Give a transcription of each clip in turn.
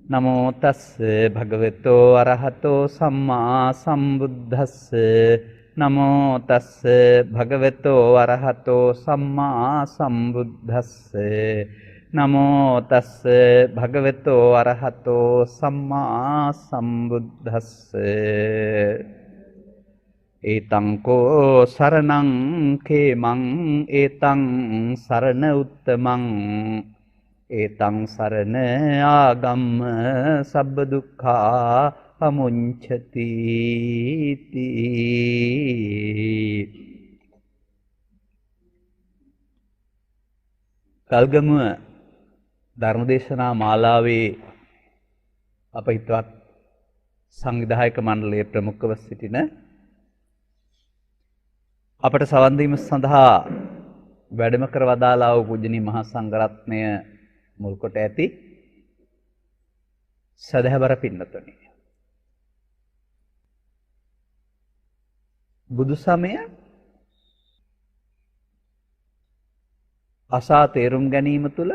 නමෝ තස්ස භගවතෝ අරහතෝ සම්මා සම්බුද්දස්ස නමෝ තස්ස භගවතෝ අරහතෝ සම්මා සම්බුද්දස්ස නමෝ තස්ස භගවතෝ අරහතෝ සම්මා සම්බුද්දස්ස ඒතං කෝ සරණං කේමං ඒතං සරණ උත්තමං ඒතං සරණ ආගම්ම සබ්බ දුක්ඛා පමුඤ්චති කල්ගමුව ධර්මදේශනා මාලාවේ අප හිතවත් සංවිධායක මණ්ඩලයේ ප්‍රමුඛව සිටින අපට සවන් දීම සඳහා වැඩම කර වදාළා වූ පූජනීය මහා සංඝරත්නය මුල් කොට ඇති සදහවර පින්නතුනි, බුදු සමය අසා තේරුම් ගැනීම තුළ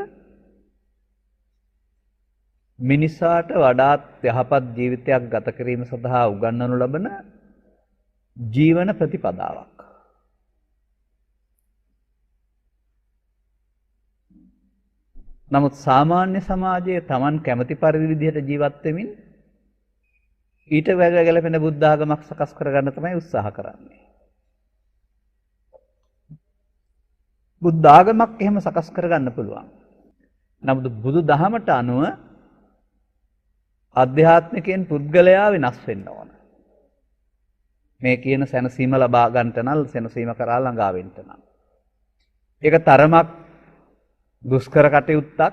මිනිසාට වඩාත් යහපත් ජීවිතයක් ගත කිරීම සඳහා උගන්වනු ලබන ජීවන ප්‍රතිපදාවක්. නමුත් සාමාන්‍ය සමාජයේ Taman කැමති පරිදි විදිහට ජීවත් වෙමින් ඊට ගැලපෙන බුද්ධ ආගමක් සකස් කරගන්න තමයි උත්සාහ කරන්නේ. බුද්ධ ආගමක් එහෙම සකස් කරගන්න පුළුවන්. නමුත් බුදු දහමට අනුව අධ්‍යාත්මිකයෙන් පුද්ගලයා වෙනස් වෙන්න ඕන. මේ කියන සැනසීම ලබා ගන්නට නම් සැනසීම කරා ළඟා වෙන්න නම්. ඒක තරමක් දුෂ්කර කටයුත්තක්,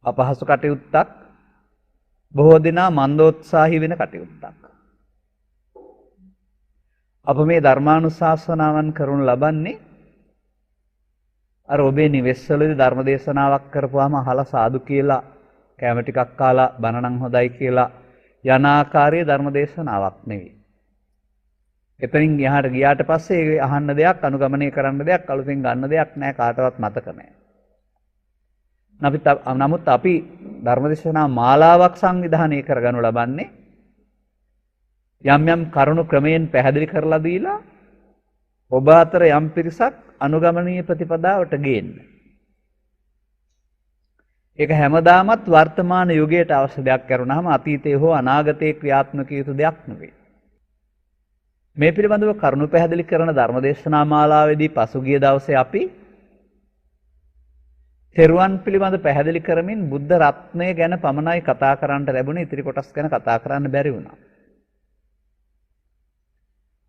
අපහසු කටයුත්තක්, බොහෝ දෙනා මන්දෝත්සාහී වෙන කටයුත්තක්. අප මේ ධර්මානුශාසනාවන් කරනු ලබන්නේ අර ඔබේ නිවෙස්වලදී ධර්ම දේශනාවක් කරපුවාම අහලා සාදු කියලා කැම ටිකක් කාලා බණ නම් හොඳයි කියලා යන ආකාරයේ ධර්ම දේශනාවක් නෙවෙයි. එතනින් එහාට ගියාට පස්සේ ඒ අහන්න දෙයක්, අනුගමනය කරන්න දෙයක්, අලුතෙන් ගන්න දෙයක් නැහැ, කාටවත් මතක නැහැ. නමුත් අපි ධර්මදේශනා මාලාවක් සංවිධානය කරගනු ලබන්නේ යම් යම් කරුණු ක්‍රමයෙන් පැහැදිලි කරලා දීලා ඔබ අතර යම් පිරිසක් අනුගමනීය ප්‍රතිපදාවට ගේන්න. ඒක හැමදාමත් වර්තමාන යුගයට අවශ්‍ය දෙයක් කරුණාම අතීතයේ හෝ අනාගතයේ ක්‍රියාත්මක යුතු දෙයක් නෙවෙයි. මේ පිළිබඳව කරුණු පැහැදිලි කරන ධර්මදේශනා මාලාවේදී පසුගිය දවසේ අපි තෙරුවන් පිළිබඳ පැහැදිලි කරමින් බුද්ධ රත්නය ගැන පමණයි කතා කරන්න ලැබුණේ, ඉතිරි කොටස් ගැන කතා කරන්න බැරි වුණා.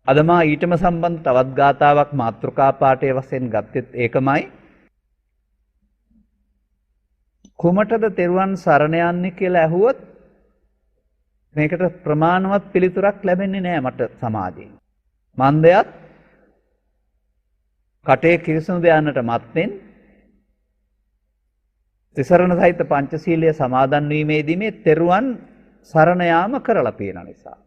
අද මා ඊටම සම්බන්ධ තවත් ගාථාවක් මාතෘකා පාඨයේ වශයෙන් ගත්තෙත් ඒකමයි. කුමටද තෙරුවන් සරණ යන්නේ කියලා ඇහුවොත් මේකට ප්‍රමාණවත් පිළිතුරක් ලැබෙන්නේ නැහැ මට සමාජයෙන්. මන්දයත් කටේ කිරිසුණු දයන්නට මත්ෙන් තිසරණ සහිත පංචශීලයේ සමාදන් වීමේදී මේ තෙරුවන් සරණ යාම කරලා තියෙන නිසා.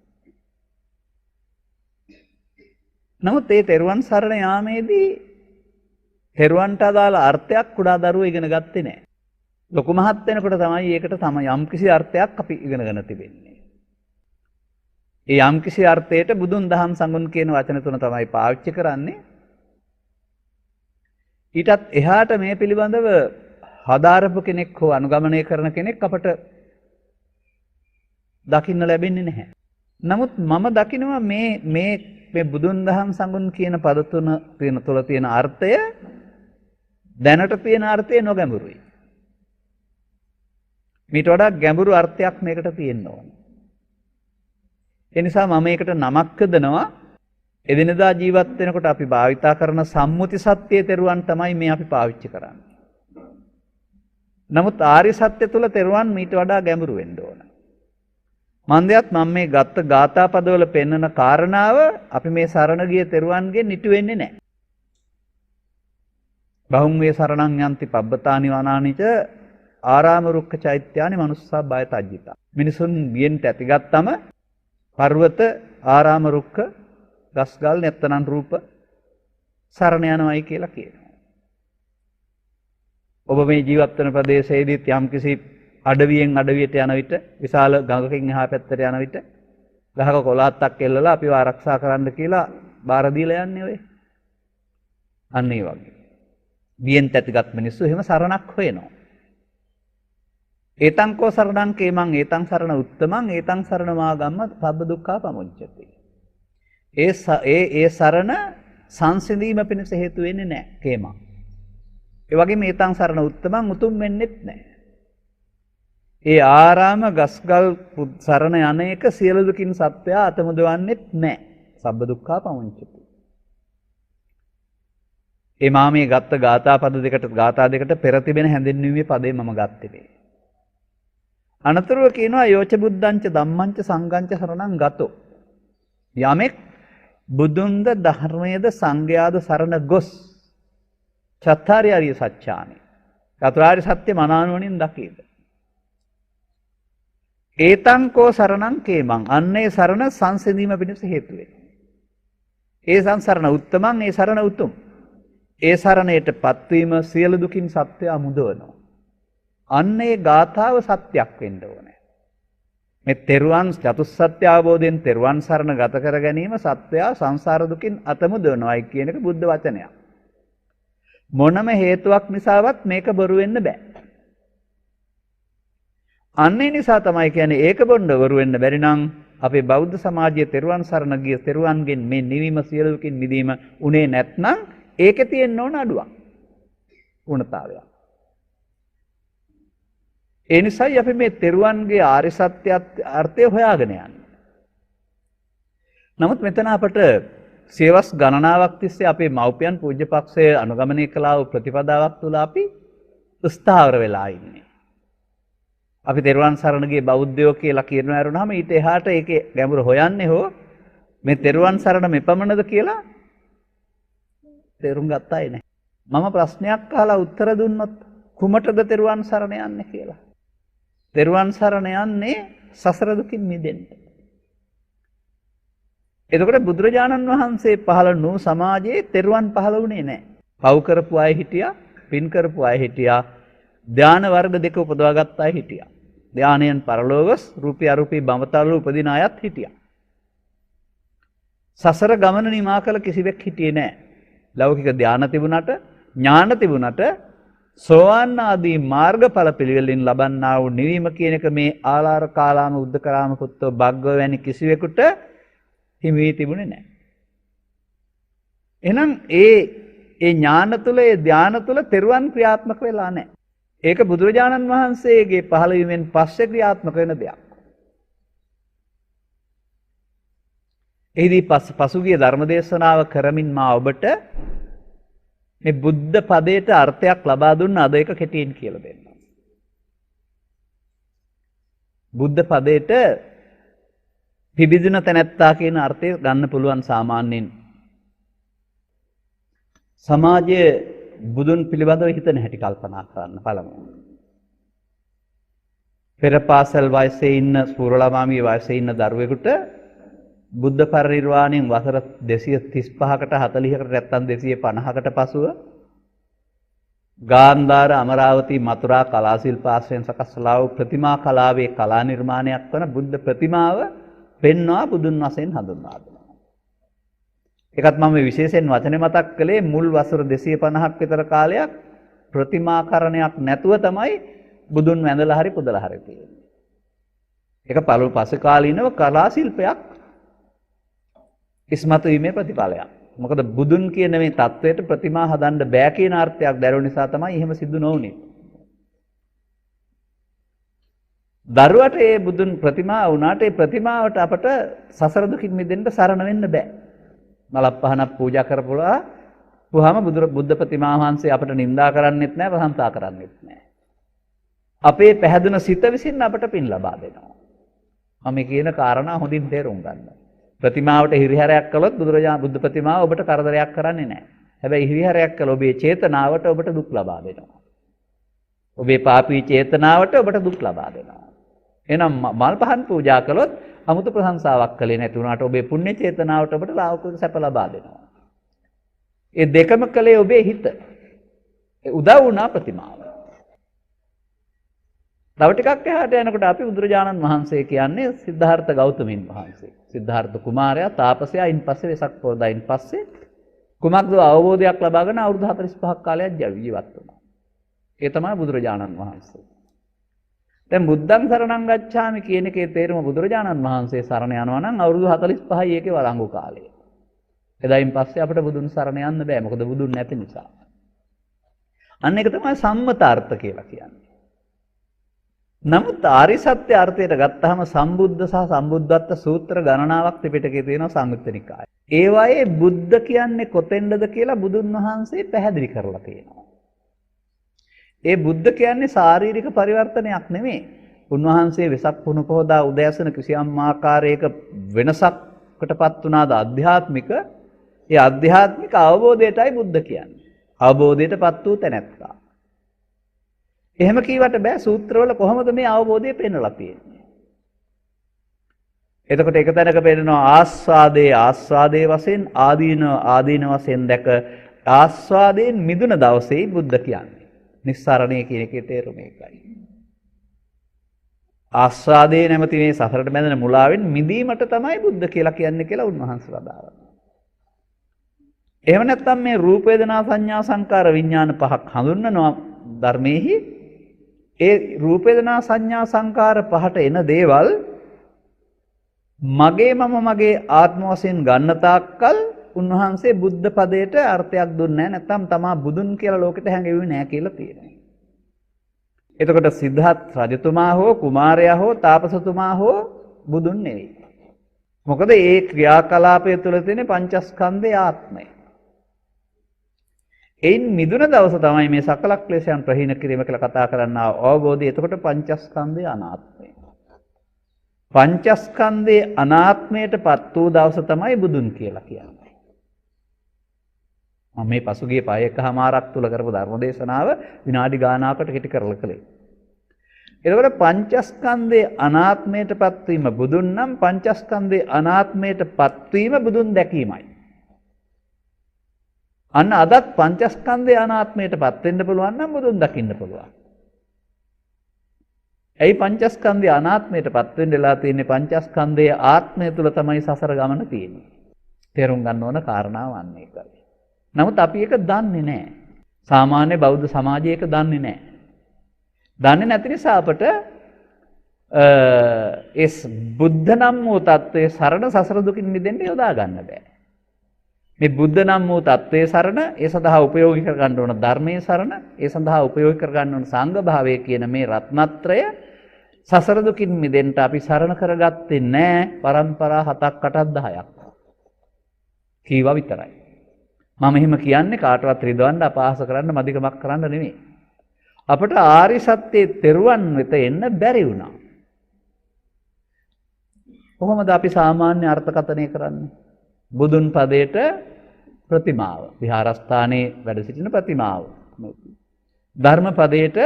නමුත් මේ තෙරුවන් සරණ යාමේදී තෙරුවන්ට අදාළ අර්ථයක් කුඩා දරුවෝ ඉගෙන ගත්තේ නැහැ. ලොකු මහත් වෙනකොට තමයි ඒකට යම්කිසි අර්ථයක් අපි ඉගෙනගෙන තිබෙන්නේ. ඒ යම්කිසි අර්ථයට බුදුන් දහම් සංගුණ කියන වචන තුන තමයි පාවිච්චි කරන්නේ. ඊටත් එහාට මේ පිළිබඳව හදාරපු කෙනෙක් හෝ අනුගමනය කරන කෙනෙක් අපට දකින්න ලැබෙන්නේ නැහැ. නමුත් මම දකිනවා මේ බුදුන් දහම් සංගුණ කියන පද තුන තුළ තියෙන අර්ථය දැනට තියෙන අර්ථය නොගැඹුරුයි. මීට වඩා ගැඹුරු අර්ථයක් මේකට තියෙන්න ඕන. ඒ නිසා මම මේකට නමක් යොදනවා. එදිනදා ජීවත් වෙනකොට අපි භාවිතා කරන සම්මුති සත්‍යයේ තෙරුවන් තමයි මේ අපි පාවිච්චි කරන්නේ. නමුත් ආර්ය සත්‍ය තුල තෙරුවන් මීට වඩා ගැඹුරු වෙන්න ඕන. මන්දයත් මම මේ ගත්ත ගාථා පදවල පෙන්වන කාරණාව අපි මේ සරණ ගිය තෙරුවන්ගෙන් ඉටු වෙන්නේ නැහැ. බහුම් වේ සරණං යන්ති පබ්බතානි වනානිච ආරාම රුක්ඛ චෛත්‍යානි මනුස්සා බය තජ්ජිතා. මිනිසුන් බියෙන් තැතිගත්තම පර්වත ආරාම රුක්ඛ ගස්ගල් නැත්තනම් රූප සරණ යනවායි කියලා කියනවා. ඔබ මේ ජීවත් වෙන ප්‍රදේශයේදීත් යම්කිසි අඩවියෙන් අඩවියට යන විට විශාල ගඟකින් එහා පැත්තට යන විට ගහක කොළාත්තක් එල්ලලා අපිව ආරක්ෂා කරන්න කියලා බාර දීලා යන්නේ ඔය. අන්න ඒ වගේ. බියෙන් තැතිගත් මිනිස්සු එහෙම සරණක් හොයනවා. ඒතංකෝ සරණං කේමං ඒතං සරණ උත්තමං ඒතං සරණ මාගම්ම සබ්බ දුක්ඛා පමුංචති. ඒ සරණ සංසිඳීම පිණිස හේතු වෙන්නේ නැහැ කේමං. ඒ වගේම ඒතං සරණ උත්තමං උතුම් වෙන්නෙත් නැහැ. ඒ ආරාම ගස්ගල් සරණ යන එක සියලු දුකින් සත්‍යය අතමුදවන්නෙත් නැහැ. සබ්බ දුක්ඛා පමුංචති. ඒ මා මේ ගත්ත ගාථා දෙකට පෙර තිබෙන හැඳින්වීමේ පදේ මම ගත්තේ මේ. අනතුරුව කියනවා යෝච බුද්ධංච ධම්මංච සංඝංච සරණං ගතෝ. යමෙක් බුදුන්ද ධර්මයේද සංඝයාද සරණ ගොස් චත්තාරි ආර්ය සත්‍යානි. චතුරාර්ය සත්‍ය මනානුවණින් දකීද. ඒතං කෝ සරණං කේමං අන්නේ සරණ සංසිඳීම පිණිස හේතු වේ. ඒ සංසරණ උත්තමං ඒ සරණ උතුම්. ඒ සරණයට පත්වීම සියලු දුකින් සත්‍යය මුදවනවා. අන්න ඒ ගාථාව සත්‍යක් වෙන්න ඕනේ. මේ තෙරුවන් චතුස්සත්‍ය අවබෝධයෙන් තෙරුවන් සරණ ගත කර ගැනීම සත්‍යය සංසාර දුකින් අත මුදවනවායි කියන එක බුද්ධ වචනයක්. මොනම හේතුවක් නිසාවත් මේක බොරු වෙන්න බෑ. අන්නේ නිසා තමයි කියන්නේ ඒක බොන්න බොරු වෙන්න බැරි නම් අපේ බෞද්ධ සමාජයේ තෙරුවන් සරණ ගිය තෙරුවන්ගෙන් මේ නිවීම සියලු දුකින් මිදීම උනේ නැත්නම් ඒකේ තියෙන්න ඕන අඩුවක්. උණතාවයක්. ඒ නිසායි අපි මේ තෙරුවන්ගේ ආර්ය සත්‍ය අර්ථය හොයාගෙන යන්නේ. නමුත් මෙතන අපට සියවස් ගණනාවක් තිස්සේ අපේ මව්පියන් පූජ්‍යපක්ෂයේ අනුගමනය කළා වූ ප්‍රතිපදාවක් තුළ අපි ස්ථාවර වෙලා ඉන්නේ. අපි තෙරුවන් සරණ ගිය බෞද්ධයෝ කියලා කියනවා වරුණාම ඊට එහාට ඒකේ ගැඹුර හොයන්නේ හෝ මේ තෙරුවන් සරණ මෙපමණද කියලා තේරුම් ගත්තයි නෑ. මම ප්‍රශ්නයක් අහලා උත්තර දුන්නොත් කුමටද තෙරුවන් සරණ යන්නේ කියලා. තෙරුවන් සරණ යන්නේ සසර දුකින් මිදෙන්න. එතකොට බුදුරජාණන් වහන්සේ පහළ වූ සමාජයේ තෙරුවන් පහළ වුණේ නැහැ. පව් කරපු අය හිටියා, පින් කරපු අය හිටියා, ධාන වර්ග දෙක උපදවාගත් අය හිටියා. ධානයෙන් පරලෝකස් රූපී අරූපී බඹතල උපදින අයත් හිටියා. සසර ගමන නිමා කළ කිසිවෙක් හිටියේ නැහැ. ලෞකික ධාන තිබුණට, ඥාන තිබුණට සෝවාන් ආදී මාර්ගඵල පිළිවෙලින් ලබන්නා වූ නිවීම කියන එක මේ ආලාර කාලාම උද්දකරාම පුත්තෝ බග්ගව වැනි කිසිවෙකුට හිමි වී තිබුණේ නැහැ. එහෙනම් ඒ ඥාන තුල ඒ ධාන තුල තෙරුවන් ක්‍රියාත්මක වෙලා නැහැ. ඒක බුදුරජාණන් වහන්සේගේ පහළ වීමෙන් පස්සේ ක්‍රියාත්මක වෙන දෙයක්. එහිදී පසුගිය ධර්මදේශනාව කරමින් මා ඔබට මේ බුද්ධ පදයට අර්ථයක් ලබා දුන්න අද එක කෙටියෙන් කියලා දෙන්න. බුද්ධ පදයට පිබිදුන තැනැත්තා කියන අර්ථය ගන්න පුළුවන් සාමාන්‍යයෙන්. සමාජයේ බුදුන් පිළිබඳව හිතන හැටි කල්පනා කරන්න පළමුව. පෙර පාසල් වයසේ ඉන්න ස්පූර්වලාමාමී වයසේ ඉන්න දරුවෙකුට බුද්ධ පරිනිර්වාණයෙන් වසර 235කට 40කට නැත්නම් 250කට පසුව ගාන්ධාර අමරාවති මතුරා කලා ශිල්පාශ්‍රයෙන් සකස්ලා වූ ප්‍රතිමා කලාවේ කලා නිර්මාණයක් වන බුද්ධ ප්‍රතිමාව පෙන්වා බුදුන් වශයෙන් හඳුන්වා දෙනවා. ඒකත් මම විශේෂයෙන් වචනේ මතක් කළේ මුල් වසර 250ක් විතර කාලයක් ප්‍රතිමාකරණයක් නැතුව තමයි බුදුන් වැඳලා හරි පුදලා හරි තියෙන්නේ. ඒක පසු කාලීනව කලා ශිල්පයක් ඉස්මතු වීමේ ප්‍රතිඵලයක්. මොකද බුදුන් කියන මේ தത്വයට ප්‍රතිමා හදන්න බෑ කියන අර්ථයක් දැරුව නිසා තමයි එහෙම සිදු නොවුනේ. දරුවට ඒ බුදුන් ප්‍රතිමා වුණාට ඒ ප්‍රතිමාවට අපට සසර දුකින් මිදෙන්න සරණ වෙන්න බෑ. මලක් පහනක් පූජා කරපුවාම බුද්ධ ප්‍රතිමා වහන්සේ අපට නිඳා කරන්නෙත් නෑ ප්‍රශංසා කරන්නෙත් නෑ. අපේ පැහැදුන සිත විසින් අපට පින් ලබා දෙනවා. මම කියන කාරණා හොඳින් තේරුම් ගන්න. ප්‍රතිමාවට හිරිහැරයක් කළොත් බුද්ධ ප්‍රතිමාව ඔබට කරදරයක් කරන්නේ නැහැ. හැබැයි හිරිහැරයක් කළ ඔබේ චේතනාවට ඔබට දුක් ලබා දෙනවා. ඔබේ පාපී චේතනාවට ඔබට දුක් ලබා දෙනවා. එහෙනම් මල් පහන් පූජා කළොත් 아무තු ප්‍රශංසාවක් කළේ නැති වුණාට ඔබේ පුණ්‍ය චේතනාවට ඔබට ලෞකික සැප ලබා දෙනවා. ඒ දෙකම කළේ ඔබේ හිත. උදව් වුණා ප්‍රතිමාව. තව ටිකක් එහාට යනකොට අපි බුදුරජාණන් වහන්සේ කියන්නේ සිද්ධාර්ථ ගෞතමයන් වහන්සේ. සිද්ධාර්ථ කුමාරයා තාපසයා ඉන්පස්සේ වෙසක් පොරදායින් පස්සේ කුමක්ද අවබෝධයක් ලබාගෙන අවුරුදු 45ක් කාලයක් ජීවත් වුණා. ඒ තමයි බුදුරජාණන් වහන්සේ. දැන් බුද්ධං සරණං ගච්ඡාමි කියන එකේ තේරුම බුදුරජාණන් වහන්සේ සරණ යනවා නම් අවුරුදු 45යි ඒකේ වළංගු කාලය. එදායින් පස්සේ අපිට බුදුන් සරණ යන්න බෑ. මොකද බුදුන් නැති නිසා. අන්න ඒක තමයි සම්මතාර්ථ කියලා කියන්නේ. නමුත් ආරි සත්‍ය අර්ථයට ගත්තාම සම්බුද්ධ සහ සම්බුද්ධත්ව සූත්‍ර ගණනාවක් ත්‍රිපිටකයේ තියෙනවා සංයුත්ත නිකායේ. ඒවායේ බුද්ධ කියන්නේ කොතෙන්ද කියලා බුදුන් වහන්සේ පැහැදිලි කරලා තියෙනවා. ඒ බුද්ධ කියන්නේ ශාරීරික පරිවර්තනයක් නෙමෙයි. උන්වහන්සේ වෙසක් පුණු පොහොදා උදෑසන කිසියම් ආකාරයක වෙනසක්කටපත් වුණාද ආධ්‍යාත්මික ඒ ආධ්‍යාත්මික අවබෝධයටයි බුද්ධ කියන්නේ. අවබෝධයටපත් වූ තැනැත්තා. එහෙම කීවට බෑ සූත්‍රවල කොහොමද මේ අවබෝධය පෙන්වලා තියෙන්නේ. එතකොට එක තැනක පෙන්නනවා ආස්වාදයේ වශයෙන් ආදීන වශයෙන් දැක ආස්වාදයෙන් මිදුන දවසේ බුද්ධ කියන්නේ. නිස්සරණය කියන එකේ තේරුම ඒකයි. ආස්වාදයේ නැමැති මේ සසරට බැඳෙන මුලාවෙන් මිදීමට තමයි බුද්ධ කියලා කියන්නේ කියලා උන්වහන්සේලා දානවා. එහෙම නැත්නම් මේ රූප වේදනා සංඥා සංකාර විඥාන පහක් හඳුන්වනවා ධර්මයේහි. ඒ රූප වේදනා සංඥා සංකාර පහට එන දේවල් මගේ ආත්ම වශයෙන් ගන්න තාක්කල් උන්වහන්සේ බුද්ධ පදයට අර්ථයක් දුන්නේ නැහැ. නැත්නම් තමා බුදුන් කියලා ලෝකෙට හැඟෙන්නේ නැහැ කියලා තියෙනවා. එතකොට සිද්ධාර්ථ රජතුමා හෝ කුමාරයා හෝ තාපසතුමා හෝ බුදුන් නෙවෙයි. මොකද ඒ ක්‍රියාකලාපය තුළ තියෙන පංචස්කන්ධයේ ආත්මය. එයින් මිදුන දවස තමයි මේ සකල ක්ලේශයන් ප්‍රහීන කිරීම කියලා කතා කරන්නා අවබෝධය. එතකොට පංචස්කන්ධයේ අනාත්මය. පංචස්කන්ධයේ අනාත්මයටපත් වූ දවස තමයි බුදුන් කියලා කියන්නේ. මම මේ පසුගිය පය එකමාරක් තුල කරපු ධර්මදේශනාව විනාඩි ගානාවකට කෙටි කරලා කළේ. එතකොට පංචස්කන්ධයේ අනාත්මයටපත් වීම බුදුන් නම් පංචස්කන්ධයේ අනාත්මයටපත් වීම බුදුන් දැකීමයි. අන්න අදත් පංචස්කන්ධයේ අනාත්මයටපත් වෙන්න පුළුවන් නම් බුදුන් දකින්න පුළුවන්. ඇයි පංචස්කන්ධයේ අනාත්මයටපත් වෙන්න වෙලා තියෙන්නේ? පංචස්කන්ධයේ ආත්මය තුල තමයි සසර ගමන තියෙන්නේ. තේරුම් ගන්න ඕන කාරණාව අන්න ඒකයි. නමුත් අපි ඒක දන්නේ නැහැ. සාමාන්‍ය බෞද්ධ සමාජයේ ඒක දන්නේ නැහැ. දන්නේ නැති නිසා අපට බුද්ධ නම් වූ තත්ත්වයේ සරණ සසර දුකින් මිදෙන්න යොදා ගන්න බෑ. මේ බුද්ධ නම් වූ තත්ත්වයේ සරණ, ඒ සඳහා උපයෝගී කර ගන්න ඕන ධර්මයේ සරණ, ඒ සඳහා උපයෝගී කර ගන්න ඕන සංඝ භාවය කියන මේ රත්නත්‍රය සසර දුකින් මිදෙන්න අපි සරණ කරගත්තේ නැහැ. පරම්පරා 7ක් 8ක් 10ක් කීවා විතරයි. මම එහෙම කියන්නේ කාටවත් රිදවන්න අපහාස කරන්න මදිකමක් කරන්න නෙමෙයි. අපට ආරි සත්‍යයේ තෙරුවන් වෙත එන්න බැරි වුණා. කොහොමද අපි සාමාන්‍ය අර්ථකථනය කරන්නේ? බුදුන් පදයට ප්‍රතිමාව, විහාරස්ථානයේ වැඩ සිටින ප්‍රතිමාව. ධර්ම පදයට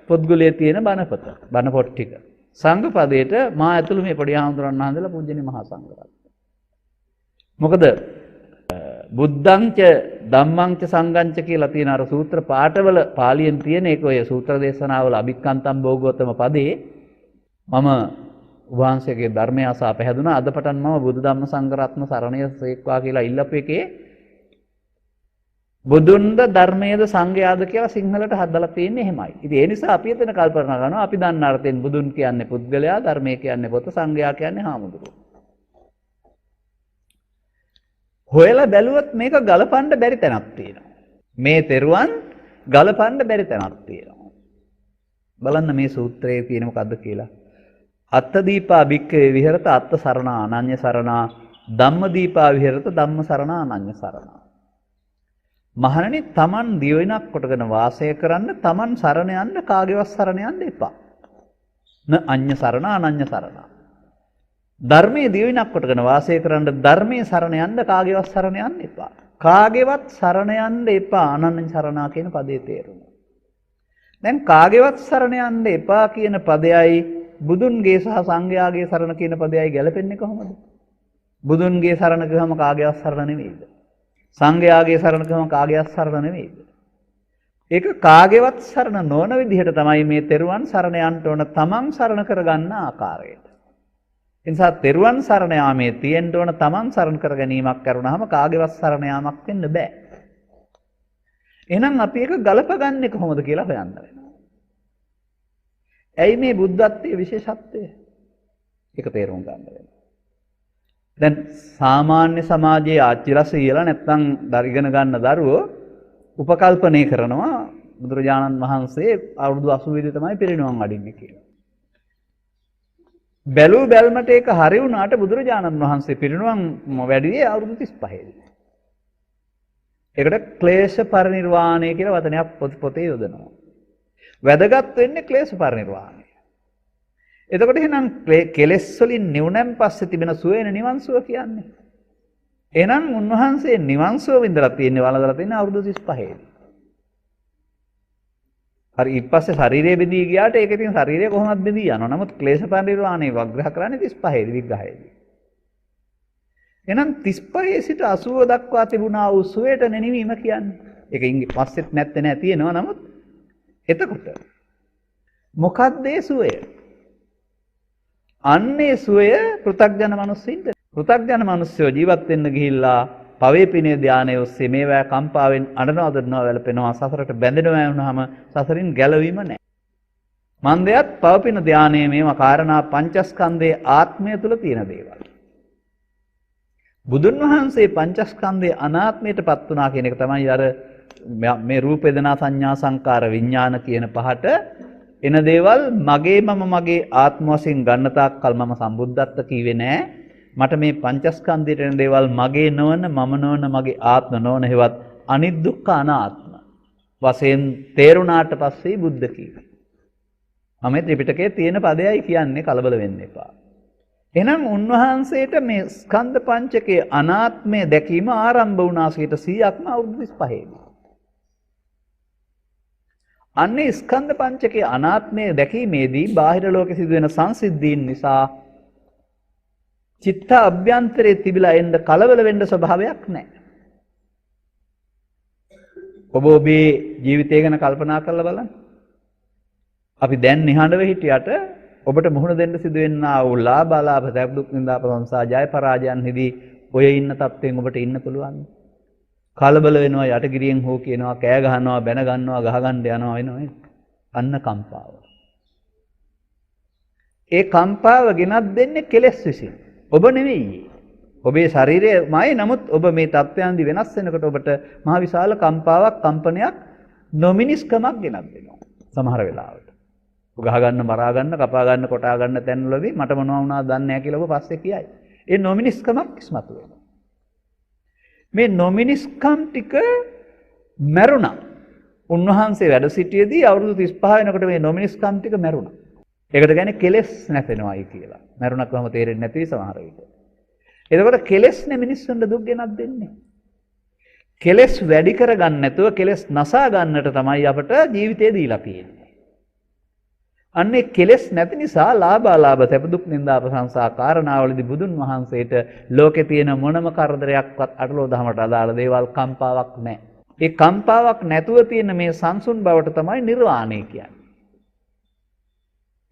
පොත්ගුලේ තියෙන බණපොත, බණ පොත් ටික. සංඝ පදයට මා ඇතුළු මේ පොඩි ආමතුරන් වහන්සේලා පූජනීය මහා සංඝරත්නය. මොකද බුද්ධංච ධම්මංච සංඝංච කියලා තියෙන අර සූත්‍ර පාඨවල පාලියෙන් තියෙන ඒක ඔය සූත්‍ර දේශනාවල අභික්කන්තම් භෝගෝතම පදේ මම වහන්සේගේ ධර්මය අසා පැහැදුනා. අද පටන් මම බුදු ධම්ම සංඝ රත්න සරණය සේක්වා කියලා ඉල්ලපු එකේ බුදුන්ද ධර්මයේද සංඝයාද කියලා සිංහලට හදලා තියෙන්නේ එහෙමයි. ඉතින් ඒ නිසා අපි එතන කල්පනා කරනවා අපි දන්න අර්ථයෙන් බුදුන් කියන්නේ පුද්ගලයා, ධර්මය කියන්නේ පොත, සංඝයා කියන්නේ හාමුදුරුවෝ. හොයලා බැලුවොත් මේක ගලපන්න බැරි තැනක් තියෙනවා. මේ තෙරුවන් ගලපන්න බැරි තැනක් තියෙනවා. බලන්න මේ සූත්‍රයේ තියෙන මොකද්ද කියලා. අත්ථ දීපා භික්ඛවේ විහෙරත අත්ථ සරණා අනඤ්‍ය සරණා ධම්ම දීපා විහෙරත ධම්ම සරණා අනඤ්‍ය සරණා. මහණනි, තමන් දියවිනක් කොටගෙන වාසය කරන්න තමන් සරණ යන්න කාගේවත් සරණ යන්න එපා. න අඤ්‍ය සරණා අනඤ්‍ය සරණා. ධර්මයේ දියවිනක් කොටගෙන වාසය කරන්න ධර්මයේ සරණ යන්න කාගේවත් සරණ යන්න එපා. කාගේවත් සරණ යන්න එපා අනඤ්‍ය සරණා කියන පදේ තේරුම. දැන් කාගේවත් සරණ යන්න එපා කියන පදයයි බුදුන්ගේ සහ සංඝයාගේ සරණ කියන පදයයි ගැලපෙන්නේ කොහොමද? බුදුන්ගේ සරණ ගහම කාගේවත් සරණ නෙවෙයිද? සංඝයාගේ සරණ ගහම කාගේවත් සරණ නෙවෙයිද? ඒක කාගේවත් සරණ නොවන විදිහට තමයි මේ තෙරුවන් සරණ යන්න ඕන තමන් සරණ කරගන්න ආකාරයට. ඒ නිසා තෙරුවන් සරණ යාමේ තියෙන්න ඕන තමන් සරණ කර ගැනීමක් කරුණාම කාගේවත් සරණ යාමක් වෙන්න බෑ. එහෙනම් අපි ඒක ගලපගන්නේ කොහොමද කියලා හොයන්න වෙනවා. ඇයි මේ බුද්ධත්වයේ විශේෂත්වය? ඒක තේරුම් ගන්න වෙනවා. දැන් සාමාන්‍ය සමාජයේ ආච්චිලා සීලා නැත්නම් ඉගෙන ගන්න දරුවෝ උපකල්පනය කරනවා බුදුරජාණන් වහන්සේ අවුරුදු 80 දී තමයි පිරිනිවන් වඩින්නේ කියලා. බැලූ බැල්මට ඒක හරි වුණාට බුදුරජාණන් වහන්සේ පිරිනිවන් වැඩියේ අවුරුදු 35 දී. ඒකට ක්ලේශ පරිනිර්වාණය කියලා වචනයක් පොතේ යොදනවා. වැදගත් වෙන්නේ ක්ලේශ පරිනිර්වාණය. එතකොට එහෙනම් කෙලෙස් වලින් නිවුණන් පස්සේ තිබෙන සුවේන නිවන් සුව කියන්නේ. එහෙනම් උන්වහන්සේ නිවන් සුව විඳලා තියෙන්නේ වළඳලා තියෙන්නේ අවුරුදු 35 දී. හරි ඊපස්සේ ශරීරය බෙදී ගියාට ඒක ඉතින් ශරීරය කොහොමද බෙදී යනවා. නමුත් ක්ලේශ පරිනිර්වාණය වග්‍රහ කරන්නේ 35 දී විග්‍රහයේදී. එහෙනම් 35 සිට 80 දක්වා තිබුණා වූ සුවයට නෙනිවීම කියන්නේ. ඒක ඉංගි පස්සෙත් නැත්තේ නෑ තියෙනවා. නමුත් එතකොට මොකක්ද ඒ සුවය? අන්නේ සුවය පෘථග්ජන මිනිස්සුන්ට. පෘථග්ජන මිනිස්සු ජීවත් වෙන්න ගිහිල්ලා පවේපිනේ ධානය ඔස්සේ මේවා කම්පාවෙන් අඬනවා වැළපෙනවා සසරට බැඳෙනවා වුණාම සසරින් ගැලවීම නැහැ. මන්දයත් පවපින ධානයේ මේවා කාරණා පංචස්කන්ධයේ ආත්මය තුල තියෙන දේවල්. බුදුන් වහන්සේ පංචස්කන්ධයේ අනාත්මයටපත් වුණා කියන එක තමයි අර මේ රූප වේදනා සංඥා සංකාර විඥාන කියන පහට එන දේවල් මගේ මම මගේ ආත්ම වශයෙන් ගන්න තාක්කල් මම සම්බුද්ධත්ව කීවේ නෑ. මට මේ පංචස්කන්ධයට එන දේවල් මගේ නොවන මම නොවන මගේ ආත්ම නොවන හේවත් අනිදුක්ඛ අනාත්ම වශයෙන් තේරුණාට පස්සේ බුද්ධ කීවේ. මම ත්‍රිපිටකයේ තියෙන පදයයි කියන්නේ කලබල වෙන්න එපා. එහෙනම් උන්වහන්සේට මේ ස්කන්ධ පංචකයේ අනාත්මය දැකීම ආරම්භ වුණා 100%ක්ම අවුරුදු 35 දී. අන්නේ ස්කන්ධ පංචකයේ අනාත්මය දැකීමේදී බාහිර ලෝකෙ සිදුවෙන සංසිද්ධීන් නිසා චිත්ත අභ්‍යන්තරයේ තිබිලා එන්න කලබල වෙන්න ස්වභාවයක් නැහැ. ඔබ ඔබේ ජීවිතය ගැන කල්පනා කරලා බලන්න. අපි දැන් නිහඬව හිටියට ඔබට මුහුණ දෙන්න සිදුවෙනා වූ ලාභ අලාභ සැප දුක් නින්දා ප්‍රශංසා ජය පරාජයන්හිදී ඔය ඉන්න තත්ත්වයෙන් ඔබට ඉන්න පුළුවන්. කලබල වෙනවා යටගිරියෙන් හෝ කියනවා කෑ ගහනවා බැන ගන්නවා ගහ ගන්න යනවා වෙනවා අන්න කම්පාව. ඒ කම්පාව ගෙනත් දෙන්නේ කෙලෙස් විසින්. ඔබ නෙවෙයි. ඔබේ ශරීරයමයි. නමුත් ඔබ මේ තත්ත්වයන්දි වෙනස් වෙනකොට ඔබට මහ විශාල කම්පාවක් කම්පනයක් නොමිනිස්කමක් ගෙනත් දෙනවා. සමහර වෙලාවට. ගහ ගන්න මරා ගන්න කපා ගන්න කොටා ගන්න තැන්වලදී මට මොනවා වුණාද දන්නේ නැහැ කියලා ඔබ පස්සේ කියයි. ඒ නොමිනිස්කමක් ඉස්මතු වෙනවා. මේ නොමිනිස්කම් ටික මැරුණා. උන්වහන්සේ වැඩ සිටියේදී අවුරුදු 35 වෙනකොට මේ නොමිනිස්කම් ටික මැරුණා. ඒකට කියන්නේ කෙලෙස් නැසෙනවායි කියලා. මැරුණා කොහොම තේරෙන්නේ නැති සමහර විට. එතකොට කෙලෙස්නේ මිනිස්සුන්ට දුක් ගෙනත් දෙන්නේ. කෙලෙස් වැඩි කරගන්න නැතුව කෙලෙස් නසා ගන්නට තමයි අපට ජීවිතය දීලා තියෙන්නේ. අන්නේ කෙලෙස් නැති නිසා ලාභ අලාභ සැප දුක් නින්දා ප්‍රශංසා කාරණාවලදී බුදුන් වහන්සේට ලෝකේ තියෙන මොනම කරදරයක්වත් අටලෝ දහමට අදාළ දේවල් කම්පාවක් නැහැ. ඒ කම්පාවක් නැතුව තියෙන මේ සංසුන් බවට තමයි නිර්වාණය කියන්නේ.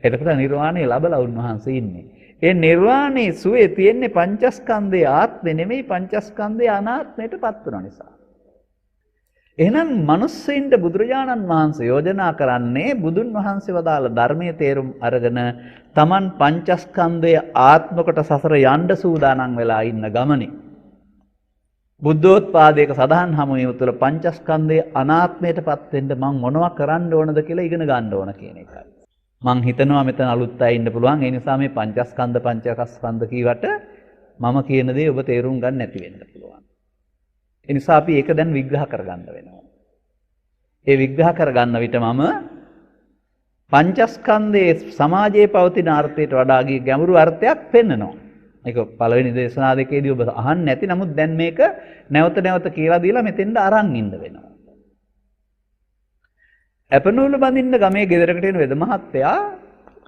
එතකොට නිර්වාණය ලැබලා උන්වහන්සේ ඉන්නේ. ඒ නිර්වාණයේ සුවේ තියෙන්නේ පංචස්කන්ධයේ ආත්මෙ නෙමෙයි පංචස්කන්ධයේ අනාත්මයටපත් වෙන නිසා. එහෙනම් මිනිස්සෙන්ට බුදුරජාණන් වහන්සේ යෝජනා කරන්නේ බුදුන් වහන්සේ වදාළ ධර්මයේ තේරුම් අරගෙන Taman පංචස්කන්ධයේ ආත්ම කොට සසර යන්න සූදානම් වෙලා ඉන්න ගමනේ බුද්ධෝත්පාදයක සදාන් හමුවීම තුළ පංචස්කන්ධයේ අනාත්මයටපත් වෙන්න මම මොනවා කරන්න ඕනද කියලා ඉගෙන ගන්න ඕන කියන එකයි. මං හිතනවා මෙතන අලුත් අය ඉන්න පුළුවන්. ඒ නිසා මේ පංචස්කන්ධ කීවට මම කියන දේ ඔබ තේරුම් ගන්න නැති වෙන්න පුළුවන්. ඒ නිසා අපි ඒක දැන් විග්‍රහ කරගන්න වෙනවා. ඒ විග්‍රහ කරගන්න විට මම පංචස්කන්ධයේ සමාජයේ පවතින අර්ථයට වඩා ගැඹුරු අර්ථයක් පෙන්නනවා. මේක පළවෙනි දේශනා දෙකේදී ඔබ අහන්න නැති. නමුත් දැන් මේක නැවත නැවත කියලා දීලා මෙතෙන්ට අරන් ඉන්න වෙනවා. අපනූල බඳින්න ගමේ ගෙදරකට එන වෙද මහත්තයා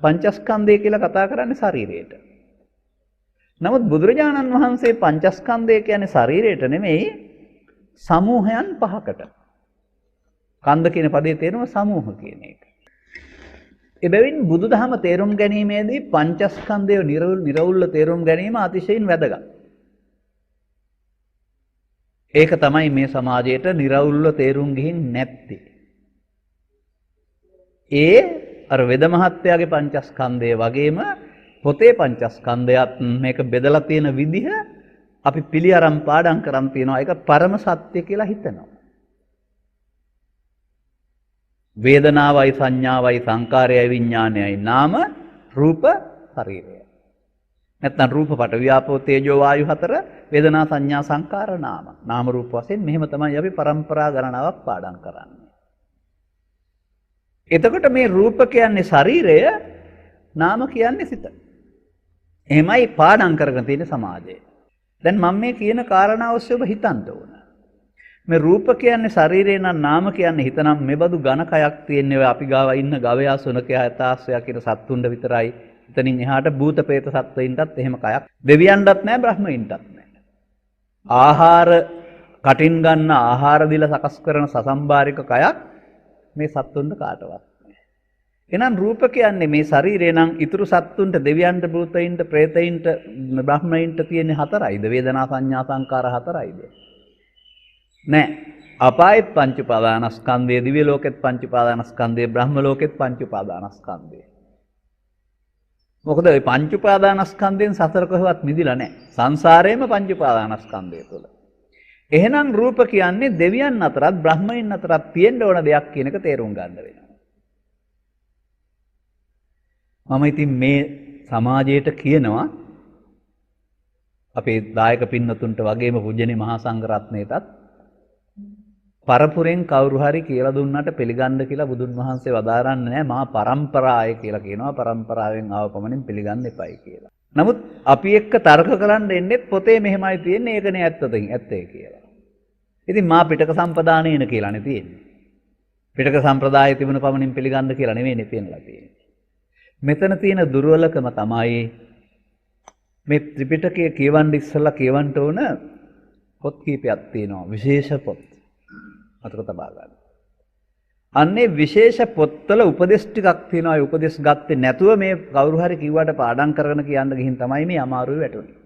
පංචස්කන්ධය කියලා කතා කරන්නේ ශරීරයට. නමුත් බුදුරජාණන් වහන්සේ පංචස්කන්ධය කියන්නේ ශරීරයට නෙමෙයි සමූහයන් පහකට. කන්ද කියන පදේ තේරුම සමූහ කියන එක. එබැවින් බුදුදහම තේරුම් ගැනීමේදී පංචස්කන්ධය නිර්වුල්ව තේරුම් ගැනීම අතිශයින් වැදගත්. ඒක තමයි මේ සමාජයට නිර්වුල්ව තේරුම් ගිහින් නැත්තේ. අර වෙද මහත්තයාගේ පංචස්කන්ධය වගේම පොතේ පංචස්කන්ධයත් මේක බෙදලා තියෙන විදිහ අපි පිළි අරන් පාඩම් කරන් තියනවා. ඒක පරම සත්‍ය කියලා හිතනවා. වේදනාවයි සංඥාවයි සංකාරයයි විඥානයයි නාම රූප ශරීරය. නැත්නම් රූප පට ව්‍යාපෝ තේජෝ වායු හතර වේදනා සංඥා සංකාර නාම. නාම රූප වශයෙන් මෙහෙම තමයි අපි પરම්පරා ගණනාවක් පාඩම් කරන්නේ. එතකොට මේ රූප කියන්නේ ශරීරය, නාම කියන්නේ සිත. එහෙමයි පාඩම් කරගෙන තියෙන සමාජය. දැන් මම මේ කියන කාරණාව ඔස්සේ ඔබ හිතන්න ඕන. මේ රූප කියන්නේ ශරීරය නම් නාම කියන්නේ හිත නම් මෙබඳු ඝන කයක් තියෙන්නේ අපි ගාව ඉන්න ගවයා සුනකයා යථාස්වයා කියන සත්තුන්ට විතරයි. එතනින් එහාට භූත ප්‍රේත සත්වයින්ටත් එහෙම කයක් දෙවියන්ටත් නැහැ බ්‍රහ්මයින්ටත් නැහැ. ආහාර කටින් ගන්න ආහාර දීලා සකස් කරන සසම්බාරික කයක් මේ සත්තුන්ට කාටවත් නැහැ. එහෙනම් රූප කියන්නේ මේ ශරීරය නම් ඊතුරු සත්තුන්ට දෙවියන්ට භූතයින්ට ප්‍රේතයින්ට බ්‍රහ්මයින්ට තියෙන හතරයිද? වේදනා සංඥා සංකාර හතරයිද? නෑ. අපායෙත් පංච උපාදානස්කන්ධය, දිව්‍ය ලෝකෙත් පංච උපාදානස්කන්ධය, බ්‍රහ්ම ලෝකෙත් පංච උපාදානස්කන්ධය. මොකද මේ පංච උපාදානස්කන්ධයෙන් සතර කොහෙවත් මිදිලා නෑ. සංසාරේම පංච උපාදානස්කන්ධය තුළ. එහෙනම් රූප කියන්නේ දෙවියන් අතරත් බ්‍රහ්මයන් අතරත් තියෙන්න ඕන දෙයක් කියන එක තේරුම් ගන්න වෙනවා. මම ඉතින් මේ සමාජයට කියනවා අපේ දායක පින්නතුන්ට වගේම පූජනීය මහා සංඝරත්නයටත් පරපුරෙන් කවුරු හරි කියලා දුන්නට පිළිගන්න කියලා බුදුන් වහන්සේ වදාරන්නේ නැහැ. මහා පරම්පරාය කියලා කියනවා. පරම්පරාවෙන් ආව පමණින් පිළිගන්න එපයි කියලා. නමුත් අපි එක්ක තර්ක කරන්න එන්නේ පොතේ මෙහෙමයි තියෙන්නේ ඒකනේ ඇත්තේ කියලා. ඉතින් මා පිටක සම්පදානේන කියලානේ තියෙන්නේ. පිටක සම්ප්‍රදායේ තිබුණ පමණින් පිළිගන්න කියලා නෙවෙයිනේ තියෙනවා තියෙන්නේ. මෙතන තියෙන දුර්වලකම තමයි මේ ත්‍රිපිටකය කියවන්න ඉස්සලා කියවන්න ඕන පොත් කීපයක් තියෙනවා. විශේෂ පොත්. අතක තබා ගන්න. අන්නේ විශේෂ පොත්වල උපදේශ ටිකක් තියෙනවා. ඒ උපදේශ ගත්තේ නැතුව මේ කවුරු හරි කිව්වට පාඩම් කරගෙන කියන්න ගිහින් තමයි මේ අමාරුවේ වැටුනේ.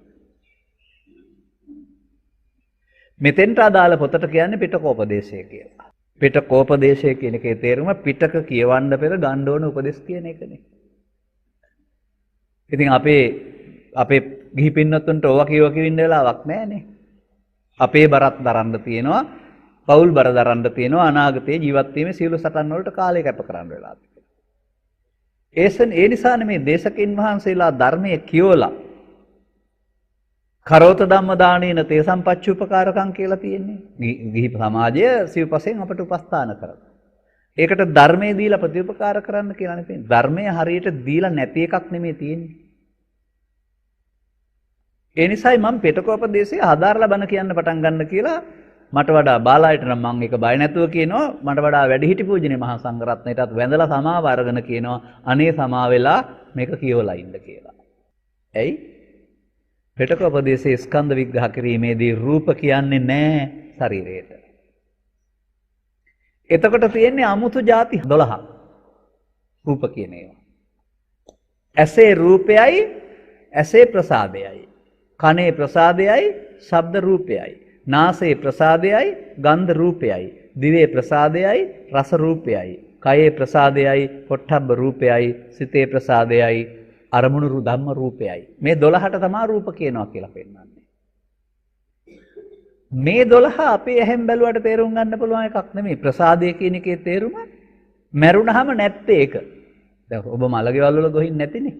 මෙතෙන්ට අදාළ පොතට කියන්නේ පිටකෝපදේශය කියලා. පිටකෝපදේශය කියන එකේ තේරුම පිටක කියවන්න පෙර ගන්න ඕන උපදේශ කියන එකනේ. ඉතින් අපේ ගිහි පින්නතුන්ට ඕවා කියවින්න වෙලාවක් නැහැනේ. අපේ බරත් දරන්න තියෙනවා. පෞල් බර දරන්න තියෙනවා. අනාගතයේ ජීවත් වීමේ සියලු සටන් වලට කාලය කැප කරන්න වෙලා තියෙනවා. ඒ නිසානේ මේ දේශකින් වහන්සේලා ධර්මයේ කියවලා කරෝත ධම්ම දානේන තේ සම්පච්චුපකාරකම් කියලා තියෙන්නේ. ගිහි සමාජය සිව්පසෙන් අපට උපස්ථාන කරනවා. ඒකට ධර්මයේ දීලා ප්‍රතිඋපකාර කරන්න කියලා නෙපෙන්නේ. ධර්මයේ හරියට දීලා නැති එකක් නෙමෙයි තියෙන්නේ. ඒ නිසායි මම පිටකෝපදේශය හදාarලා බණ කියන්න පටන් ගන්න කියලා මට වඩා බාලායට නම් මම ඒක බය නැතුව කියනවා. මට වඩා වැඩිහිටි පූජනීය මහා සංඝරත්නයටත් වැඳලා සමාව අරගෙන කියනවා අනේ සමා වෙලා මේක කියවලා ඉන්න කියලා. ඇයි? පිටකෝපදේශයේ ස්කන්ධ විග්‍රහ කිරීමේදී රූප කියන්නේ නැහැ ශරීරයට. එතකොට තියෙන්නේ 아무තු ಜಾති 12ක්. රූප කියන ඒවා. ඇසේ රූපයයි, ඇසේ ප්‍රසාදයයි. කනේ ප්‍රසාදයයි, ශබ්ද රූපයයි. නාසයේ ප්‍රසාදයයි, ගන්ධ රූපයයි. දිවේ ප්‍රසාදයයි, රස රූපයයි. කයේ ප්‍රසාදයයි, පොට්ටබ්බ රූපයයි. සිතේ ප්‍රසාදයයි, අරමුණු ධම්ම රූපයයි. මේ 12ට තමයි රූප කියනවා කියලා පෙන්නන්නේ. මේ 12 අපේ ඇහෙන් බැලුවට තේරුම් ගන්න පුළුවන් එකක් නෙමෙයි. ප්‍රසාදය කියන එකේ තේරුම මැරුණාම නැත්තේ ඒක. දැන් ඔබ මලගෙවල් වල ගොහින් නැතිනේ.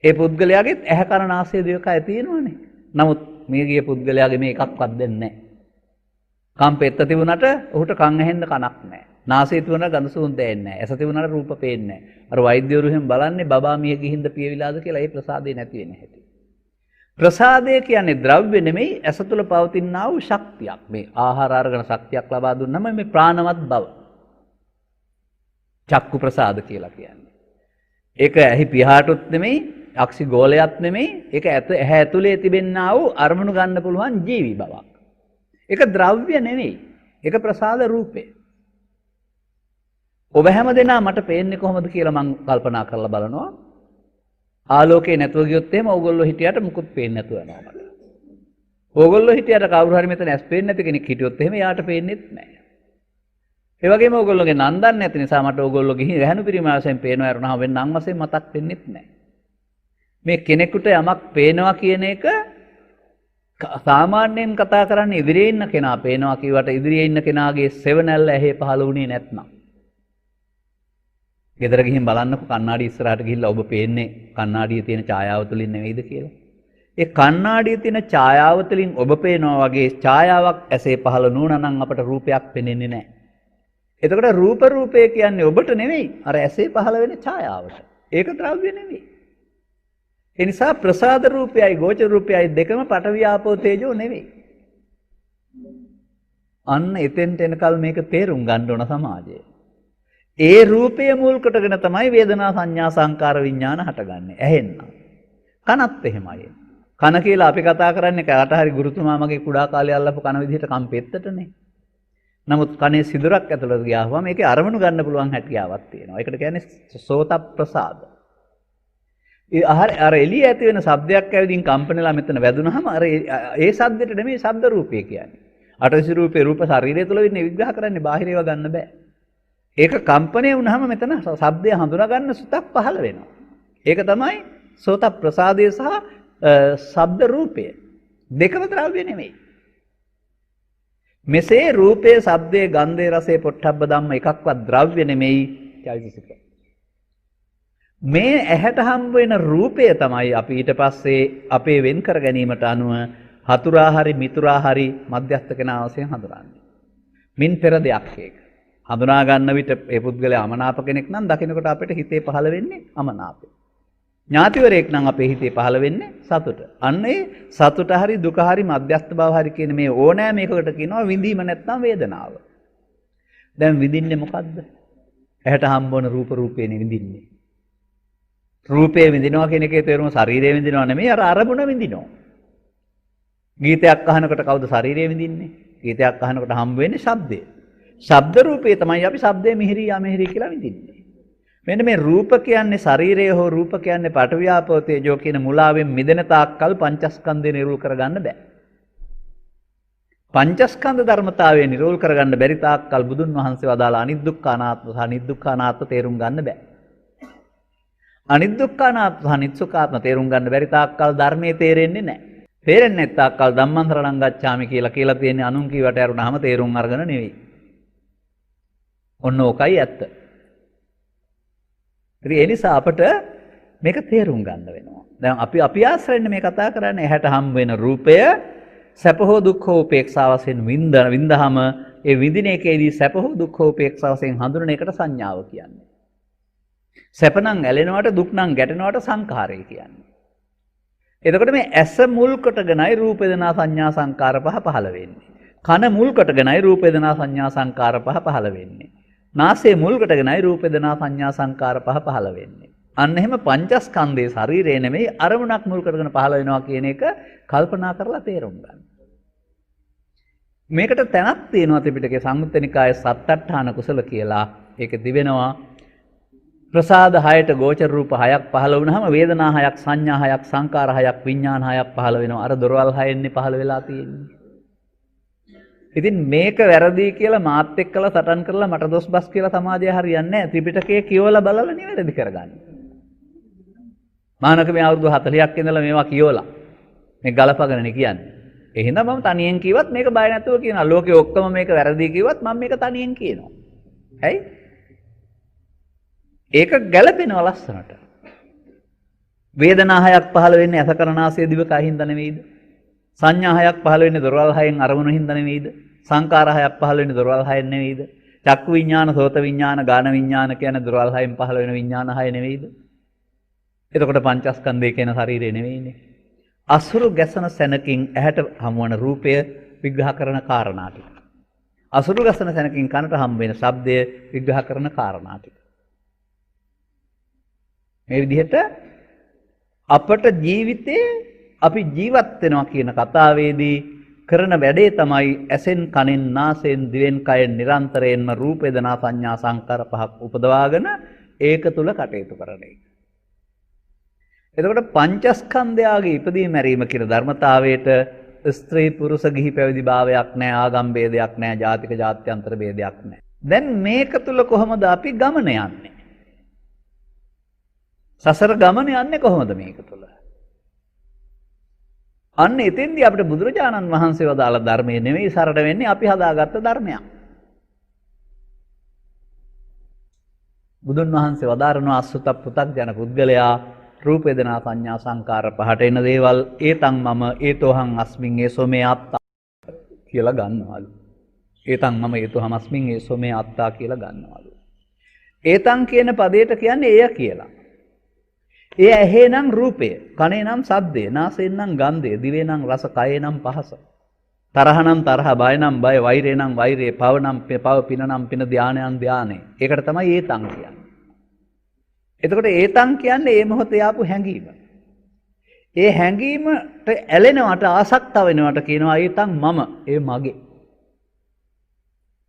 ඒ පුද්ගලයාගෙත් ඇහැ කන නාසය දිවකය තියෙනවනේ. නමුත් මේ ගිය පුද්ගලයාගේ මේ එකක්වත් දෙන්නේ නැහැ. කම් පෙත්ත තිබුණට ඔහුට කන් ඇහෙන්න කනක් නැහැ. නාසය තිබුණට ගඳ සුවඳ දැනෙන්නේ නැහැ. ඇස තිබුණට රූප පේන්නේ නැහැ. අර වෛද්‍යවරු එහෙම බලන්නේ බබා මිය ගිහින්ද පියවිලාද කියලා ඒ ප්‍රසාදේ නැති වෙන හැටි. ප්‍රසාදය කියන්නේ ද්‍රව්‍ය නෙමෙයි ඇස තුළ පවතිනා වූ ශක්තියක්. මේ ආහාර අරගෙන ශක්තියක් ලබා දුන්නම මේ ප්‍රාණවත් බව. චක්කු ප්‍රසාද කියලා කියන්නේ. ඒක ඇහි පියාටුත් නෙමෙයි, අක්ෂි ගෝලයක් නෙමෙයි. ඒක ඇහැ ඇතුලේ තිබෙනා වූ අරමුණු ගන්න පුළුවන් ජීවි බවක්. ඒක ද්‍රව්‍ය නෙමෙයි. ඒක ප්‍රසාද රූපේ. ඔබ හැමදෙනා මට පේන්නේ කොහොමද කියලා මම කල්පනා කරලා බලනවා. ආලෝකේ නැතුව ගියොත් එහෙම ඕගොල්ලෝ හිටියට මුකුත් පේන්නේ නැතුව යනවා මට. ඕගොල්ලෝ හිටියට කවුරු හරි මෙතන ඇස් පේන්නේ නැති කෙනෙක් හිටියොත් එහෙම යාට පේන්නේත් නැහැ. ඒ වගේම ඕගොල්ලෝගේ නම් දන්නේ නැති නිසා මට ඕගොල්ලෝ ගිහින් ගැහණු පිරිමාසෙන් පේනවා යරුණා වෙන නම් වශයෙන් මතක් වෙන්නේත් නැහැ. මේ කෙනෙකුට යමක් පේනවා කියන එක සාමාන්‍යයෙන් කතා කරන්නේ ඉදිරියේ ඉන්න කෙනා පේනවා කියවට ඉදිරියේ ඉන්න කෙනාගේ සෙවණැල්ල ඇහි පහළ වුණේ නැත්නම්. ගෙදර ගිහින් බලන්නකො කණ්ණාඩි ඉස්සරහට ගිහිල්ලා ඔබ පේන්නේ කණ්ණාඩියේ තියෙන ඡායාව තුලින් නෙවෙයිද කියලා. ඒ කණ්ණාඩියේ තියෙන ඡායාව තුලින් ඔබ පේනවා වගේ ඡායාවක් ඇසේ පහළ නුණා නම් අපට රූපයක් පෙනෙන්නේ නැහැ. එතකොට රූපය කියන්නේ ඔබට නෙවෙයි අර ඇසේ පහළ වෙන ඡායාවට. ඒක ද්‍රව්‍ය නෙවෙයි. ඒ නිසා ප්‍රසාද රූපයයි ගෝචර රූපයයි දෙකම පඨවි ආපෝ තේජෝ නෙවෙයි. අන්න එතෙන්ට එනකල් මේක තේරුම් ගන්න ඕන සමාජයේ. ඒ රූපය මුල් කොටගෙන තමයි වේදනා සංඥා සංකාර විඥාන හටගන්නේ. ඇහෙන්න. කනත් එහෙමයි. කන කියලා අපි කතා කරන්නේ කාට හරි ගුරුතුමා මගේ කුඩා කාලේ අල්ලපු කන විදිහට කම් පෙත්තටනේ. නමුත් කනේ සිදුරක් ඇතුළට ගියාම මේකේ අරමුණු ගන්න පුළුවන් හැකියාවක් තියෙනවා. ඒකට කියන්නේ සෝත ප්‍රසාද. අර එළිය ඇති වෙන ශබ්දයක් ඇවිදින් කම්පනලා මෙතන වැදුනහම අර ඒ ශබ්දෙට නෙමෙයි ශබ්ද රූපය කියන්නේ. අටසිය රූපේ රූප ශරීරය තුළ වෙන්නේ විග්‍රහ කරන්නේ බාහිර ඒවා ගන්න බෑ. ඒක කම්පණය වුණාම මෙතන ශබ්දය හඳුනා ගන්න සුතක් පහළ වෙනවා. ඒක තමයි සෝත ප්‍රසාදය සහ ශබ්ද රූපය. දෙකම ද්‍රව්‍ය නෙමෙයි. මෙසේ රූපය, ශබ්දය, ගන්ධය, රසය, පොට්ටබ්බ ධම්ම එකක්වත් ද්‍රව්‍ය නෙමෙයි චෛතසික. මේ ඇහැට හම්බ වෙන රූපය තමයි අපි ඊට පස්සේ අපේ වෙන් කර ගැනීමට අනුව හතුරා හරි මිතුරා හරි මධ්‍යස්ථ කෙනා වශයෙන් හඳුනන්නේ. මින් පෙර දෙයක් ඒක. හඳුනා ගන්න විට ඒ පුද්ගලයා අමනාප කෙනෙක් නම් දකින්නකොට අපිට හිතේ පහළ වෙන්නේ අමනාපය. ඥාතිවරයෙක් නම් අපේ හිතේ පහළ වෙන්නේ සතුට. අන්න ඒ සතුට හරි දුක හරි මධ්‍යස්ථ බව හරි කියන මේ ඕනෑම එකකට කියනවා විඳීම නැත්නම් වේදනාව. දැන් විඳින්නේ මොකද්ද? ඇහැට හම්බ වන රූපේනේ විඳින්නේ. රූපේ විඳිනවා කියන එකේ තේරුම ශරීරය විඳිනවා නෙමෙයි අර අරමුණ විඳිනවා. ගීතයක් අහනකොට කවුද ශරීරය විඳින්නේ? ගීතයක් අහනකොට හම්බ වෙන්නේ ශබ්දය. ශබ්ද රූපේ තමයි අපි ශබ්දේ මිහිරි යමිහිරි කියලා විඳින්නේ. මෙන්න මේ රූප කියන්නේ ශරීරය හෝ රූප කියන්නේ පඨවි ආපෝ තේජෝ කියන මුලාවෙන් මිදෙන තාක්කල් පංචස්කන්ධය නිරෝල් කරගන්න බෑ. පංචස්කන්ධ ධර්මතාවය නිරෝල් කරගන්න බැරි තාක්කල් බුදුන් වහන්සේ වදාළ අනිදුක්ඛානාත්ම සහ නිදුක්ඛානාත්ම තේරුම් ගන්න බෑ. අනිදුක්ඛානාත්ම සහ නිත්සුඛාත්ම තේරුම් ගන්න බැරි තාක්කල් ධර්මයේ තේරෙන්නේ නැහැ. තේරෙන්නේ නැත් තාක්කල් ධම්මන්තරණං ගච්ඡාමි කියලා තියෙන්නේ අනුන් කීවට ඇරුණාම තේරුම් අරගෙන නෙවෙයි. ඔන්න ඕකයි ඇත්ත. ඉතින් ඒ නිසා අපට මේක තේරුම් ගන්න වෙනවා. දැන් අපි ආශ්‍රයෙන් මේ කතා කරන්නේ ඇහැට හම් වෙන රූපය සැප හෝ දුක් හෝ උපේක්ෂා වශයෙන් විඳහම ඒ විඳින එකේදී සැප හෝ දුක් හෝ උපේක්ෂා වශයෙන් හඳුනන එකට සංඥාව කියන්නේ. සැප නම් ඇලෙනවට දුක් නම් ගැටෙනවට සංඛාරය කියන්නේ. එතකොට මේ ඇස මුල් කොටගෙනයි රූප වේදනා සංඥා සංකාර පහ පහළ වෙන්නේ. කන මුල් කොටගෙනයි රූප වේදනා සංඥා සංකාර පහ පහළ වෙන්නේ. නාසය මුල් කොටගෙනයි රූප වේදනා සංඥා සංකාර පහ පහළ වෙන්නේ. අන්න එහෙම පංචස්කන්ධයේ ශරීරය නෙමෙයි අරමුණක් මුල් කරගෙන පහළ වෙනවා කියන එක කල්පනා කරලා තේරුම් ගන්න. මේකට තැනක් තියෙනවා ත්‍රිපිටකයේ සංයුත්ත නිකායේ සත්තට්ඨාන කුසල කියලා. ඒක දිවෙනවා ප්‍රසාද 6ට ගෝචර රූප 6ක් පහළ වුණාම වේදනා 6ක් සංඥා 6ක් සංකාර 6ක් විඥාන 6ක් පහළ වෙනවා. අර දොරවල් 6න්නේ පහළ වෙලා තියෙන්නේ. ඉතින් මේක වැරදි කියලා මාත් එක්කලා සටන් කරලා මට දොස් බස් කියලා සමාජය හරියන්නේ නැහැ. ත්‍රිපිටකයේ කියවලා බලලා නිවැරදි කරගන්න. මානක මේ අවුරුදු 40ක් ඉඳලා මේවා කියවලා මේ ගලපගෙනනේ කියන්නේ. එහෙනම් මම තනියෙන් කිව්වත් මේක බය නැතුව කියනවා. ලෝකේ ඔක්කොම මේක වැරදි කිව්වත් මම මේක තනියෙන් කියනවා. ඇයි? ඒක ගැළපෙනවා ලස්සනට. වේදනා 6ක් පහළ වෙන්නේ අසකරණාසය දිවකයින්ද නෙවෙයිද? සංඥා 6ක් පහළ වෙන්නේ දොරවල් 6න් අරමුණු හින්දා නෙවෙයිද? සංකාර 6ක් පහළ වෙන්නේ දොරවල් 6න් නෙවෙයිද? චක්කු විඥාන, සෝත විඥාන, ගාන විඥාන කියන දොරවල් 6න් පහළ වෙන විඥාන 6 නෙවෙයිද? එතකොට පංචස්කන්ධය කියන ශරීරය නෙවෙයිනේ. අසුරු ගැසන සැනකින් ඇහැට හමුවන රූපය විග්‍රහ කරන කාරණා ටික. අසුරු ගැසන සැනකින් කනට හම් වෙන ශබ්දය විග්‍රහ කරන කාරණා ටික. මේ විදිහට අපට ජීවිතේ අපි ජීවත් වෙනවා කියන කතාවේදී කරන වැඩේ තමයි ඇසෙන් කනෙන් නාසයෙන් දිවෙන් කයෙන් නිරන්තරයෙන්ම රූප වේදනා සංඥා සංකාර පහක් උපදවාගෙන ඒක තුල කටයුතු කරන එක. එතකොට පංචස්කන්ධයාගේ ඉපදීම මැරීම කියන ධර්මතාවයට ස්ත්‍රී පුරුෂ ගිහි පැවිදි භාවයක් නැහැ, ආගම් ભેදයක් නැහැ, ජාතික ජාත්‍යන්තර ભેදයක් නැහැ. දැන් මේක තුල කොහොමද අපි ගමන යන්නේ? සසර ගමන යන්නේ කොහොමද මේක තුල? අන්න එතෙන්දී අපිට බුදුරජාණන් වහන්සේ වදාළ ධර්මයේ නෙවෙයි සරණ වෙන්නේ අපි හදාගත්ත ධර්මයක්. බුදුන් වහන්සේ වදාරනවා අසුත පෘථග්ජන පුද්ගලයා රූප වේදනා සංඥා සංකාර පහට එන දේවල් ඒතං මම ඒතෝහං අස්මින් ඒසෝමේ අත්තා කියලා ගන්නවලු. ඒතං මම ඒතෝහං අස්මින් ඒසෝමේ අත්තා කියලා ගන්නවලු. ඒතං කියන පදයට කියන්නේ එය කියලා. ඒ ඇහි නම් රූපය, කනේ නම් ශබ්දය, නාසයෙන් නම් ගන්ධය, දිවේ නම් රස, කයේ නම් පහස. තරහ නම් තරහ, බය නම් බය, වෛරය නම් වෛරය, පව නම් පව, පින නම් පින, ධානයන් ධානය. ඒකට තමයි ඒතං කියන්නේ. එතකොට ඒතං කියන්නේ මේ මොහොතේ ආපු හැඟීම. ඒ හැඟීමට ඇලෙනවට ආසක්ත වෙනවට කියනවා ඒතං මම, ඒ මගේ.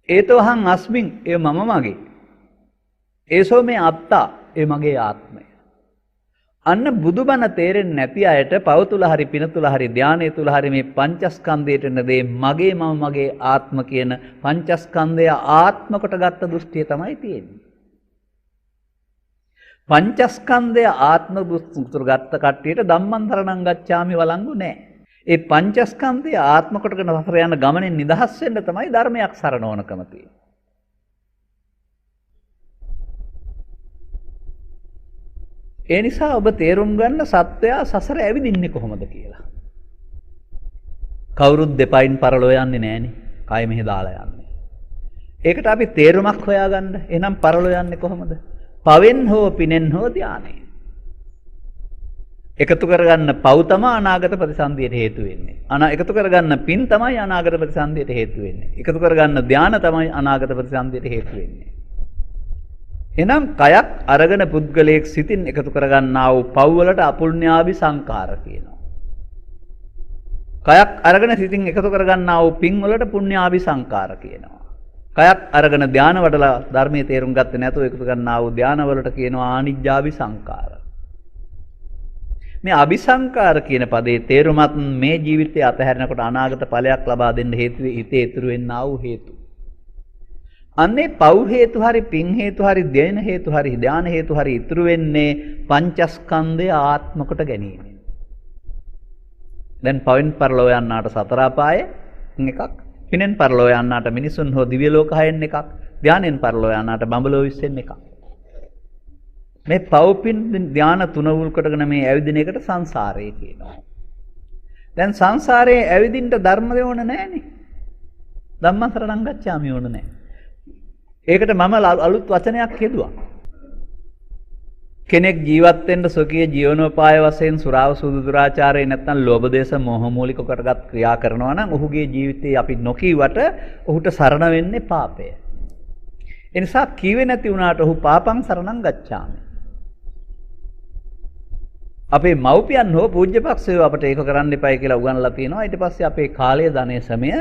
ඒතෝහං අස්මින්, ඒ මම මගේ. ඒසෝ මේ අත්තා, ඒ මගේ ආත්මය. අන්න බුදුබණ තේරෙන්නේ නැති අයට පව තුල හරි පින තුල හරි ධානය තුල හරි මේ පංචස්කන්ධයට නදී මගේ මම මගේ ආත්ම කියන පංචස්කන්ධය ආත්ම කොට ගත්ත දෘෂ්ටිය තමයි තියෙන්නේ. පංචස්කන්ධය ආත්ම දෘෂ්ටියට ගත්ත කට්ටියට ධම්මන්තරණං ගච්ඡාමි වළංගු නැහැ. ඒ පංචස්කන්ධය ආත්ම කොටගෙන සසර යන ගමනේ නිදහස් වෙන්න තමයි ධර්මයක් සරණ ඕනකම තියෙන්නේ. ඒ නිසා ඔබ තේරුම් ගන්න සත්වයා සසර ඇවිදින්නේ කොහොමද කියලා. කවුරුත් දෙපයින් පරලෝ යන්නේ නැහනේ. කය මෙහෙ දාලා යන්නේ. ඒකට අපි තේරුමක් හොයාගන්න. එහෙනම් පරලෝ යන්නේ කොහොමද? පවෙන් හෝ පිනෙන් හෝ ධානයෙන්. එකතු කරගන්න පව් තමයි අනාගත ප්‍රතිසන්දියට හේතු වෙන්නේ. එකතු කරගන්න පින් තමයි අනාගත ප්‍රතිසන්දියට හේතු වෙන්නේ. එකතු කරගන්න ධාන තමයි අනාගත ප්‍රතිසන්දියට හේතු වෙන්නේ. එනම් කයක් අරගෙන පුද්ගලයෙක් සිතින් එකතු කරගන්නා වූ පව් වලට අපුඤ්ඤාභි සංඛාර කියනවා. කයක් අරගෙන සිතින් එකතු කරගන්නා වූ පින් වලට පුඤ්ඤාභි සංඛාර කියනවා. කයක් අරගෙන ධාන වඩලා ධර්මයේ තේරුම් ගත්තේ නැතුව එකතු කරගන්නා වූ ධාන වලට කියනවා ආනිජ්ජාභි සංඛාර. මේ අபிසංකාර කියන පදේ තේරුමත් මේ ජීවිතය අතහැරනකොට අනාගත ඵලයක් ලබා දෙන්න හේතු වෙයි හිතේ ඉතුරු වෙන්නා වූ හේතු. අන්නේ පව් හේතු හරි පින් හේතු හරි දේන හේතු හරි ධාන හේතු හරි ඉතුරු වෙන්නේ පංචස්කන්ධය ආත්ම කොට ගැනීම. දැන් පවෙන් පරලෝ යන්නාට සතර අපායේ එකක්, පිනෙන් පරලෝ යන්නාට මිනිසුන් හෝ දිව්‍ය ලෝක හයෙන් එකක්, ධානයෙන් පරලෝ යන්නාට බඹලෝ විශ්ෙන් එකක්. මේ පව් පින් ධාන තුන උල් කොටගෙන මේ ඇවිදින එකට සංසාරය කියනවා. දැන් සංසාරයේ ඇවිදින්න ධර්ම දෙවොන නැහනේ. ධම්මසරණං ගච්ඡාමි ඕන නැහැ. ඒකට මම අලුත් වචනයක් හදුවා. කෙනෙක් ජීවත් වෙන්න සොකී ජීවනෝපාය වශයෙන් සුරාව සූදු දුරාචාරය නැත්නම් ලෝභ දේශ මොහ මූලික කොටගත් ක්‍රියා කරනවා නම් ඔහුගේ ජීවිතේ අපි නොකීවට ඔහුට සරණ වෙන්නේ පාපය. ඒ නිසා කීවේ නැති වුණාට ඔහු පාපං සරණං ගච්ඡාමි. අපේ මව්පියන් හෝ පූජ්‍යපක්ෂය අපට ඒක කරන්න එපයි කියලා උගන්ලා තියෙනවා. ඊට පස්සේ අපේ කාලය ධනය සමය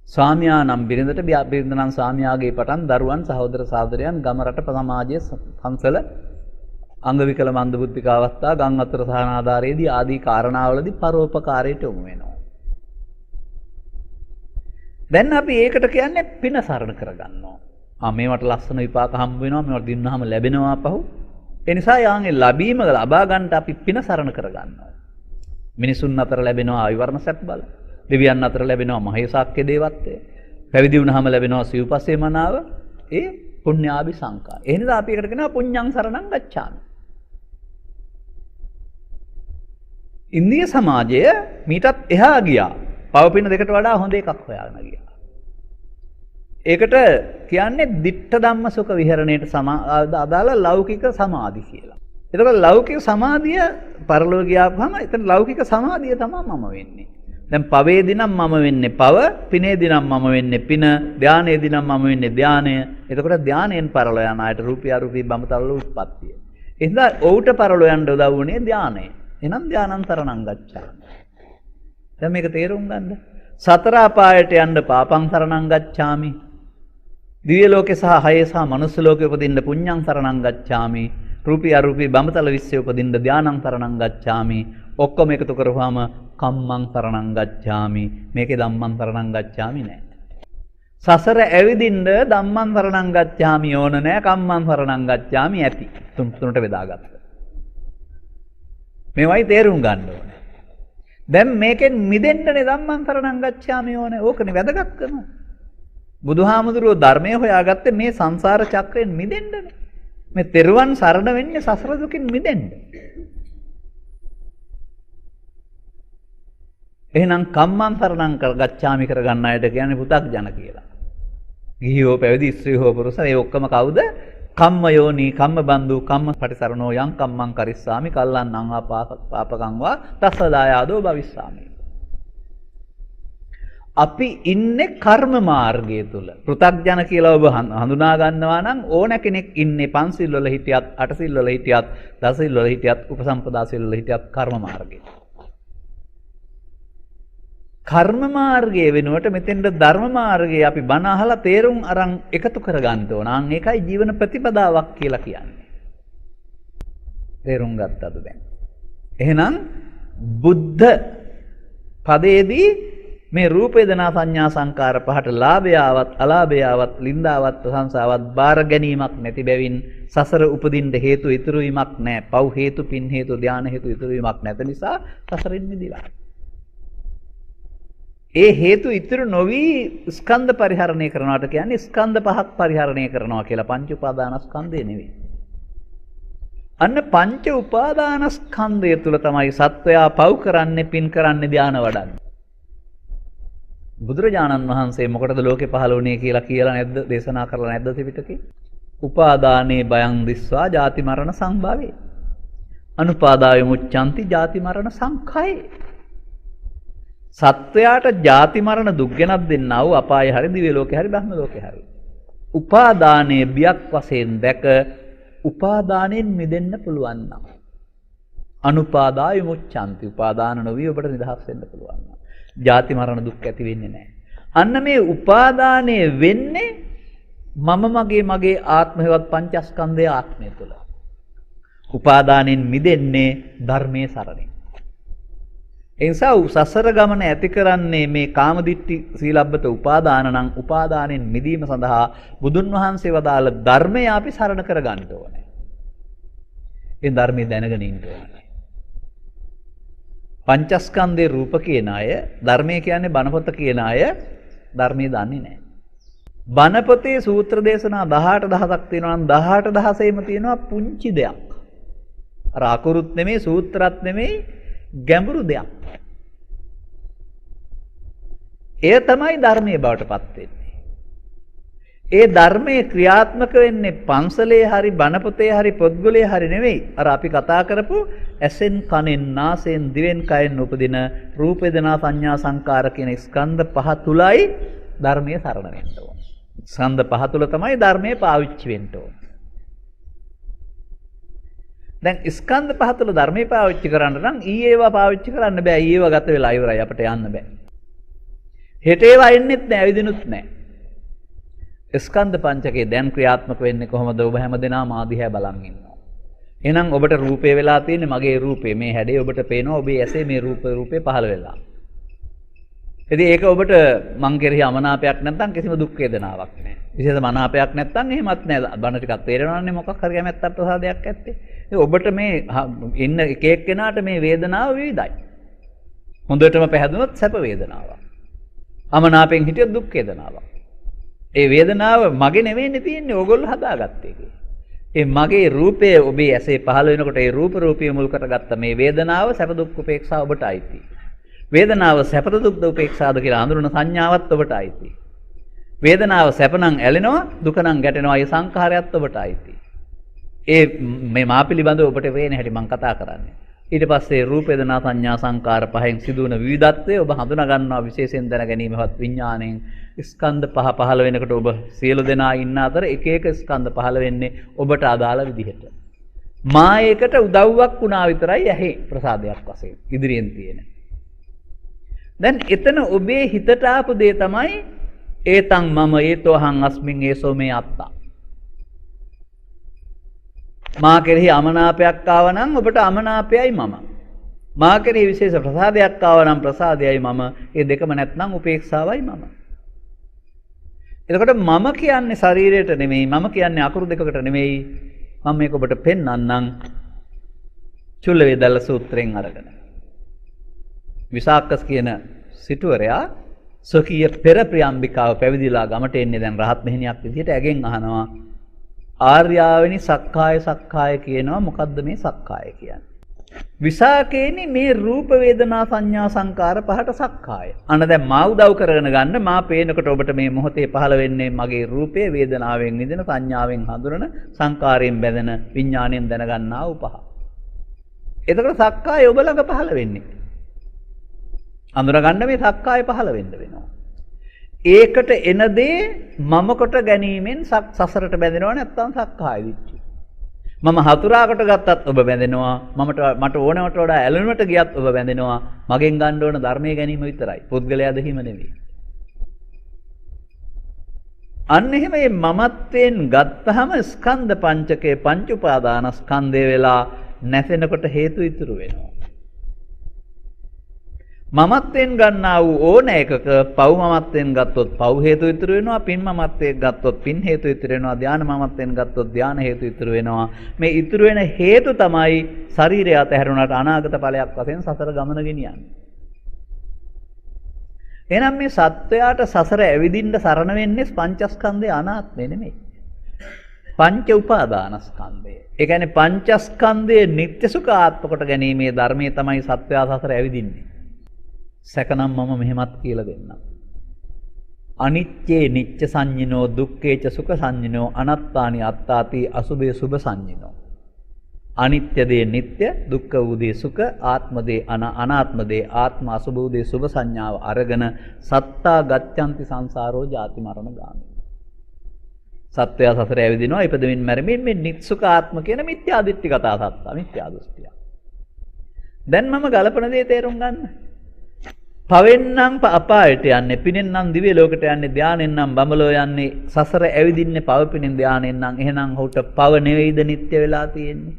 ස්වාමියා නම් බිරිඳට බිරිඳ නම් ස්වාමියාගේ පටන් දරුවන් සහෝදර සහෝදරයන් ගම රට සමාජයේ පන්සල අංග විකල මන්ද බුද්ධික අවස්ථා ගම් අතර සහනාධාරයේදී ආදී කාරණාවලදී පරෝපකාරයට යොමු වෙනවා. දැන් අපි ඒකට කියන්නේ පින සරණ කරගන්නවා. මේවට ලස්සන විපාක හම්බ වෙනවා, මේවට දින්නාම ලැබෙනවා පහු. ඒ නිසා යාන්ගේ ලැබීම ලබා ගන්නට අපි පින සරණ කරගන්නවා. මිනිසුන් අතර ලැබෙනවා ආවිවරණ සැප බල. දෙවියන් අතර ලැබෙනවා මහේසාක්‍ය දේවත්වය. පැවිදි වුණාම ලැබෙනවා සිව්පස්සේ මනාව. ඒ පුණ්‍යාභි සංඛාර. එහෙනම් අපි එකට කියනවා පුඤ්ඤං සරණං ගච්ඡාමි. ඉන්දිය සමාජය මීටත් එහා ගියා. පව පින දෙකට වඩා හොඳ එකක් හොයාගෙන ගියා. ඒකට කියන්නේ ditta ධම්ම සුඛ විහරණයට අදාළ ලෞකික සමාධි කියලා. එතකොට ලෞකික සමාධිය පරලෝක ගියාම එතන ලෞකික සමාධිය තමයි මම වෙන්නේ. දැන් පවේදී නම් මම වෙන්නේ පව, පිනේදී නම් මම වෙන්නේ පින, ධානයේදී නම් මම වෙන්නේ ධානය. එතකොට ධානයෙන් පරලෝ යන අයට රූපී අරූපී බඹතල උත්පත්තිය. එහෙනම් ඔවුට පරලෝ යන්න උදව් වුණේ ධානය. එහෙනම් ධානන්තරණං ගච්ඡාමි. දැන් මේක තේරුම් ගන්න. සතර අපායට යන්න පාපං සරණං ගච්ඡාමි. දිව්‍ය ලෝකේ සහ හයේ සහ මනුස්ස ලෝකේ උපදින්න පුඤ්ඤං සරණං ගච්ඡාමි. රූපී අරූපී බඹතල විශ්වයේ උපදින්න ධානං සරණං ගච්ඡාමි. ඔක්කොම එකතු කරපුවාම කම්මං සරණං ගච්ඡාමි. මේකේ ධම්මං සරණං ගච්ඡාමි නෑ. සසර ඇවිදින්න ධම්මං සරණං ගච්ඡාමි ඕන නෑ, කම්මං සරණං ගච්ඡාමි ඇති. තුනට බෙදාගත්තා. මේවයි තේරුම් ගන්න ඕනේ. දැන් මේකෙන් මිදෙන්නනේ ධම්මං සරණං ගච්ඡාමි ඕනේ. ඕකනේ වැදගත්කම. බුදුහාමුදුරුවෝ ධර්මයේ හොයාගත්තේ මේ සංසාර චක්‍රයෙන් මිදෙන්නනේ. මේ තෙරුවන් සරණ වෙන්නේ සසර දුකින් මිදෙන්න. එහෙනම් කම්මං සරණං ගච්ඡාමි කරගන්න අයට කියන්නේ පු탁ජන කියලා. ගිහි හෝ පැවිදි, ස්ත්‍රී හෝ පුරුෂ, ඒ ඔක්කොම කවුද? කම්ම යෝනි, කම්ම බන්දු, කම්ම පටිසරණෝ යං කම්මං කරිස්සාමි කල්ලන්නං පාපකං වා තස්සදායාදෝ භවිස්සාමි. අපි ඉන්නේ කර්ම මාර්ගය තුල. පෘථග්ජන කියලා ඔබ හඳුනා ගන්නවා නම් ඕන කෙනෙක් ඉන්නේ පන්සිල් වල හිටියත්, අටසිල් වල හිටියත්, දසසිල් වල හිටියත්, උපසම්පදා සිල් වල හිටියත් කර්ම මාර්ගය. කර්ම මාර්ගයේ වෙනුවට මෙතෙන්ද ධර්ම මාර්ගයේ අපි බණ අහලා තේරුම් අරන් එකතු කරගන්න ඕන. අන් ඒකයි ජීවන ප්‍රතිපදාවක් කියලා කියන්නේ. තේරුම් ගත්තද දැන්? එහෙනම් බුද්ධ පදයේදී මේ රූප වේදනා සංඥා සංකාර පහට ලාභයාවත් අලාභයාවත් ලින්දාවත් ප්‍රශංසාවත් බාර ගැනීමක් නැති බැවින් සසර උපදින්න හේතු ඉතුරු වීමක් නැහැ. පව් හේතු, පින් හේතු, ධාන හේතු ඉතුරු වීමක් නැත නිසා සසරින් මිදිලා. ඒ හේතු ඉතුරු නොවි ස්කන්ධ පරිහරණය කරනවාට කියන්නේ ස්කන්ධ පහක් පරිහරණය කරනවා කියලා. පංච උපාදානස්කන්ධය නෙවෙයි. අන්න පංච උපාදානස්කන්ධය තුල තමයි සත්වයා පව් කරන්නේ, පින් කරන්නේ, ධාන වඩන්නේ. බුදුරජාණන් වහන්සේ මොකටද ලෝකේ පහළ වුණේ කියලා නැද්ද? දේශනා කරලා නැද්ද ත්‍රිපිටකේ? උපාදානේ බයං දිස්වා ජාති මරණ සංභවේ. අනුපාදාය මුච්ඡanti ජාති මරණ සංඛයේ. සත්වයාට ජාති මරණ දුක් ගෙනත් දෙන්නා වූ අපාය හරි, දිව්‍ය ලෝකේ හරි, බ්‍රහ්ම ලෝකේ හරි. උපාදානයේ බියක් වශයෙන් දැක උපාදානෙන් මිදෙන්න පුළුවන් නම් අනුපාදාය මුච්ඡanti. උපාදාන නොවි ඔබට නිදහස් වෙන්න පුළුවන් නම් ජාති මරණ දුක් ඇති වෙන්නේ නැහැ. අන්න මේ උපාදානය වෙන්නේ මගේ ආත්මයවත් පංචස්කන්ධයේ ආත්මය තුළ. උපාදානෙන් මිදෙන්නේ ධර්මයේ සරණින්. ඒ නිසා සසර ගමන ඇති කරන්නේ මේ කාමදිට්ඨි සීලබ්බත උපාදාන නම් උපාදානෙන් මිදීම සඳහා බුදුන් වහන්සේ වදාළ ධර්මය අපි සරණ කරගන්න ඕනේ. ඒ ධර්මය දැනගෙන ඉන්න ඕනේ. පංචස්කන්ධේ රූප කියන අය, ධර්මය කියන්නේ බණපොත කියන අය ධර්මයේ දන්නේ නැහැ. බණපොතේ සූත්‍ර දේශනා 18000ක් තියෙනවා නම් 18000ෙම තියෙනවා පුංචි දෙයක්. අර අකුරුත් නෙමෙයි, සූත්‍රත් නෙමෙයි, ගැඹුරු දෙයක්. එය තමයි ධර්මයේ බවට පත් වෙන්නේ. ඒ ධර්මයේ ක්‍රියාත්මක වෙන්නේ පන්සලේ හරි, බණපොතේ හරි, පොත්ගුලේ හරි නෙවෙයි. අර අපි කතා කරපු ඇසෙන්, කනෙන්, නාසයෙන්, දිවෙන්, කයෙන් උපදින රූප වේදනා සංඥා සංකාර කියන ස්කන්ධ පහ තුලයි ධර්මයේ සරණ වෙන්න ඕන. ස්කන්ධ පහ තුල තමයි ධර්මයේ පාවිච්චි වෙන්න ඕන. දැන් ස්කන්ධ පහ තුල ධර්මයේ පාවිච්චි කරන්න නම් ඊයේවා පාවිච්චි කරන්න බෑ. ඊයේවා ගත වෙලා ඉවරයි, අපිට යන්න බෑ. හෙට ඒවා එන්නෙත් නෑ, ඇවිදිනුත් නෑ. ස්කන්ධ පංචකේ දැන් ක්‍රියාත්මක වෙන්නේ කොහොමද? ඔබ හැමදෙනාම ආදිහැ බලන් ඉන්නවා. එහෙනම් ඔබට රූපේ වෙලා තියෙන්නේ මගේ රූපේ. මේ හැඩේ ඔබට පේනවා, ඔබේ ඇසේ මේ රූපේ පහළ වෙලා. ඉතින් ඒක ඔබට මං කෙරෙහි අමනාපයක් නැත්නම් කිසිම දුක් වේදනාවක් නෑ. විශේෂ මනාපයක් නැත්නම් එහෙමත් නෑ. බණ ටිකක් තේරෙනවන්නේ මොකක් හරි කැමැත්තක් ප්‍රසාදයක් ඇත්තේ. ඔබට මේ ඉන්න එක එක්කෙනාට මේ වේදනාව විවිධයි. හොඳටම පැහැදුනොත් සැප වේදනාවක්. අමනාපෙන් හිටියොත් දුක් වේදනාවක්. ඒ වේදනාව මගේ නෙවෙයිනේ තියෙන්නේ, ඕගොල්ලෝ හදාගත්ත එක. ඒ මගේ රූපය ඔබේ ඇසේ පහළ වෙනකොට ඒ රූපය මුල් කරගත්ත මේ වේදනාව සැප දුක් උපේක්ෂා ඔබට අයිති. වේදනාව සැපද දුක්ද උපේක්ෂාද කියලා හඳුනන සංඥාවත් ඔබට අයිති. වේදනාව සැප නම් ඇලෙනවා, දුක නම් ගැටෙනවා. ඒ සංඛාරයත් ඔබට අයිති. ඒ මේ මා පිළිබඳව ඔබට වේන හැටි මම කතා කරන්නේ. ඊට පස්සේ රූප වේදනා සංඥා සංකාර පහෙන් සිදුවන විවිධත්වය ඔබ හඳුනා ගන්නවා. විශේෂයෙන් දැන ගැනීමවත් විඥාණයෙන් ස්කන්ධ පහ පහළ වෙනකොට ඔබ සියලු දෙනා ඉන්න අතර එක එක ස්කන්ධ පහළ වෙන්නේ ඔබට අදාළ විදිහට. මා ඒකට උදව්වක් වුණා විතරයි ඇහි ප්‍රසාදයක් වශයෙන් ඉදිරියෙන් තියෙන. දැන් එතන ඔබේ හිතට ආපු දේ තමයි ඒතං මම ඒතෝහං අස්මින් ඒසෝ මේ අත්තා. මා කෙරෙහි අමනාපයක් ආව නම් ඔබට අමනාපයයි මම. මා කෙරෙහි විශේෂ ප්‍රසාදයක් ආව නම් ප්‍රසාදයයි මම. ඒ දෙකම නැත්නම් උපේක්ෂාවයි මම. එතකොට මම කියන්නේ ශරීරයට නෙමෙයි, මම කියන්නේ අකුරු දෙකකට නෙමෙයි. මම මේක ඔබට පෙන්වන්නම් චුල්ල වේදල්ල සූත්‍රයෙන් අරගෙන. විසාකස් කියන සිටුවරයා සොකීය පෙර ප්‍රියම්බිකාව පැවිදිලා ගමට එන්නේ දැන් රහත් මෙහෙණියක් විදිහට ඇගෙන් අහනවා ආර්යාවෙනි සක්කාය කියනවා මොකද්ද මේ සක්කාය කියන්නේ? විසාකේනි මේ රූප වේදනා සංඥා සංකාර පහට සක්කාය. අන්න දැන් මා උදව් කරගෙන ගන්න මා පේනකොට ඔබට මේ මොහොතේ පහළ වෙන්නේ මගේ රූපයේ වේදනාවෙන් නිදෙන සංඥාවෙන් හඳුනන සංකාරයෙන් බැඳෙන විඥාණයෙන් දැනගන්නා වූ පහ. එතකොට සක්කාය ඔබ ළඟ පහළ වෙන්නේ. අඳුරගන්න මේ සක්කාය පහළ වෙන්න වෙනවා. ඒකට එන දේ මම කොට ගැනීමෙන් සසරට බැඳෙනවා නැත්නම් සක්කාය දිට්ඨිය. මම හතුරාකට ගත්තත් ඔබ බැඳෙනවා. මට ඕනවට වඩා ඇලෙනවට ගියත් ඔබ බැඳෙනවා. මගෙන් ගන්න ඕන ධර්මයේ ගැනීම විතරයි. පුද්ගලයා දෙහිම නෙවෙයි. අන්න එහෙම මේ මමත්වයෙන් ගත්තහම ස්කන්ධ පංචකේ පංච උපාදාන ස්කන්ධය වෙලා නැසෙනකොට හේතු ඉතුරු වෙනවා. මමත්වෙන් ගන්නා වූ ඕන එකක පව් මමත්වෙන් ගත්තොත් පව් හේතු ඉතුරු වෙනවා, පින් මමත්වෙන් ගත්තොත් පින් හේතු ඉතුරු වෙනවා, ධාන මමත්වෙන් ගත්තොත් ධාන හේතු ඉතුරු වෙනවා. මේ ඉතුරු වෙන හේතු තමයි ශරීරය අතහැරුණාට අනාගත ඵලයක් වශයෙන් සසර ගමන ගෙනියන්නේ. එහෙනම් මේ සත්වයාට සසර ඇවිදින්න සරණ වෙන්නේ පංචස්කන්ධය අනාත්මය නෙමෙයි. පංච උපාදානස්කන්ධය. ඒ කියන්නේ පංචස්කන්ධයේ නিত্য සුඛ ආත්ම කොට ගැනීමේ ධර්මයේ තමයි සත්වයා සසර ඇවිදින්නේ. සැකනම් මම මෙහෙමත් කියලා දෙන්නම්. අනිත්‍යේ නිච්ච සංඤිනෝ දුක්ඛේච සුඛ සංඤිනෝ අනත්තානි අත්තාති අසුභේ සුභ සංඤිනෝ. අනිත්‍ය දේ නිට්ටය, දුක්ඛ වූ දේ සුඛ, ආත්ම දේ අනාත්ම දේ ආත්ම, අසුභ වූ දේ සුභ සංඥාව අරගෙන සත්තා ගච්ඡanti සංසාරෝ ජාති මරණ ගාමී. සත්වයා සසර ඇවිදිනවා ඉපදෙමින් මැරෙමින් මේ නිත්සුඛ ආත්ම කියන මිත්‍යා දිට්ඨි කතා සත්තා මිත්‍යා දෘෂ්ටිය. දැන් මම ගලපන දේ තේරුම් ගන්න. පවෙන්නම් අපායට යන්නේ, පිනෙන් නම් දිව්‍ය ලෝකයට යන්නේ, ධානයෙන් නම් බඹලෝ යන්නේ, සසර ඇවිදින්නේ පව පිනෙන් ධානයෙන් නම් එහෙනම් ඔහුට පව නෙවෙයිද නිට්ටය වෙලා තියෙන්නේ?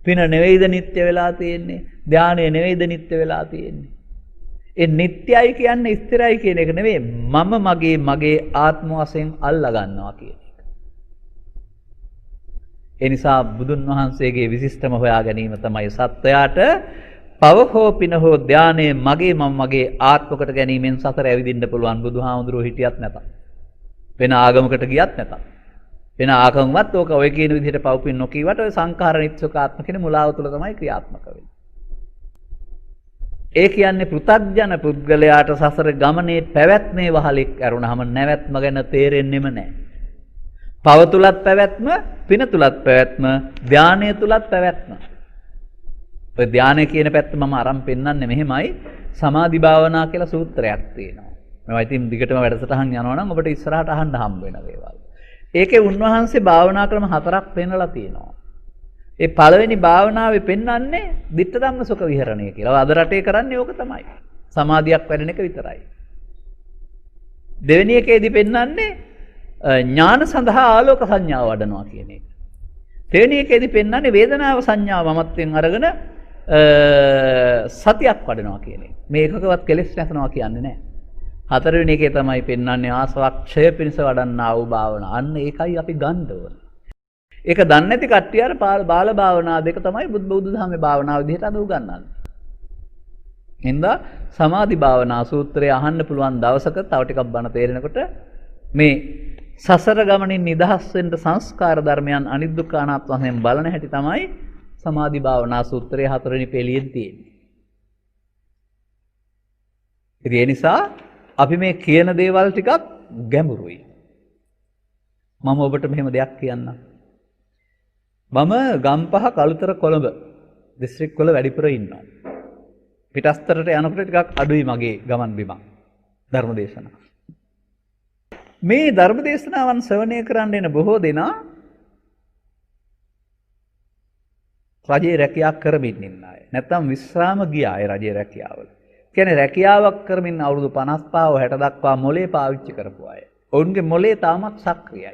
පින නෙවෙයිද නිට්ටය වෙලා තියෙන්නේ? ධානය නෙවෙයිද නිට්ටය වෙලා තියෙන්නේ? ඒ නිට්ටයයි කියන්නේ ස්ථිරයි කියන එක නෙවෙයි, මම මගේ ආත්ම වශයෙන් අල්ලා ගන්නවා කියන එක. ඒ නිසා බුදුන් වහන්සේගේ විශිෂ්ටම හොයා ගැනීම තමයි සත්වයාට පව හෝ පින හෝ ධානයේ මගේ ආත්මකට ගැනීමෙන් සසර ඇවිදින්න පුළුවන්. බුදුහාමුදුරුවෝ හිටියත් නැතත්, වෙන ආගමකට ගියත් නැතත්, වෙන ආගමවත් ඕක ඔය කියන විදිහට පව පින් නොකීවට ඔය සංඛාර නිත්‍යක ආත්ම කියන මුලාව තුල තමයි ක්‍රියාත්මක වෙන්නේ. ඒ කියන්නේ පෘථග්ජන පුද්ගලයාට සසර ගමනේ පැවැත්මේ වහලෙක් ඇරුණාම නැවැත්ම ගැන තේරෙන්නෙම නැහැ. පව තුලත් පැවැත්ම, පින තුලත් පැවැත්ම, ධානය තුලත් පැවැත්ම. ඔය ධානය කියන පැත්ත මම අරන් පෙන්නන්නේ මෙහෙමයි. සමාධි භාවනා කියලා සූත්‍රයක් තියෙනවා. මේවා ඉතින් දිගටම වැඩසටහන් යනවා නම් ඔබට ඉස්සරහට අහන්න හම්බ වෙන දේවල්. ඒකේ උන්වහන්සේ භාවනා ක්‍රම 4ක් පෙන්නලා තියෙනවා. ඒ පළවෙනි භාවනාවේ පෙන්වන්නේ ditta dhamma sukha viharane කියලා. අද රටේ කරන්නේ ඕක තමයි. සමාධියක් වැඩෙන එක විතරයි. දෙවෙනි එකේදී පෙන්වන්නේ ඥාන සඳහා ආලෝක සංඥාව වඩනවා කියන එක. දෙවෙනි එකේදී පෙන්වන්නේ වේදනාව සංඥාව මමත්වෙන් අරගෙන සතියක් වඩනවා කියන එක. මේ එකකවත් කෙලෙස් නැසනවා කියන්නේ නැහැ. හතරවෙනි එකේ තමයි පෙන්වන්නේ ආසවක්ෂය පිණිස වඩන්නා වූ භාවනා. අන්න ඒකයි අපි ගන්න ඕන. ඒක දන්නේ නැති කට්ටිය අර බාල භාවනා දෙක තමයි බුදුදහමේ භාවනාව විදිහට අද උගන්වන්නේ. හින්දා සමාධි භාවනා සූත්‍රය අහන්න පුළුවන් දවසක තව ටිකක් බණ තේරෙනකොට මේ සසර ගමනින් නිදහස් වෙන්න සංස්කාර ධර්මයන් අනිදුක්ඛ අනාත්ම වශයෙන් බලන හැටි තමයි සමාධි භාවනා සූත්‍රයේ 4 වෙනි පෙළියෙන් තියෙන්නේ. ඒ නිසා අපි මේ කියන දේවල් ටිකක් ගැඹුරුයි. මම ඔබට මෙහෙම දෙයක් කියන්නම්. මම ගම්පහ කළුතර කොළඹ දිස්ත්‍රික් වල වැඩිපුර ඉන්නවා. පිටස්තරට යනකොට ටිකක් අඩුයි මගේ ගමන් බිමන් ධර්මදේශනා. මේ ධර්මදේශනාවන් ශ්‍රවණය කරන්න එන බොහෝ දෙනා රජයේ රැකියාවක් කරමින් ඉන්න අය. නැත්නම් විශ්‍රාම ගිය අය රජයේ රැකියාවල. කියන්නේ රැකියාවක් කරමින් අවුරුදු 55 60 දක්වා මොලේ පාවිච්චි කරපු අය. ඔවුන්ගේ මොලේ තාමත් සක්‍රියයි.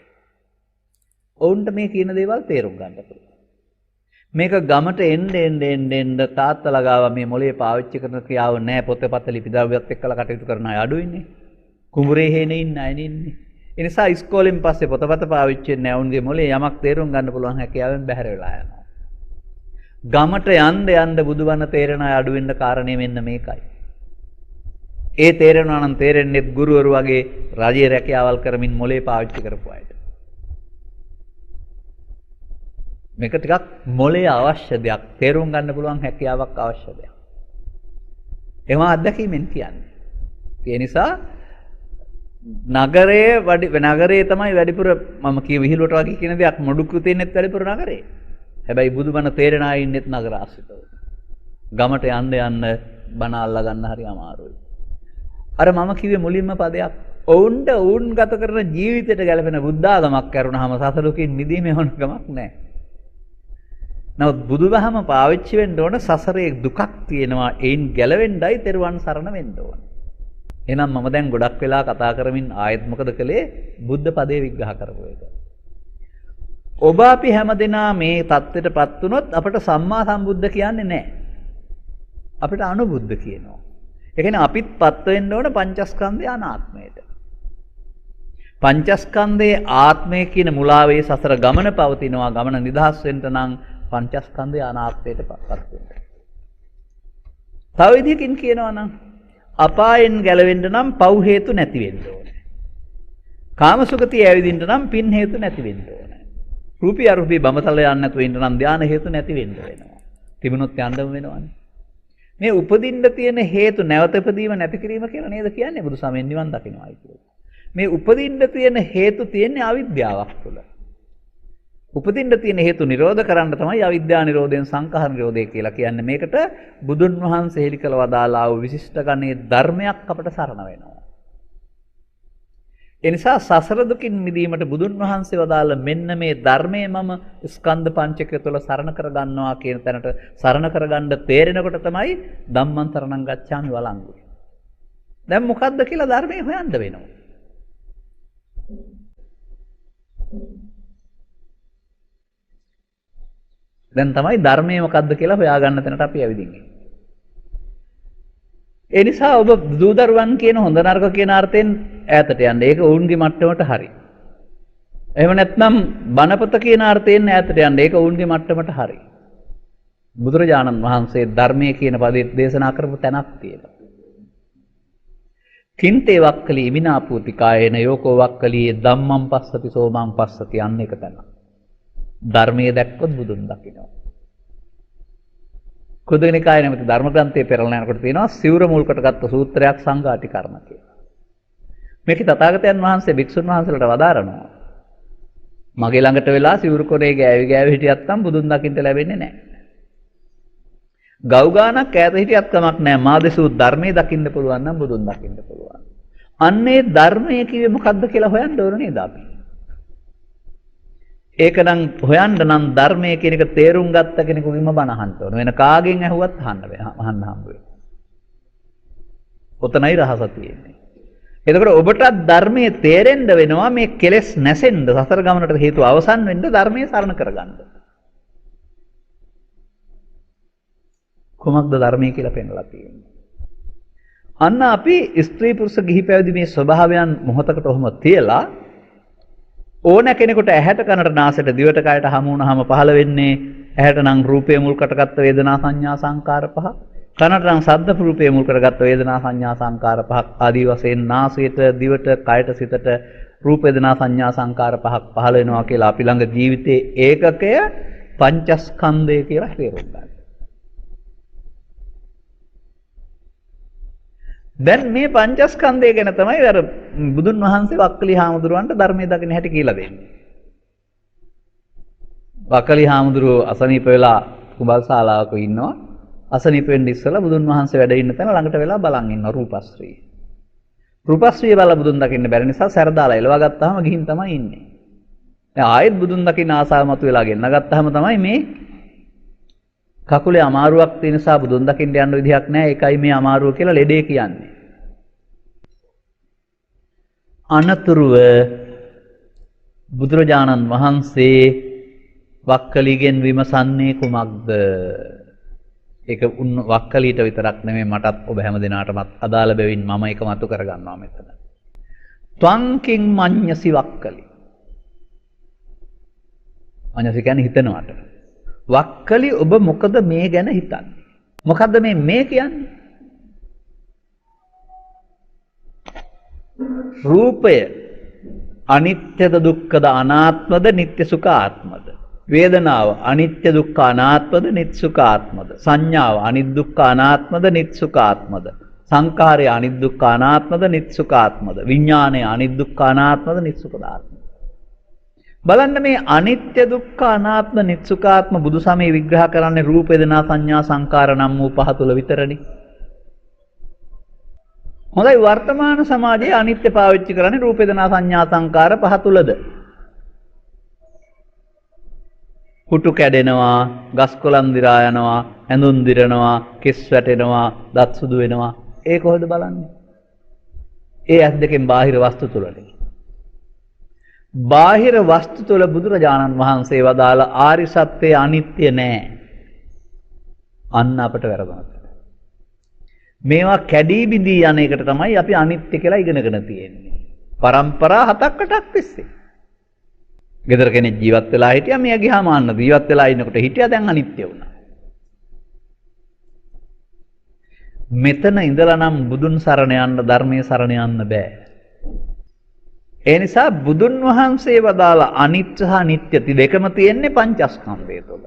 ඔවුන්ට මේ කියන දේවල් තේරුම් ගන්න පුළුවන්. මේක ගමට එන්න තාත්තලා ගාව මේ මොලේ පාවිච්චි කරන ක්‍රියාව නැහැ. පොතේ පත ලිපි ද්‍රව්‍යත් එක්කලා කටයුතු කරන අය අඩුයිනේ. කුඹුරේ හේනේ ඉන්න අය ඉන්නේ. ඒ නිසා ඉස්කෝලෙන් පස්සේ පොතපත පාවිච්චි වෙන්නේ නැහැ. උන්ගේ මොලේ යමක් තේරුම් ගන්න පුළුවන් හැකියාවෙන් බැහැර වෙලා යනවා. ගමට යන්න බුදුබණ තේරෙන අය අඩු වෙන්න කාරණේ මෙන්න මේකයි. ඒ තේරෙනවා නම් තේරෙන්නේ ගුරුවරු වගේ රජයේ රැකියාවල් කරමින් මොලේ පාවිච්චි කරපු අයට. මේක ටිකක් මොලේ අවශ්‍ය දෙයක්. තේරුම් ගන්න පුළුවන් හැකියාවක් අවශ්‍ය දෙයක්. ඒව අත්දැකීමෙන් කියන්නේ. ඒ නිසා නගරයේ තමයි වැඩිපුර මම කිය විහිළුවට වගේ කියන දෙයක් මොඩුක්කු තියෙනෙත් වැඩිපුර නගරේ. හැබැයි බුදුබණ තේරෙන අය ඉන්නෙත් නගර ආශ්‍රිතව. ගමට යන්න බණ අල්ලා ගන්න හරි අමාරුයි. අර මම කිව්වේ මුලින්ම පදයක්. ඔවුන් ගත කරන ජීවිතයට ගැලපෙන බුද්ධාගමක් කරුණාම සසලකින් මිදීමේ හොන ගමක් නැහැ. නමුත් බුදුදහම පාවිච්චි වෙන්න ඕන සසරේ දුකක් තියෙනවා. ඒන් ගැලවෙන්නයි තෙරුවන් සරණ වෙන්න ඕන. එහෙනම් මම දැන් ගොඩක් වෙලා කතා කරමින් ආයෙත් මොකද කළේ? බුද්ධ පදේ විග්‍රහ කරපු එක. ඔබ අපි හැමදෙනා මේ தත්ත්වයටපත් වුණොත් අපිට සම්මා සම්බුද්ධ කියන්නේ නැහැ. අපිට අනුබුද්ධ කියනවා. ඒ කියන්නේ අපිත්පත් වෙන්න ඕන පංචස්කන්ධය අනාත්මයට. පංචස්කන්ධයේ ආත්මය කියන මුලාවේ සසර ගමන පවතිනවා. ගමන නිදහස් වෙන්න නම් පංචස්කන්ධය අනාත්මයටපත් වෙන්න. තව විදිහකින් කියනවා නම් අපායෙන් ගැලවෙන්න නම් පව් හේතු නැති වෙන්න ඕනේ. කාමසුගතිය ඇවිදින්න නම් පින් හේතු නැති වෙන්න ඕනේ. රූපී අරූපී බඹතල යන්න නැතුව ඉන්න නම් ධාන හේතු නැති වෙන්න වෙනවා. තිබුණොත් යන්නම වෙනවනේ. මේ උපදින්න තියෙන හේතු නැවත ඉපදීම නැති කිරීම කියලා නේද කියන්නේ බුදු සමයෙන් නිවන් දකින්නයි කියලා. මේ උපදින්න තියෙන හේතු තියෙන්නේ අවිද්‍යාවක් තුළ. උපදින්න තියෙන හේතු නිරෝධ කරන්න තමයි අවිද්‍යා නිරෝධයෙන් සංඛාර නිරෝධය කියලා කියන්නේ. මේකට බුදුන් වහන්සේ හෙළි කළ වදාළා වූ විශිෂ්ට ගණේ ධර්මයක් අපට සරණ වෙනවා. ඒ නිසා සසර දුකින් මිදීමට බුදුන් වහන්සේ වදාළ මෙන්න මේ ධර්මයේ මම ස්කන්ධ පංචකය තුළ සරණ කර ගන්නවා කියන තැනට සරණ කරගන්න තේරෙනකොට තමයි ධම්මං සරණං ගච්ඡාමි වළංගු. දැන් මොකද්ද කියලා ධර්මයේ හොයන්න වෙනවා. දැන් තමයි ධර්මයේ මොකද්ද කියලා හොයාගන්න තැනට අපි ඇවිදින්නේ. ඒ නිසා ඔබ දූදරුවන් කියන හොඳ නරක කියන අර්ථයෙන් ඈතට යන්න. ඒක ඔවුන්ගේ මට්ටමට හරි. එහෙම නැත්නම් බණපොත කියන අර්ථයෙන් ඈතට යන්න. ඒක ඔවුන්ගේ මට්ටමට හරි. බුදුරජාණන් වහන්සේ ධර්මයේ කියන පදේ දේශනා කරපු තැනක් තියෙනවා. කින්තේ වක්කලි ඉමිනාපූති කායේන යෝකෝ වක්කලි ධම්මං පස්සති සෝමං පස්සති අන්න එක තැන. ධර්මයේ දැක්කොත් බුදුන් දකිනවා. කුද්දේනිකාය නැමැති ධර්ම ග්‍රන්ථයේ පෙරලන යනකොට තියෙනවා සිවුර මුල් කොටගත් සූත්‍රයක් සංඝාටිකරණ කියලා. මේක තථාගතයන් වහන්සේ භික්ෂුන් වහන්සේලාට වදාරනවා. මගේ ළඟට වෙලා සිවුරු කොරේ ගෑවි හිටියත් නම් බුදුන් දකින්න ලැබෙන්නේ නැහැ. ගව් ගානක් ඈත හිටියත් කමක් නැහැ. මා දෙසූ ධර්මයේ දකින්න පුළුවන් නම් බුදුන් දකින්න පුළුවන්. අන්නේ ධර්මයේ කිව්වේ මොකද්ද කියලා හොයන්න ඕන නේද අපි? ඒක නම් හොයන්න නම් ධර්මයේ කියන එක තේරුම් ගත්ත කෙනෙකුගෙන්ම බණ අහන්න ඕන. වෙන කාගෙන් ඇහුවත් අහන්න හම්බ වෙනවා. ඔතනයි රහස තියෙන්නේ. එතකොට ඔබට ධර්මයේ තේරෙන්න වෙනවා මේ කෙලෙස් නැසෙන්න සසර ගමනට හේතු අවසන් වෙන්න ධර්මයේ සරණ කරගන්න. කොහොමද ධර්මයේ කියලා පෙන්වලා තියෙන්නේ? අන්න අපි ස්ත්‍රී පුරුෂ ගිහි පැවිදි මේ ස්වභාවයන් මොහොතකට ඔහොම තියලා ඕන කෙනෙකුට ඇහැට කනට නාසයට දිවට කයට හමු වුණාම පහළ වෙන්නේ ඇහැට නම් රූපයේ මුල් කරගත්ත වේදනා සංඥා සංකාර පහ, කනට නම් ශබ්ද රූපයේ මුල් කරගත්ත වේදනා සංඥා සංකාර පහක් ආදී වශයෙන් නාසයට දිවට කයට සිතට රූප වේදනා සංඥා සංකාර පහක් පහළ වෙනවා කියලා අපි ළඟ ජීවිතයේ ඒකකය පංචස්කන්ධය කියලා තේරුම් ගන්න. දැන් මේ පංචස්කන්ධය ගැන තමයි අර බුදුන් වහන්සේ වක්කලි හාමුදුරුවන්ට ධර්මයේ දකින්න හැටි කියලා දෙන්නේ. වක්කලි හාමුදුරුවෝ අසනීප වෙලා කුඹල් ශාලාවක ඉන්නවා. අසනීප වෙන්න ඉස්සලා බුදුන් වහන්සේ වැඩ ඉන්න තැන ළඟට වෙලා බලන් ඉන්නවා රූපශ්‍රී. රූපශ්‍රී බල බුදුන් දකින්න බැරි නිසා සැරදාලා එලවා ගත්තාම ගිහින් තමයි ඉන්නේ. දැන් ආයෙත් බුදුන් දකින්න ආසාව මතුවලා ගෙන්න ගත්තාම තමයි මේ කකුලේ අමාරුවක් තියෙන නිසා බුදුන් දකින්න යන්න විදිහක් නැහැ. ඒකයි මේ අමාරුව කියලා ලෙඩේ කියන්නේ. අනතුරුව බුදුරජාණන් වහන්සේ වක්කලිගෙන් විමසන්නේ කුමක්ද? ඒක වක්කලීට විතරක් නෙමෙයි මටත් ඔබ හැම දිනාටමත් අදාළ බැවින් මම ඒක මතු කරගන්නවා මෙතන. ත්වංකින් මඤ්ඤසි වක්කලි. මඤ්ඤසි කියන්නේ හිතනවට. වක්කලි ඔබ මොකද මේ ගැන හිතන්නේ? මොකද්ද මේ කියන්නේ? රූපය අනිත්‍යද දුක්ඛද අනාත්මද නිට්ටය සුඛ ආත්මද? වේදනාව අනිත්‍ය දුක්ඛ අනාත්මද නිට්ටය සුඛ ආත්මද? සංඥාව අනිත්‍ය දුක්ඛ අනාත්මද නිට්ටය සුඛ ආත්මද? සංකාරය අනිත්‍ය දුක්ඛ අනාත්මද නිට්ටය සුඛ ආත්මද? විඥානය අනිත්‍ය දුක්ඛ අනාත්මද නිට්ටය සුඛ ආත්මද? බලන්න මේ අනිත්‍ය දුක්ඛ අනාත්ම නිට්ටය සුඛ ආත්ම බුදුසමයේ විග්‍රහ කරන්නේ රූප වේදනා සංඥා සංකාර නම් වූ පහ තුල විතරනේ. හොඳයි වර්තමාන සමාජයේ අනිත්‍ය පාවිච්චි කරන්නේ රූප වේදනා සංඥා සංකාර පහ තුලද? කුටු කැඩෙනවා, ගස් කොළන් දිරා යනවා, ඇඳුම් දිරනවා, කෙස් වැටෙනවා, දත් සුදු වෙනවා. ඒ කොහෙද බලන්නේ? ඒ ඇස් දෙකෙන් බාහිර වස්තු තුලනේ. බාහිර වස්තු තුල බුදුරජාණන් වහන්සේ වදාළ ආරි සත්‍යය අනිත්‍ය නෑ. අන්න අපට වැරදුනා. මේවා කැඩී බිඳී යන එකට තමයි අපි අනිත්‍ය කියලා ඉගෙනගෙන තියෙන්නේ. පරම්පරා 7-8ක් තිස්සේ. ගෙදර කෙනෙක් ජීවත් වෙලා හිටියා මෙයා ගියාම අන්න ජීවත් වෙලා ඉන්නකොට හිටියා දැන් අනිත්‍ය වුණා. මෙතන ඉඳලා නම් බුදුන් සරණ යන්න ධර්මයේ සරණ යන්න බෑ. ඒ නිසා බුදුන් වහන්සේ වදාළ අනිත්‍ය සහ නිට්ටය දෙකම තියෙන්නේ පංචස්කන්ධය තුළ.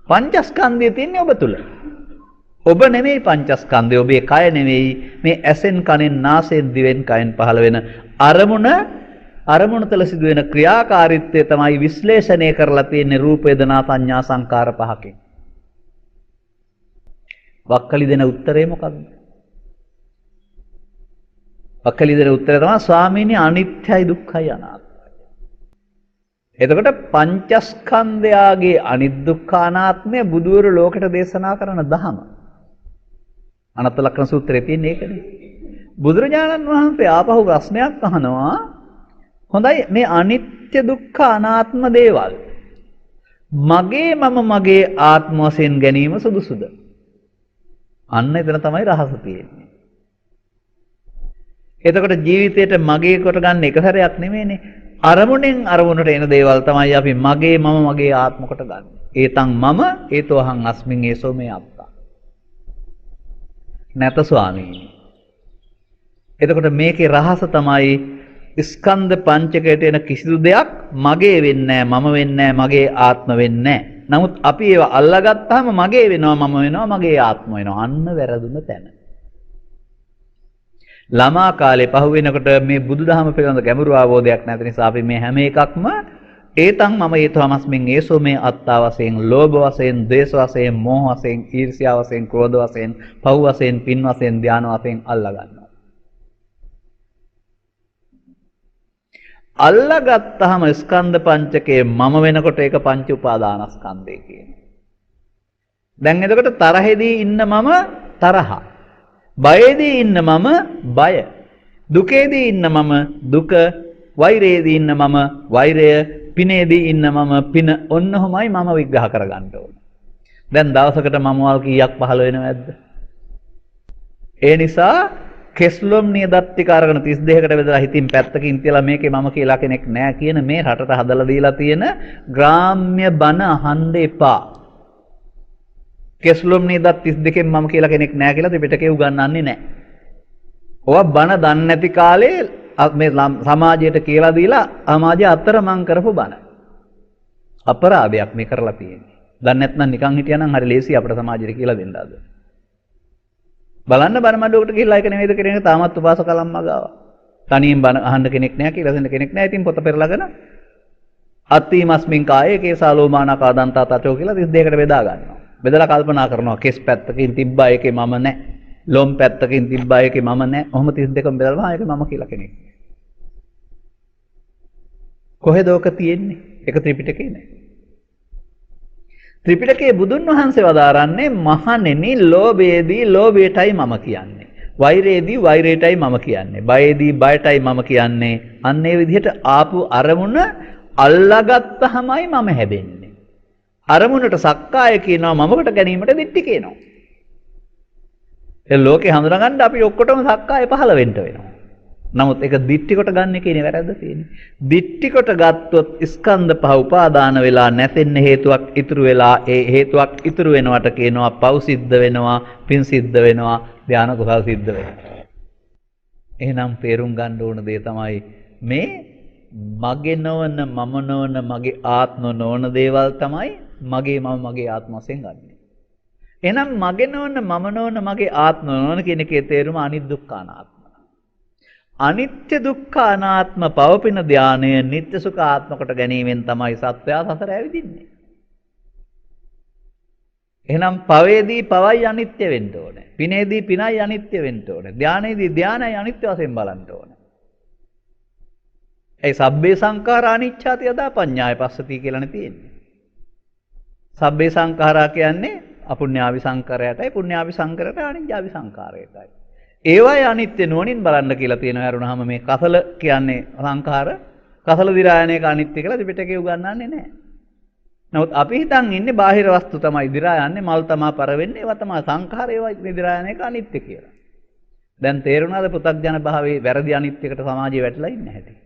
පංචස්කන්ධය තියෙන්නේ ඔබ තුළ. ඔබ නෙමෙයි පංචස්කන්ධය, ඔබේ කය නෙමෙයි. මේ ඇසෙන් කනෙන් නාසයෙන් දිවෙන් කයෙන් පහළ වෙන අරමුණ තුළ සිදුවෙන ක්‍රියාකාරීත්වය තමයි විශ්ලේෂණය කරලා තියෙන්නේ රූප වේදනා සංඥා සංකාර පහකින්. වක්කලි දෙන උත්තරේ මොකක්ද? වක්කලි දෙන උත්තරය තමයි ස්වාමීනි අනිත්‍යයි දුක්ඛයි අනාත්මයි. එතකොට පංචස්කන්ධයාගේ අනිත් දුක්ඛ අනාත්මය බුදුවරු ලෝකෙට දේශනා කරන දහම. අනත්ත ලක්ෂණ සූත්‍රයේ තියෙන ඒකනේ. බුදුරජාණන් වහන්සේ ආපහු ප්‍රශ්නයක් අහනවා. හොඳයි මේ අනිත්‍ය දුක්ඛ අනාත්ම දේවල් මගේ මම මගේ ආත්ම වශයෙන් ගැනීම සුදුසුද? අන්න එතන තමයි රහස තියෙන්නේ. එතකොට ජීවිතේට මගේ කොට ගන්න එක සැරයක් නෙමෙයිනේ. අරමුණෙන් අරමුණට එන දේවල් තමයි අපි මගේ මම මගේ ආත්ම කොට ගන්න. ඒතං මම ඒතෝ අහං අස්මින් ඒසෝ මේ අත්තා. නැත ස්වාමීනි. එතකොට මේකේ රහස තමයි ස්කන්ධ පංචකයට එන කිසිදු දෙයක් මගේ වෙන්නේ නැහැ, මම වෙන්නේ නැහැ, මගේ ආත්ම වෙන්නේ නැහැ. නමුත් අපි ඒව අල්ලාගත්තාම මගේ වෙනවා, මම වෙනවා, මගේ ආත්ම වෙනවා. අන්න වැරදුන තැන. ළමා කාලේ පහු වෙනකොට මේ බුදුදහම පිළිබඳ ගැඹුරු අවබෝධයක් නැති නිසා අපි මේ හැම එකක්ම ඒතං මම ඒතමස්මින් ඒසෝ මේ අත්තා වශයෙන්, ලෝභ වශයෙන්, ද්වේෂ වශයෙන්, මෝහ වශයෙන්, ඊර්ෂ්‍යා වශයෙන්, ක්‍රෝධ වශයෙන්, පව් වශයෙන්, පින් වශයෙන්, ධාන වශයෙන් අල්ලා ගන්නවා. අල්ලාගත්තාම ස්කන්ධ පංචකයේ මම වෙනකොට ඒක පංච උපාදානස්කන්ධය කියන්නේ. දැන් එතකොට තරහෙදී ඉන්න මම තරහ. බයේදී ඉන්න මම බය. දුකේදී ඉන්න මම දුක. වෛරයේදී ඉන්න මම වෛරය. පිනේදී ඉන්න මම පින. ඔන්නෝමයි මම විග්‍රහ කරගන්න ඕන. දැන් දවසකට මමවල් කීයක් පහළ වෙනවද? ඒ නිසා කෙස්ලොම් නියදත් ටික අරගෙන 32කට බෙදලා හිතින් පැත්තකින් තියලා මේකේ මම කියලා කෙනෙක් නැහැ කියන මේ රටට හදලා දීලා තියෙන ග්‍රාම්‍ය බණ අහන්න එපා. කෙස්ලොම් නියදත් 32කින් මම කියලා කෙනෙක් නැහැ කියලා ත්‍රිපිටකේ උගන්වන්නේ නැහැ. ඔවා බණ දන්නේ නැති කාලේ මේ සමාජයට කියලා දීලා සමාජය අතරමං කරපු බණ. අපරාධයක් මේ කරලා තියෙන්නේ. දන්නේ නැත්නම් නිකන් හිටියනම් හරි ලේසි අපේ සමාජයට කියලා දෙන්න ආද. බලන්න බණ මඩුවකට ගිහිල්ලා ඒක නෙමෙයිද කරන්නේ තාමත් උපාසකලම්ම ගාව. තනියෙන් බණ අහන්න කෙනෙක් නැහැ කියලා දෙන්න කෙනෙක් නැහැ. ඉතින් පොත පෙරලාගෙන අත්තිමස්මින් කායේ කේසාලෝමානකා දන්තා තටෝ කියලා 32කට බෙදා ගන්නවා. බෙදලා කල්පනා කරනවා කෙස් පැත්තකින් තිබ්බා ඒකේ මම නැහැ. ලොම් පැත්තකින් තිබ්බා ඒකේ මම නැහැ. ඔහොම 32ම බෙදලා ඒක මම කියලා කෙනෙක්. කොහෙද ඕක තියෙන්නේ? ඒක ත්‍රිපිටකේ නැහැ. ත්‍රිපිටකයේ බුදුන් වහන්සේ වදාරන්නේ මහණෙනි ලෝභයේදී ලෝභයටයි මම කියන්නේ. වෛරයේදී වෛරයටයි මම කියන්නේ. බයේදී බයටයි මම කියන්නේ. අන්න ඒ විදිහට ආපු අරමුණ අල්ලාගත්තාමයි මම හැදෙන්නේ. අරමුණට සක්කාය කියනවා මමකට ගැනීමට දිට්ඨි කියනවා. ඒ ලෝකේ හඳුනගන්න අපි ඔක්කොටම සක්කාය පහළ වෙන්න වෙනවා. නමුත් ඒක දිට්ඨි කොට ගන්න එකේ වැරද්ද තියෙන්නේ. දිට්ඨි කොට ගත්තොත් ස්කන්ධ පහ උපාදාන වෙලා නැතෙන්න හේතුවක් ඉතුරු වෙලා ඒ හේතුවක් ඉතුරු වෙනවට කියනවා පව් සිද්ධ වෙනවා, පින් සිද්ධ වෙනවා, ධාන කුසල් සිද්ධ වෙනවා. එහෙනම් තේරුම් ගන්න ඕන දේ තමයි මේ මගේ නොවන මම නොවන මගේ ආත්ම නොවන දේවල් තමයි මගේ ආත්ම වශයෙන් ගන්නෙ. එහෙනම් මගේ නොවන මම නොවන මගේ ආත්ම නොවන කියන එකේ තේරුම අනිත්‍ය අනාත්ම. අනිත්‍ය දුක්ඛ අනාත්ම පවපින ධානය නිත්‍ය සුඛ ආත්ම කොට ගැනීමෙන් තමයි සත්වයා සසර ඇවිදින්නේ. එහෙනම් පවේදී පවයි අනිත්‍ය වෙන්න ඕනේ. පිනේදී පිනයි අනිත්‍ය වෙන්න ඕනේ. ධානයේදී ධානයයි අනිත්‍ය වශයෙන් බලන්න ඕනේ. ඒ සබ්බේ සංඛාරා අනිච්ඡාති යදා පඤ්ඤාය පස්සති කියලානේ තියෙන්නේ. සබ්බේ සංඛාරා කියන්නේ අපුඤ්ඤාවි සංඛාරයටයි පුඤ්ඤාවි සංඛාරයට අනිත්‍යාවි සංඛාරයටයි. ඒවයි අනිත්‍ය නුවණින් බලන්න කියලා තියෙනවා. අරුණාම මේ කසල කියන්නේ සංඛාර, කසල දිරායනයක අනිත්‍ය කියලා ත්‍රිපිටකේ උගන්වන්නේ නැහැ. නමුත් අපි හිතන් ඉන්නේ බාහිර වස්තු තමයි දිරායන්නේ, මල් තමා පර වෙන්නේ, ඒවා තමයි සංඛාර, ඒවා දිරායනයක අනිත්‍ය කියලා. දැන් තේරුණාද පුතග්ජන භාවයේ වැරදි අනිත්‍යයකට සමාජය වැටලා ඉන්නේ නැහැටි?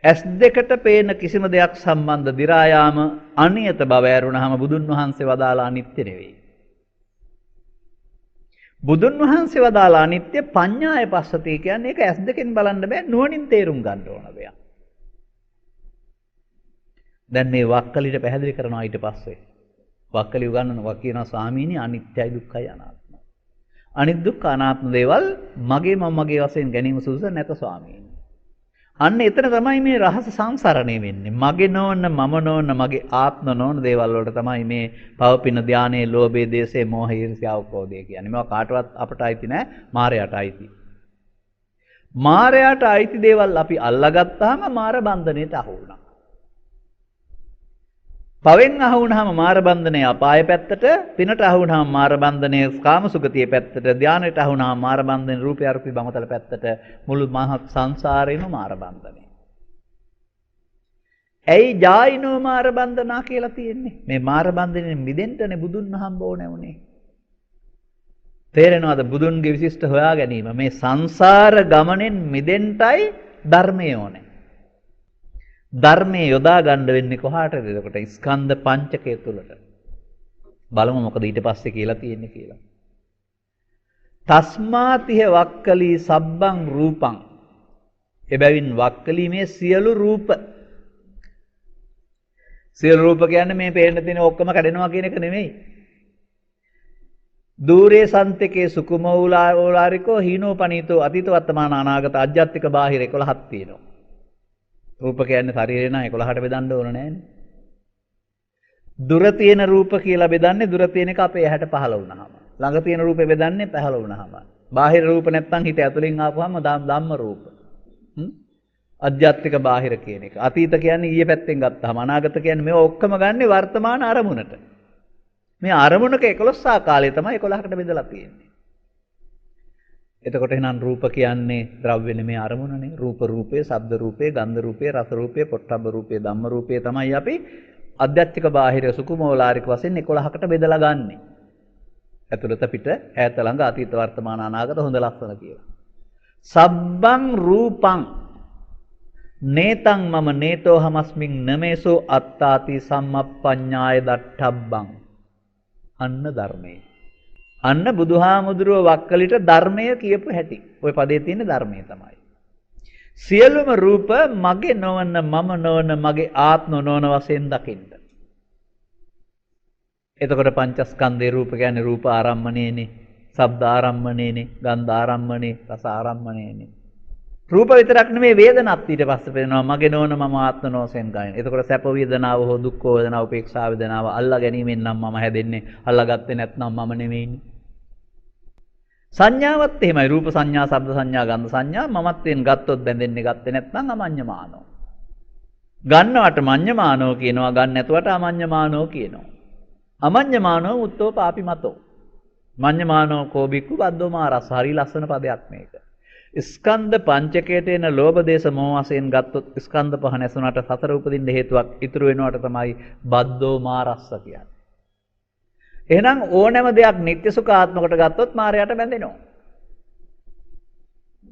ඇස් දෙකට පේන කිසිම දෙයක් සම්බන්ධ දිරායාම අනියත බව ඇරුණාම බුදුන් වහන්සේ වදාලා අනිත්‍ය නෙවෙයි. බුදුන් වහන්සේ වදාලා අනිත්‍ය පඤ්ඤාය පස්සති කියන්නේ ඒක ඇස් දෙකෙන් බලන්න බෑ නුවණින් තේරුම් ගන්න ඕන දෙයක්. දැන් මේ වක්කලිට පැහැදිලි කරනවා ඊට පස්සේ. වක්කලි උගන්වනවා කියනවා ස්වාමීනි අනිත්‍යයි දුක්ඛයි අනාත්මයි. අනිත් දුක්ඛ අනාත්ම දේවල් මගේ මගේ වශයෙන් ගැනීම සුදුසු නැත ස්වාමීනි. අන්න එතන තමයි මේ රහස සංසරණය වෙන්නේ. මගේ නොවන මම නොවන මගේ ආත්ම නොවන දේවල් වලට තමයි මේ පවපින ධානයේ ලෝභයේ දේශේ මෝහය ඊර්ෂ්‍යාව කෝපය කියන්නේ. මේවා කාටවත් අපට අයිති නෑ, මායයට අයිති. මායයට අයිති දේවල් අපි අල්ලාගත්තාම මාර බන්ධනයට අහු වුණා. පවෙන් අහු වුණාම මාර බන්ධනය අපාය පැත්තට, පිනට අහු වුණාම මාර බන්ධනය කාමසුගතිය පැත්තට, ධානයට අහු වුණාම මාර බන්ධනය රූපය අරුපි බමතල පැත්තට, මුළු මහත් සංසාරේම මාර බන්ධනය. ඇයි ජායිනෝ මාර බන්ධනා කියලා තියෙන්නේ? මේ මාර බන්ධනෙන් මිදෙන්නනේ බුදුන් හම්බ ඕනේ උනේ. තේරෙනවද බුදුන්ගේ විශිෂ්ට හොයා ගැනීම? මේ සංසාර ගමනෙන් මිදෙන්නයි ධර්මය ඕනේ. ධර්මයේ යොදා ගන්න වෙන්නේ කොහාටද? එතකොට ස්කන්ධ පංචකය තුලට. බලමු මොකද ඊට පස්සේ කියලා තියෙන්නේ කියලා. තස්මාතිහ වක්කලී සබ්බං රූපං. එබැවින් වක්කලී මේ සියලු රූප. සියලු රූප කියන්නේ මේ පේන්න තියෙන ඔක්කොම කැඩෙනවා කියන එක නෙමෙයි. දූරේ සන්තකේ සුකුමෝලාරිකෝ හීනෝපනීතෝ අතීත වර්තමාන අනාගත අජ්ජත්තික බාහිර 11ක් තියෙනවා. රූප කියන්නේ ශරීරේ නා 11ට බෙදන්න ඕන නෑනේ. දුර තියෙන රූප කියලා බෙදන්නේ දුර තියෙන එක අපේ ඇහැට පහළ වුණාම. ළඟ තියෙන රූපේ බෙදන්නේ පහළ වුණාම. බාහිර රූප නැත්තම් හිත ඇතුලෙන් ආපුවාම ධම්ම රූප. අධ්‍යාත්මික බාහිර කියන එක. අතීත කියන්නේ ඊයේ පැත්තෙන් ගත්තාම අනාගත කියන්නේ මේ ඔක්කොම ගන්නෙ වර්තමාන අරමුණට. මේ අරමුණක 11 ආකාරය තමයි 11කට බෙදලා තියෙන්නේ. එතකොට එහෙනම් රූප කියන්නේ ද්‍රව්‍ය නෙමේ අරමුණනේ. රූප රූපේ, ශබ්ද රූපේ, ගන්ධ රූපේ, රස රූපේ, පොට්ටබ්බ රූපේ, ධම්ම රූපේ තමයි අපි අධ්‍යාත්මික බාහිර සුකුමෝලාරික වශයෙන් 11කට බෙදලා ගන්නෙ. ඇතුළත පිට, ඈත ළඟ, අතීත වර්තමාන අනාගත හොඳ ලක්ෂණ කියලා. සබ්බං රූපං නේතං මම නේතෝ හමස්මින් නමේසෝ අත්තාති සම්මප්පඤ්ඤාය දට්ඨබ්බං. අන්න ධර්මයේ. අන්න බුදුහාමුදුරුව වක්කලිට ධර්මය කියපු හැටි. ওই පදේ තියෙන ධර්මය තමයි. සියලුම රූප මගේ නොවන මම නොවන මගේ ආත්ම නොවන වශයෙන් දකින්න. එතකොට පංචස්කන්ධේ රූප කියන්නේ රූප ආරම්මණයනේ, ශබ්ද ආරම්මණයනේ, ගන්ධ ආරම්මණය, රස ආරම්මණයනේ. රූප විතරක් නෙමෙයි වේදනත් ඊට පස්සේ පේනවා මගේ නොවන මම ආත්ම නොවසෙන් ගන්න. එතකොට සැප වේදනාව හෝ දුක් වේදනාව උපේක්ෂා වේදනාව අල්ලා ගැනීමෙන් නම් මම හැදෙන්නේ. අල්ලා ගත්තේ නැත්නම් මම නෙමෙයිනේ. සංඥාවත් එහෙමයි. රූප සංඥා, ශබ්ද සංඥා, ගන්ධ සංඥා මමත්වෙන් ගත්තොත් බැඳෙන්නේ ගත්තේ නැත්නම් අමඤ්ඤමානෝ. ගන්නවට මඤ්ඤමානෝ කියනවා, ගන්න නැතුවට අමඤ්ඤමානෝ කියනවා. අමඤ්ඤමානෝ උත්තෝ පාපිමතෝ. මඤ්ඤමානෝ කෝබික්කු බද්දෝ මාරස්. හරි ලස්සන පදයක් මේක. ස්කන්ධ පංචකයට එන ලෝභ දේශ මොහ වශයෙන් ගත්තොත් ස්කන්ධ පහ නැසුණාට සතර උපදින්න හේතුවක් ඉතුරු වෙනවට තමයි බද්දෝ මාරස්ස කියන්නේ. එහෙනම් ඕනෑම දෙයක් නිත්‍ය සුඛාත්මකට ගත්තොත් මායයට බැඳෙනවා.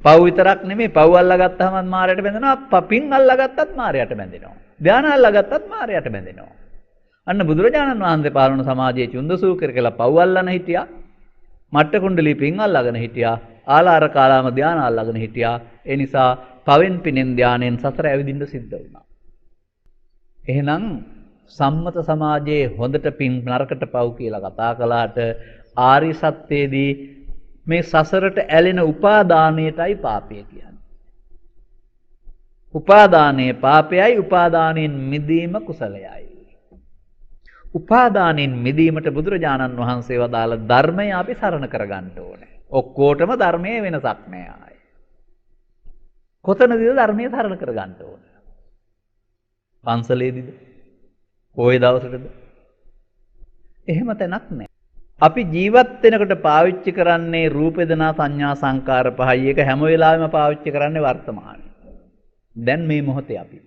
පව් විතරක් නෙමෙයි, පව් අල්ලා ගත්තාම මායයට බැඳෙනවා, පින් අල්ලා ගත්තත් මායයට බැඳෙනවා, ධානය අල්ලා ගත්තත් මායයට බැඳෙනවා. අන්න බුදුරජාණන් වහන්සේ පාලන සමාජයේ චුන්දසූකර කියලා පව් අල්ලාන හිටියා, මට්ට කුණ්ඩලී පින් අල්ලාගෙන හිටියා, ආලාර කාලාම ධානය අල්ලාගෙන හිටියා. ඒ නිසා පවෙන් පිනෙන් ධානයෙන් සතර ඇවිදින්න සිද්ධ වුණා. එහෙනම් සම්මත සමාජයේ හොඳට පින් නරකට පව් කියලා කතා කළාට ආර්ය සත්‍යයේදී මේ සසරට ඇලෙන උපාදානයටයි පාපය කියන්නේ. උපාදානයේ පාපයයි, උපාදානයෙන් මිදීම කුසලයයි. උපාදානයෙන් මිදීමට බුදුරජාණන් වහන්සේ වදාළ ධර්මය අපි සරණ කරගන්න ඕනේ. ඔක්කොටම ධර්මයේ වෙනසක් නෑ ආයේ. කොතනදද ධර්මයේ සරණ කරගන්න ඕනේ? පන්සලේදීද? කොයි දවසටද? එහෙම තැනක් නෑ. අපි ජීවත් වෙනකොට පාවිච්චි කරන්නේ රූප වේදනා සංඥා සංකාර පහයි. ඒක හැම වෙලාවෙම පාවිච්චි කරන්නේ වර්තමානයේ. දැන් මේ මොහොතේ අපි.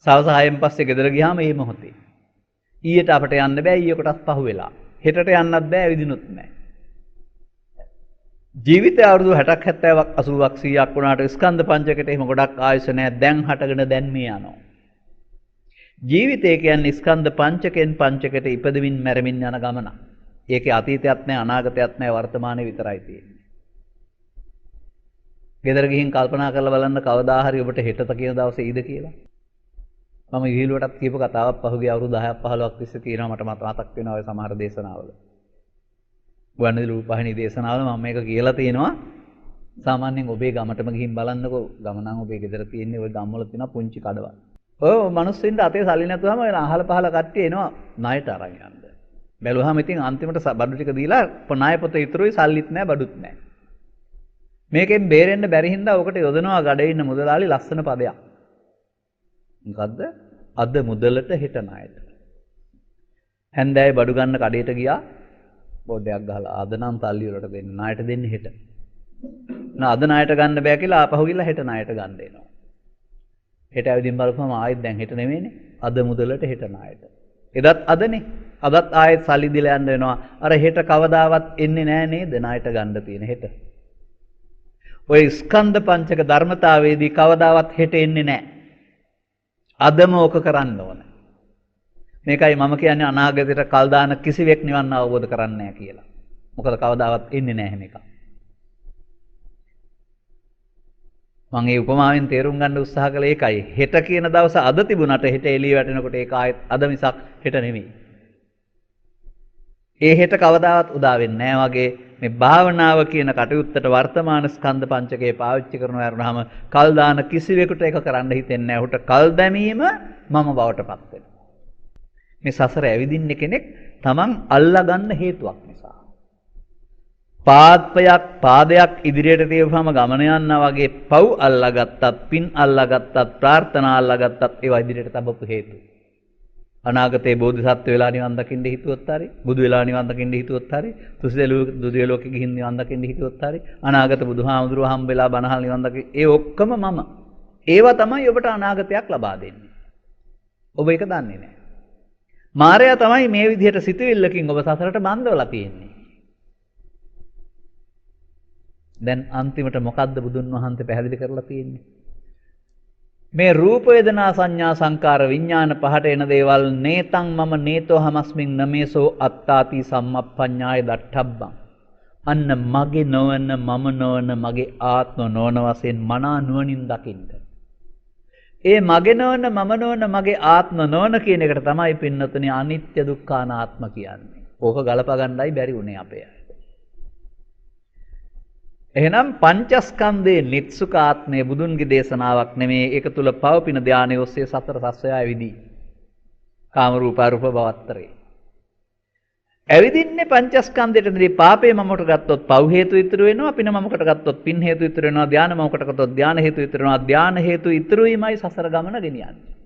සවස් 6න් පස්සේ ගෙදර ගියාම මේ මොහොතේ. ඊයට අපට යන්න බෑ, ඊයේ කොටස් පහු වෙලා. හෙටට යන්නත් බෑ, ඇවිදිනුත් නෑ. ජීවිතය අවුරුදු 60ක් 70ක් 80ක් 100ක් වුණාට ස්කන්ධ පංචකයට එහෙම ගොඩක් ආයුෂ නෑ. දැන් හටගෙන දැන් මේ යනවා. ජීවිතය කියන්නේ ස්කන්ධ පංචකෙන් පංචකයට ඉපදෙමින් මැරෙමින් යන ගමන. ඒකේ අතීතයක් නෑ, අනාගතයක් නෑ, වර්තමානයේ විතරයි තියෙන්නේ. ගෙදර ගිහින් කල්පනා කරලා බලන්න කවදා හරි ඔබට හෙටත කියන දවසේ ඊද කියලා. මම ඉහිලුවටත් කියපු කතාවක් පහුගිය අවුරුදු 10ක් 15ක් තිස්සේ තියෙනවා, මට මතක් වෙනවා ඔය සමහර දේශනාවල. ගුවන්විදුලි රූපවාහිනී දේශනාවල මම මේක කියලා තියෙනවා. සාමාන්‍යයෙන් ඔබේ ගමටම ගිහින් බලන්නකෝ. ගම නම් ඔබේ ගෙදර තියෙන්නේ ওই ගම්වල තියෙන පුංචි කඩවල්. ඔය මිනිස්සුන්ට අතේ සල්ලි නැතුවම එන අහල පහල කට්ටිය එනවා ණයට අරන් යන්න. බැලුවාම ඉතින් අන්තිමට බඩු ටික දීලා ණය පොත ඉතුරුයි, සල්ලිත් නැහැ, බඩුත් නැහැ. මේකෙන් බේරෙන්න බැරි හින්දා ඔකට යොදනවා ගඩේ ඉන්න මුදලාලි ලස්සන පදයක්. මොකද්ද? අද මුදලට හෙට ණයට. හැන්දෑවේ බඩු ගන්න කඩේට ගියා, බෝඩයක් ගහලා අද නම් සල්ලි වලට දෙන්න, ණයට දෙන්නේ හෙට. අද ණයට ගන්න බෑ කියලා ආපහු ගිහලා හෙට ණයට ගන්න එනවා. හෙට ඇවිදින් බලපුවම ආයෙත් දැන් හෙට නෙමෙයිනේ, අද මුදලට හෙට ණයට. එදත් අදනේ. අදත් ආයෙත් සල්ලි දීලා යන්න වෙනවා. අර හෙට කවදාවත් එන්නේ නෑ නේද ණයට ගන්න තියෙන හෙට. ඔය ස්කන්ධ පංචක ධර්මතාවයේදී කවදාවත් හෙට එන්නේ නෑ. අදම ඕක කරන්න ඕන. මේකයි මම කියන්නේ අනාගතයට කල් දාන කිසිවෙක් නිවන් අවබෝධ කරන්නේ නැහැ කියලා. මොකද කවදාවත් එන්නේ නැහැ හැම එකක්. මම මේ උපමාවෙන් තේරුම් ගන්න උත්සාහ කළේ ඒකයි. හෙට කියන දවස අද තිබුණාට හෙට එළිය වැටෙනකොට ඒක ආයෙත් අද මිසක් හෙට නෙමෙයි. ඒ හෙට කවදාවත් උදා වෙන්නේ නැහැ වගේ මේ භාවනාව කියන කටයුත්තට වර්තමාන ස්කන්ධ පංචකය පාවිච්චි කරනවා වරුනහම කල් දාන කිසිවෙකුට ඒක කරන්න හිතෙන්නේ නැහැ. උට කල් දැමීම මම බවටපත් වෙනවා. මේ සසර ඇවිදින්න කෙනෙක් තමන් අල්ලා ගන්න හේතුවක් නිසා. පාදයක් ඉදිරියට තියවම ගමන යනවා වගේ පව් අල්ලාගත්තත්, පින් අල්ලාගත්තත්, ප්‍රාර්ථනා අල්ලාගත්තත් ඒවා ඉදිරියට තබපු හේතු. අනාගතේ බෝධිසත්ව වෙලා නිවන් දකින්න හිතුවොත් හරි, බුදු වෙලා නිවන් දකින්න හිතුවොත් හරි, දුසිය ලෝකෙ ගිහින් නිවන් දකින්න හිතුවොත් හරි, අනාගත බුදුහාමුදුරුවෝ හම්බ වෙලා බණහල් නිවන් දකින්න, ඒ ඔක්කොම මම. ඒවා තමයි ඔබට අනාගතයක් ලබා දෙන්නේ. ඔබ ඒක දන්නේ නැහැ. මායя තමයි මේ විදිහට සිතුවිල්ලකින් ඔබ සසරට බඳවලා තියෙන්නේ. දැන් අන්තිමට මොකද්ද බුදුන් වහන්සේ පැහැදිලි කරලා තියෙන්නේ? මේ රූප වේදනා සංඥා සංකාර විඥාන පහට එන දේවල් නේතං මම නේතෝ හමස්මින් නමේසෝ අත්තාති සම්මප්පඤ්ඤාය දට්ඨබ්බං. අන්න මගේ නොවන, මම නොවන, මගේ ආත්ම නොවන වශයෙන් මනා නුවණින් දකින්න. ඒ මගේ නොවන, මම නොවන, මගේ ආත්ම නොවන කියන එකට තමයි පින්නතුනේ අනිත්‍ය දුක්ඛ අනාත්ම කියන්නේ. ඕක ගලප ගන්නයි බැරි උනේ අපේ අය. එහෙනම් පංචස්කන්ධයේ නිත්සුක ආත්මය බුදුන්ගේ දේශනාවක් නෙමේ. ඒක තුල පවපින ධානයේ ඔස්සේ සතර සස්සය ඇවිදී. කාම රූප අරූප භවත්තරේ. ඇවිදින්නේ පංචස්කන්ධයටදී පාපේ මමකට ගත්තොත් පව් හේතු ඉතුරු වෙනවා, පින මමකට ගත්තොත් පින් හේතු ඉතුරු වෙනවා, ධාන මමකට ගත්තොත් ධාන හේතු ඉතුරු වෙනවා, ධාන හේතු ඉතුරු වීමයි සසර ගමන ගෙනියන්නේ.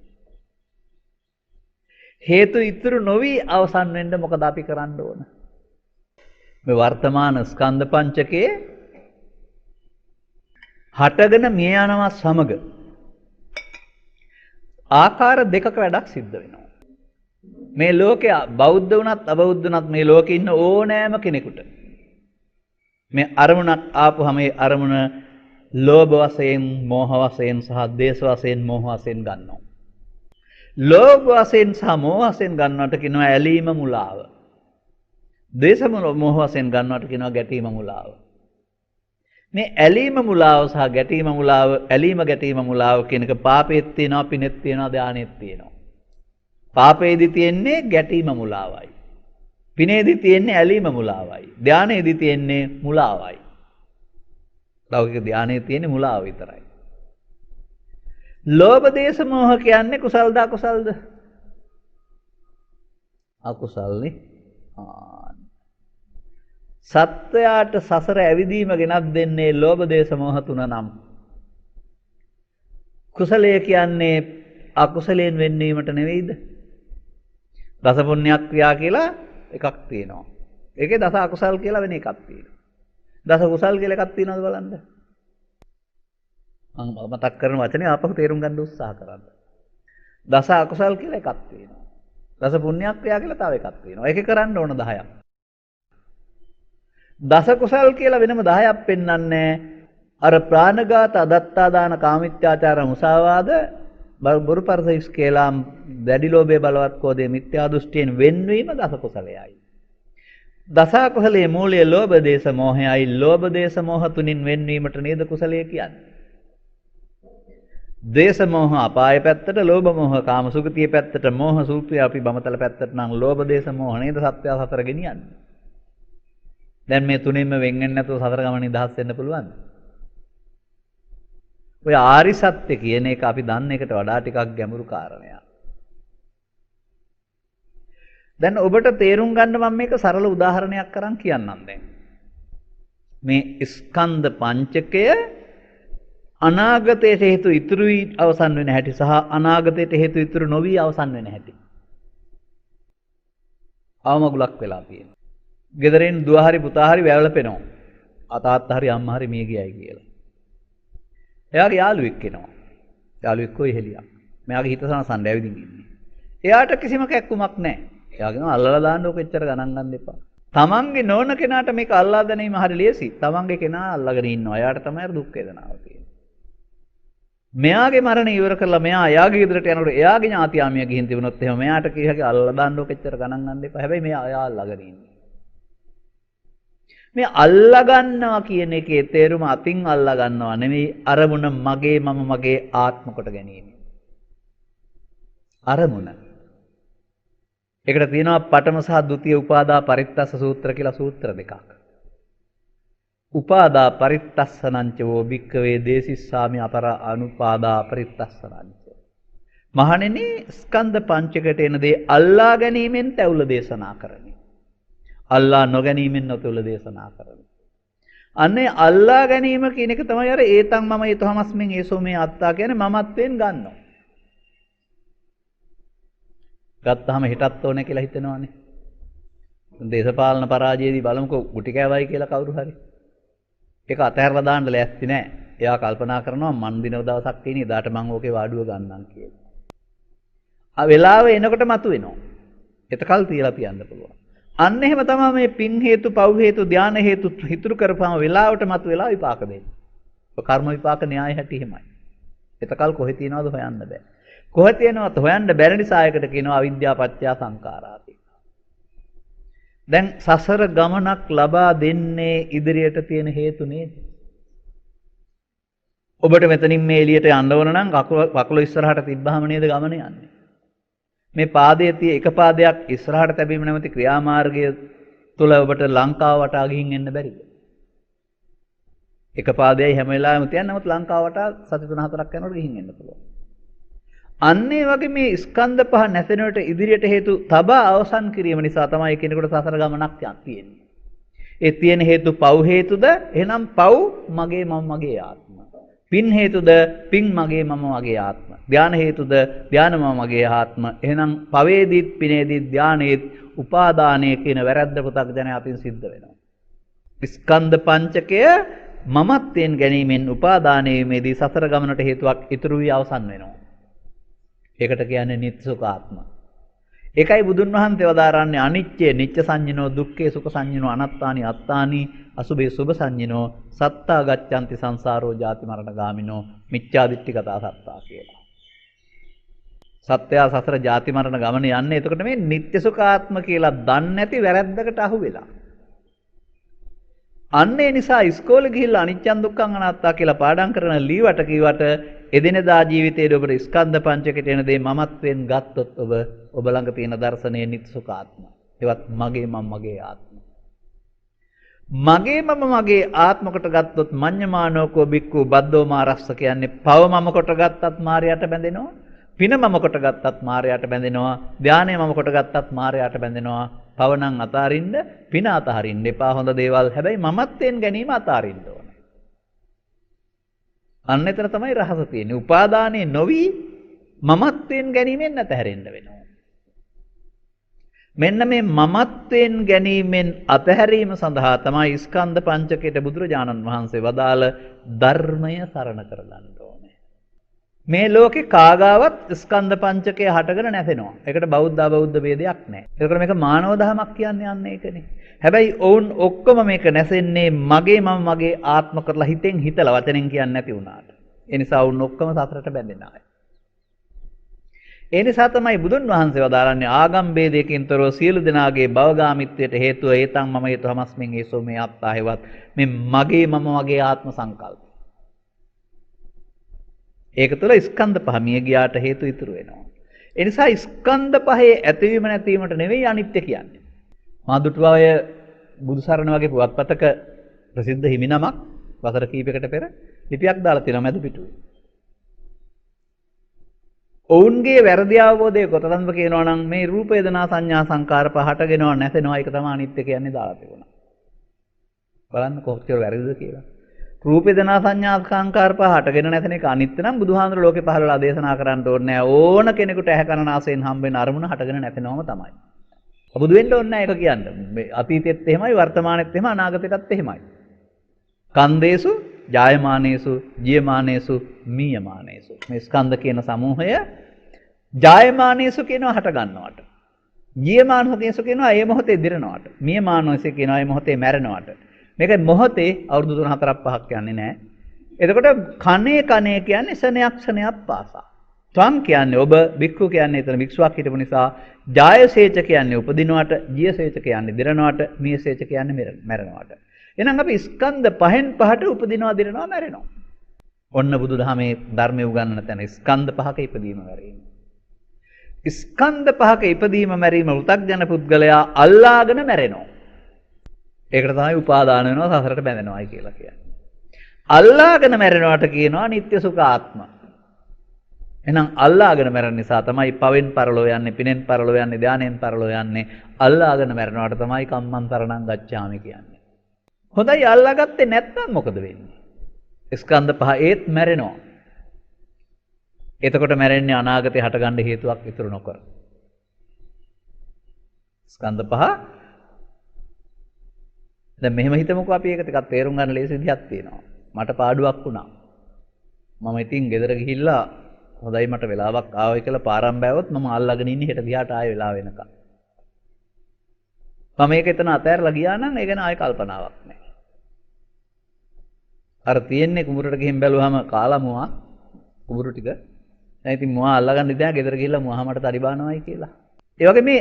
හේතු ඉතුරු නොවි අවසන් වෙන්න මොකද අපි කරන්න ඕන? මේ වර්තමාන ස්කන්ධ පංචකයේ හටගෙන මිය යනවා සමග ආකාර දෙකක වැඩක් සිද්ධ වෙනවා. මේ ලෝකයේ බෞද්ධ වුණත් අබෞද්ධ වුණත් මේ ලෝකේ ඉන්න ඕනෑම කෙනෙකුට මේ අරමුණක් ආපුවම මේ අරමුණ ලෝභ වශයෙන්, මෝහ වශයෙන් සහ ද්වේෂ වශයෙන්, මෝහ වශයෙන් ගන්නවා. ලෝභ වශයෙන් සහ මෝහ වශයෙන් ගන්නවට කියනවා ඇලීම මුලාව. ද්වේෂ මෝහ වශයෙන් ගන්නවට කියනවා ගැටීම මුලාව. මේ ඇලීම මුලාව සහ ගැටීම මුලාව, ඇලීම ගැටීම මුලාව කියන එක පාපෙත් තියෙනවා, පිනෙත් තියෙනවා, ධානෙත් තියෙනවා. පාපේදි තියෙන්නේ ගැටීම මුලාවයි. පිනේදි තියෙන්නේ ඇලීම මුලාවයි. ධානයේදි තියෙන්නේ මුලාවයි. ලෞකික ධානයේ තියෙන්නේ මුලාව විතරයි. ලෝභ දේශ මොහ කියන්නේ කුසල්ද අකුසල්ද? අකුසල්නේ. සත්වයාට සසර ඇවිදීම ගෙනත් දෙන්නේ ලෝභ දේශ මොහ තුන නම්. කුසලය කියන්නේ අකුසලයෙන් වෙන්වීමට නෙවෙයිද? දස පුණ්‍යක් ක්‍රියා කියලා එකක් තියෙනවා. ඒකේ දස අකුසල් කියලා වෙන එකක් තියෙනවා. දස කුසල් කියලා එකක් තියෙනවද බලන්න. මම මතක් කරන වචනේ ආපහු තේරුම් ගන්න උත්සාහ කරන්න. දස අකුසල් කියලා එකක් තියෙනවා. දස පුණ්‍යක් ක්‍රියා කියලා තව එකක් තියෙනවා. ඒකේ කරන්න ඕන 10ක්. දස කුසල් කියලා වෙනම 10ක් පෙන්වන්නේ අර ප්‍රාණඝාත, අදත්තාදාන, කාමිත්‍යාචාර, මුසාවාද, බොරු පරසයිස් කියලා දැඩි ලෝභය, බලවත් කෝධය, මිත්‍යා දෘෂ්ටියෙන් වෙන්වීම දස කුසලයයි. දස කුසලයේ මූලය ලෝභ දේශ මොහයයි. ලෝභ දේශ මොහ තුنين වෙන්වීමට නේද කුසලය කියන්නේ. ද්වේෂ මොහ අපාය පැත්තට, ලෝභ මොහ කාම සුගතිය පැත්තට, මොහ සූත්‍රය අපි බමතල පැත්තට නම් ලෝභ දේශ මොහ නේද සත්‍ය සතර ගෙනියන්නේ. දැන් මේ තුنيන්ම වෙන් වෙන්නේ නැතුව සතර ගමන නිදහස් වෙන්න පුළුවන්ද? ඔය ආරි සත්‍ය කියන එක අපි දන්න එකට වඩා ටිකක් ගැඹුරු කාරණයක්. දැන් ඔබට තේරුම් ගන්න මම මේක සරල උදාහරණයක් කරන් කියන්නම් දැන්. මේ ස්කන්ධ පංචකය අනාගතයට හේතු ඉතුරු වී අවසන් වෙන හැටි සහ අනාගතයට හේතු ඉතුරු නොවි අවසන් වෙන හැටි. අවමගුලක් වෙලා තියෙනවා. ගෙදරින් දුව හරි පුතා හරි වැළපෙනවා. අතාත්තා හරි අම්මා හරි මිය ගියයි කියලා. එයාගේ යාළුවෙක් එනවා. යාළුවෙක් කොයි හෙලියක්. මෙයාගේ හිත සනසන්න ඇවිදින් ඉන්නේ. එයාට කිසිම කැක්කුමක් නැහැ. එයා කියනවා අල්ලලා දාන්න ඕක එච්චර ගණන් ගන්න එපා. තමන්ගේ නොවන කෙනාට මේක අල්ලා ගැනීම හරි ලේසි. තමන්ගේ කෙනා අල්ලාගෙන ඉන්නවා. එයාට තමයි දුක් වේදනාව තියෙන්නේ. මෙයාගේ මරණය ඉවර කරලා මෙයා එයාගේ ගෙදරට යනකොට එයාගේ ඥාතියාමිය ගිහින් තිබුණොත් එහෙම මෙයාට කීයගේ අල්ලලා දාන්න ඕක එච්චර ගණන් ගන්න එපා. හැබැයි මෙයා එයා අල්ලාගෙන ඉන්නේ. මේ අල්ලා ගන්නවා කියන එකේ තේරුම අතින් අල්ලා ගන්නවා නෙමෙයි අරමුණ මගේ මම මගේ ආත්ම කොට ගැනීම. අරමුණ. ඒකට තියෙනවා පඨම සහ ဒုတိ ය උපාදා පරිත්තස්ස සූත්‍ර කියලා සූත්‍ර දෙකක්. උපාදා පරිත්තස්සනංච වෝ භික්ඛවේ දේසිස්සාමි අපර අනුපාදා පරිත්තස්සනංච. මහණෙනි ස්කන්ධ පංචකයට එන දේ අල්ලා ගැනීමෙන් තැවුල දේශනා කරන්නේ. අල්ලා නොගැනීමෙන් නොතුල දේශනා කරන්නේ. අන්නේ අල්ලා ගැනීම කියන එක තමයි අර ඒතං මම ඊතහමස්මින් ඒසෝ මේ අත්තා කියන්නේ මමත්වෙන් ගන්නවා. ගත්තාම හිතත් ඕනේ කියලා හිතනවානේ. දේශපාලන පරාජයේදී බලමුකෝ ගුටි කෑවයි කියලා කවුරු හරි. ඒක අතහැරලා දාන්න ලෑස්ති නෑ. එයා කල්පනා කරනවා මන් දිනව දවසක් තියෙන ඉදාට මං ඕකේ වාඩුව ගන්නම් කියලා. ආ වෙලාව එනකොට මතුවෙනවා. එතකල් තියලා තියන්න පුළුවන්. අන්න එහෙම තමයි මේ පින් හේතු, පව් හේතු, ධාන හේතු හිතුරු කරපුවම වෙලාවට මත වෙලා විපාක දෙන්නේ. ඔය කර්ම විපාක න්‍යාය හැටි එහෙමයි. එතකල් කොහෙ තියනවද හොයන්න බෑ. කොහෙ තියනවද හොයන්න බැරි නිසා ඒකට කියනවා අවිද්‍යාව පත්‍ය සංඛාරාති. දැන් සසර ගමනක් ලබා දෙන්නේ ඉදිරියට තියෙන හේතු නේද? ඔබට මෙතනින් මේ එළියට යන්න ඕන නම් කකුල ඉස්සරහට තිබ්බහම නේද ගමන යන්නේ. මේ පාදයේ තිය එක පාදයක් ඉස්සරහට තැබීම නැමැති ක්‍රියාමාර්ගය තුල ඔබට ලංකාව වටා ගිහින් එන්න බැරිද? එක පාදයයි හැම වෙලාවෙම තියන්න නමුත් ලංකාව වටා සති 3-4ක් යනකොට ගිහින් එන්න පුළුවන්. අන්න ඒ වගේ මේ ස්කන්ධ පහ නැසෙනවට ඉදිරියට හේතු තබා අවසන් කිරීම නිසා තමයි කෙනෙකුට සසර ගමනක් තියෙන්නේ. ඒ තියෙන හේතු පව් හේතුද? එහෙනම් පව් මගේ මම මගේ ආත්ම. පින් හේතුද පින් මගේ මම මගේ ආත්ම. ධාන හේතුද ධාන මම මගේ ආත්ම. එහෙනම් පවේදීත් පිනේදීත් ධානයේත් උපාදානයේ කියන වැරද්ද පුතග්ජනය අතින් සිද්ධ වෙනවා. ස්කන්ධ පංචකය මමත්වයෙන් ගැනීමෙන් උපාදානයේදී සතර ගමනට හේතුවක් ඉතුරු වී අවසන් වෙනවා. ඒකට කියන්නේ නිත්‍ය සුඛ ආත්ම. ඒකයි බුදුන් වහන්සේ වදාරන්නේ අනිච්චේ නිච්ච සංඤිනෝ දුක්ඛේ සුඛ සංඤිනෝ අනත්තානි අත්තානි අසුභේ සුභ සංඤිනෝ සත්තා ගච්ඡanti සංසාරෝ ජාති මරණ ගාමිනෝ මිච්ඡාදිට්ඨිගතා සත්තා කියලා. සත්‍යය සසර ජාති මරණ ගමන යන්නේ එතකොට මේ නිත්‍ය සුඛාත්ම කියලා දන්නේ නැති වැරැද්දකට අහු වෙලා. අන්න ඒ නිසා ඉස්කෝලේ ගිහිල්ලා අනිච්චන් දුක්ඛං අනාත්තා කියලා පාඩම් කරන ලීවට කීවට එදිනෙදා ජීවිතයේ ඔබට ස්කන්ධ පංචකයට එන දේ මමත්වෙන් ගත්තොත් ඔබ ළඟ තියෙන දර්ශනයේ නිත්‍ය සුඛාත්ම. ඒවත් මගේ මම මගේ ආත්ම. මගේ මම මගේ ආත්ම කොට ගත්තොත් මඤ්ඤමානෝකෝ බික්කු බද්දෝ මාරස්ස කියන්නේ පව මම කොට ගත්තත් මායයට බැඳෙනවා. පින මම කොට ගත්තත් මායයට බැඳෙනවා. ධානය මම කොට ගත්තත් මායයට බැඳෙනවා. පවණන් අතාරින්න පින අතහරින්න එපා. හොඳ දේවල් හැබැයි මමත්වෙන් ගැනීම අතාරින්න ඕන. අන්න එතන තමයි රහස තියෙන්නේ. උපාදානයේ නොවි මමත්වෙන් ගැනීමෙන් අතහැරෙන්න වෙනවා. මෙන්න මේ මමත්වෙන් ගැනීමෙන් අතහැරීම සඳහා තමයි ස්කන්ධ පංචකයට බුදුරජාණන් වහන්සේ වදාළ ධර්මය සරණ කරගන්න ඕනේ. මේ ලෝකේ කාගාවත් ස්කන්ධ පංචකය හටගෙන නැසෙනවා. ඒකට බෞද්ධ අබෞද්ධ ભેදයක් නැහැ. ඒකට මේක මානව ධර්මයක් කියන්නේ යන්නේ ඒකනේ. හැබැයි ඔවුන් ඔක්කොම මේක නැසෙන්නේ මගේ මම මගේ ආත්ම කරලා හිතෙන් හිතලා වචනෙන් කියන්නේ නැති වුණාට. ඒ නිසා ඔවුන් ඔක්කොම සතරට බැඳෙන අය. ඒ නිසා තමයි බුදුන් වහන්සේ වදාරන්නේ ආගම් ભેදයකින් තොරව සියලු දෙනාගේ භවගාමිත්වයට හේතුව ඒතං මම හේතු හමස්මින් ඒසෝ මේ අත්තා හේවත් මේ මගේ මම මගේ ආත්ම සංකල්ප. ඒක තුළ ස්කන්ධ පහ මිය ගියාට හේතු ඉතුරු වෙනවා. ඒ නිසා ස්කන්ධ පහේ ඇතිවීම නැතිවීමට නෙවෙයි අනිත්‍ය කියන්නේ. මාදුටුවය බුදුසරණ වගේ පුවත්පතක ප්‍රසිද්ධ හිමිනමක් වසර කීපයකට පෙර ලිපියක් දාලා තියෙනවා මැද පිටුවේ. ඔවුන්ගේ වැරදි අවබෝධය කොතරම්ද කියනවා නම් මේ රූප වේදනා සංඥා සංකාර පහටගෙනව නැසෙනවා ඒක තමයි අනිත්‍ය කියන්නේ දාලා තිබුණා. බලන්න කොච්චර වැරදිද කියලා. රූප වේදනා සංඥා සංකාර පහටගෙන නැසෙන එක අනිත්‍ය නම් බුදුහාඳුර ලෝකේ පහළලා දේශනා කරන්න ඕනේ නැහැ. ඕන කෙනෙකුට ඇහැ කන නාසයෙන් හම්බ වෙන අරමුණ හටගෙන නැසෙනවම තමයි. බුදු වෙන්න ඕනේ නැහැ ඒක කියන්නේ. මේ අතීතෙත් එහෙමයි වර්තමානෙත් එහෙම අනාගතෙටත් එහෙමයි. කන්දේසු ජායමානේසු ජීයමානේසු මීයමානේසු මේ ස්කන්ධ කියන සමූහය ජායමානේසු කියනවා හට ගන්නවට ජීයමානේසු කියනවා ඒ මොහොතේ දිරනවට මීයමානේසු කියනවා ඒ මොහොතේ මැරෙනවට මේක මොහොතේ අවුරුදු 3-4-5ක් යන්නේ නැහැ. එතකොට කනේ කියන්නේ ශනයක් පාසා. ත්වං කියන්නේ ඔබ බික්ඛු කියන්නේ එතන භික්ෂුවක් හිටපු නිසා ජායසේච කියන්නේ උපදිනවට ජීයසේච කියන්නේ දිරනවට මීයසේච කියන්නේ මැරෙනවට. එහෙනම් අපි ස්කන්ධ පහෙන් පහට උපදිනවා දිරනවා මැරෙනවා. ඔන්න බුදුදහමේ ධර්මයේ උගන්වන තැන ස්කන්ධ පහක ඉපදීම මැරීම. ස්කන්ධ පහක ඉපදීම මැරීම උතක්ජන පුද්ගලයා අල්ලාගෙන මැරෙනවා. ඒකට තමයි උපාදාන වෙනවා සසරට බැඳෙනවායි කියලා කියන්නේ. අල්ලාගෙන මැරෙනවට කියනවා නිත්‍ය සුඛ ආත්ම. එහෙනම් අල්ලාගෙන මැරෙන නිසා තමයි පවෙන් පරලෝ යන්නේ, පිනෙන් පරලෝ යන්නේ, ධානයෙන් පරලෝ යන්නේ. අල්ලාගෙන මැරෙනවට තමයි කම්මන්තරණං ගච්ඡාමි කියන්නේ. හොඳයි අල්ලාගත්තේ නැත්නම් මොකද වෙන්නේ? ස්කන්ධ පහ ඒත් මැරෙනවා. එතකොට මැරෙන්නේ අනාගතේ හටගන්න හේතුවක් ඉතුරු නොකර. ස්කන්ධ පහ දැන් මෙහෙම හිතමුකෝ අපි ඒක ටිකක් තේරුම් ගන්න ලේසි විදිහක් තියෙනවා. මට පාඩුවක් වුණා. මම ඉතින් ගෙදර ගිහිල්ලා හොඳයි මට වෙලාවක් ආවයි කියලා පාරම් බෑවොත් මම අල්ලගෙන ඉන්නේ හෙට දිහාට ආයෙ වෙලාව වෙනකම්. මම මේක එතන අතහැරලා ගියා නම් ඒ ගැන ආයෙ කල්පනාවක් නැහැ. අර තියෙන්නේ කුඹුරට ගිහින් බැලුවාම කාලමුවා කුඹුරු ටික. දැන් ඉතින් මුවා අල්ලගන්න ඉඳලා ගෙදර ගිහිල්ලා මුවා මට තරිබානවායි කියලා. ඒ වගේ මේ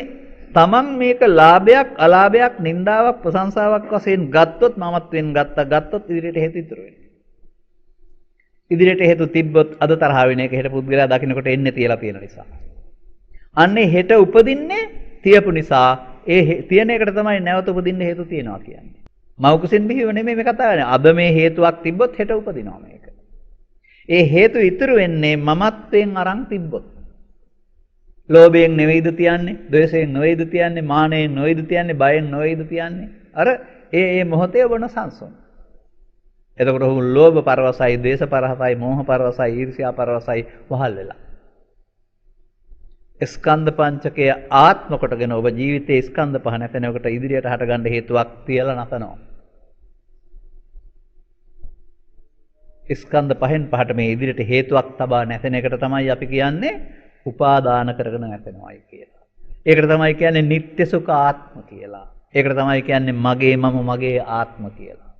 තමන් මේක ලාභයක් අලාභයක් නින්දාවක් ප්‍රශංසාවක් වශයෙන් ගත්තොත් මමත්වෙන් ගත්තොත් ඉදිරියට හේතු ඉතුරු වෙනවා. ඉදිරියට හේතු තිබ්බොත් අද තරහ වෙන එක හෙට පුද්ගලයා දකින්නකොට එන්නේ තියලා තියෙන නිසා. අන්නේ හෙට උපදින්නේ තියපු නිසා ඒ තියෙන එකට තමයි නැවත උපදින්න හේතු තියෙනවා කියන්නේ. මව් කුසින් බිහිව නෙමෙයි මේ කතාව කරන්නේ. අද මේ හේතුවක් තිබ්බොත් හෙට උපදිනවා මේක. ඒ හේතු ඉතුරු වෙන්නේ මමත්වෙන් අරන් තිබ්බොත්. ලෝභයෙන් නෙවෙයිද තියන්නේ, ද්වේෂයෙන් නෙවෙයිද තියන්නේ, මානයෙන් නෙවෙයිද තියන්නේ, බයෙන් නෙවෙයිද තියන්නේ. අර ඒ මොහොතේ වන සංසොන්. එතකොට ඔහු ලෝභ පරවසයි, ද්වේෂ පරවසයි, මෝහ පරවසයි, ඊර්ෂ්‍යා පරවසයි වහල් වෙලා. ස්කන්ධ පංචකය ආත්ම කොටගෙන ඔබ ජීවිතයේ ස්කන්ධ පහ නැතනකොට ඉදිරියට හටගන්න හේතුවක් තියලා නැතනවා. ස්කන්ධ පහෙන් පහට මේ ඉදිරියට හේතුවක් තබා නැතන එකට තමයි අපි කියන්නේ උපාදාන කරගෙන නැතනවායි කියලා. ඒකට තමයි කියන්නේ නিত্য සුඛ ආත්ම කියලා. ඒකට තමයි කියන්නේ මගේ මම මගේ ආත්ම කියලා.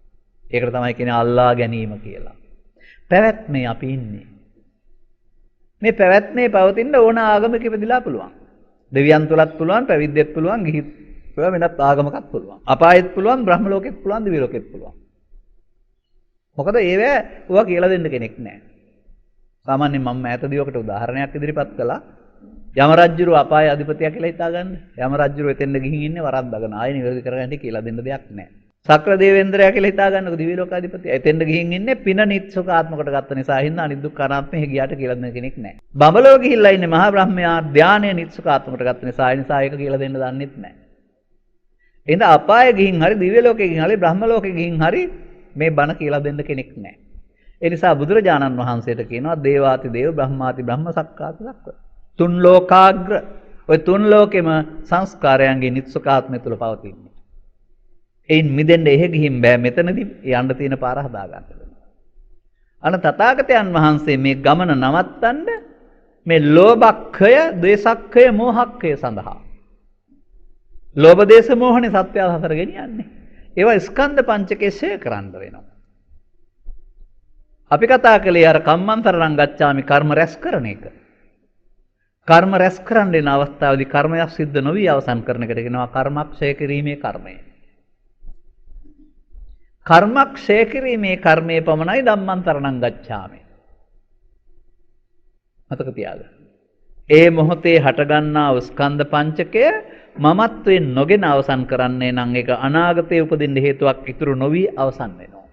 ඒකට තමයි කියන්නේ අල්ලා ගැනීම කියලා. පැවැත්මේ අපි ඉන්නේ. මේ පැවැත්මේ පවතින ඕන ආගමක ඉපදිලා පුළුවන්. දෙවියන් තුලත් පුළුවන්, පැවිද්දෙත් පුළුවන්, ගිහි වෙනත් ආගමකත් පුළුවන්. අපායෙත් පුළුවන්, බ්‍රහ්ම ලෝකෙත් පුළුවන්, දිව්‍ය ලෝකෙත් පුළුවන්. මොකද ඒවා කියලා දෙන්න කෙනෙක් නැහැ. සාමාන්‍යයෙන් මම ඈතදී ඔකට උදාහරණයක් ඉදිරිපත් කළා. යම රජුරු අපාය අධිපතියා කියලා හිතාගන්න. යම රජුරු එතෙන්ද ගිහින් ඉන්නේ වරද්දාගෙන ආයෙ නිවැරදි කරගන්න කියලා දෙන්න දෙයක් නැහැ. සක්‍ර දේවේන්ද්‍රයා කියලා හිතාගන්නකො දිව්‍ය ලෝකාධිපතියා. එතෙන්ද ගිහින් ඉන්නේ පින නිත්සුකාත්මකට ගත්ත නිසා හින්දා අනිත් දුක් අනාත්මෙ ගියාට කියලා දෙන්න කෙනෙක් නැහැ. බඹලෝ ගිහිල්ලා ඉන්නේ මහා බ්‍රහ්මයා ධානය නිත්සුකාත්මකට ගත්ත නිසා ඒ නිසා ඒක කියලා දෙන්න දන්නෙත් නැහැ. එහෙනම් අපාය ගිහින් හරි දිව්‍ය ලෝකෙ ගිහින් හරි බ්‍රහ්ම ලෝකෙ ගිහින් හරි මේ බණ කියලා දෙන්න කෙනෙක් නැහැ. ඒ නිසා බුදුරජාණන් වහන්සේට කියනවා දේවාති දේව බ්‍රහ්මාති බ්‍රහ්ම සක්කාති සක්ක. තුන් ලෝකාග්‍ර ඔය තුන් ලෝකෙම සංස්කාරයන්ගේ නිත්සුකාත්මය තුල පවතින්නේ. එයින් මිදෙන්න එහෙ ගිහින් බෑ මෙතනදී යන්න තියෙන පාර හදා ගන්න වෙනවා. අන තථාගතයන් වහන්සේ මේ ගමන නවත්තන්න මේ ලෝභක්ඛය, ද්වේෂක්ඛය, මෝහක්ඛය සඳහා. ලෝභ දේශ මෝහනේ සත්‍ය හතර ගෙනියන්නේ. ඒවා ස්කන්ධ පංචකයේ ෂේ කරන්න වෙනවා. අපි කතා කළේ අර කම්මන්තරණං ගච්ඡාමි කර්ම රැස් කරන එක. කර්ම රැස් කරන්න යන අවස්ථාවේදී කර්මයක් සිද්ධ නොවි අවසන් කරන එකට කියනවා කර්මක්ෂය කිරීමේ කර්මය. කර්මක්ෂය කිරීමේ කර්මයේ පමණයි ධම්මන්තරණං ගච්ඡාමි. මතක තියාගන්න. ඒ මොහොතේ හටගන්නා ස්කන්ධ පංචකය මමත්වයෙන් නොගෙන අවසන් කරන්නේ නම් ඒක අනාගතයේ උපදින්න හේතුවක් ඉතුරු නොවි අවසන් වෙනවා.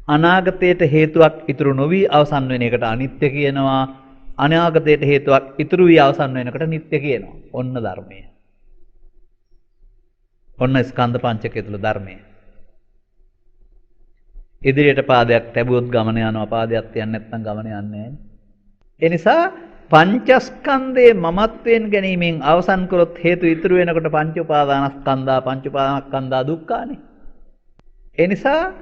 අනාගතයට හේතුවක් ඉතුරු නොවි අවසන් වෙන එකට අනිත්‍ය කියනවා. අනාගතයට හේතුවක් ඉතුරු වී අවසන් වෙනකට නිට්ටය කියනවා. ඔන්න ධර්මය. ඔන්න ස්කන්ධ පංචකය තුල ධර්මය. ඉදිරියට පාදයක් තැබුවොත් ගමන යනවා. පාදයක් තියන්නේ නැත්නම් ගමන යන්නේ නැහැ. ඒ නිසා පංචස්කන්ධයේ මමත්වයෙන් ගැනීමෙන් අවසන් කරොත් හේතු ඉතුරු වෙනකොට පංච උපාදානස්කන්ධා දුක්ඛානේ. ඒ නිසා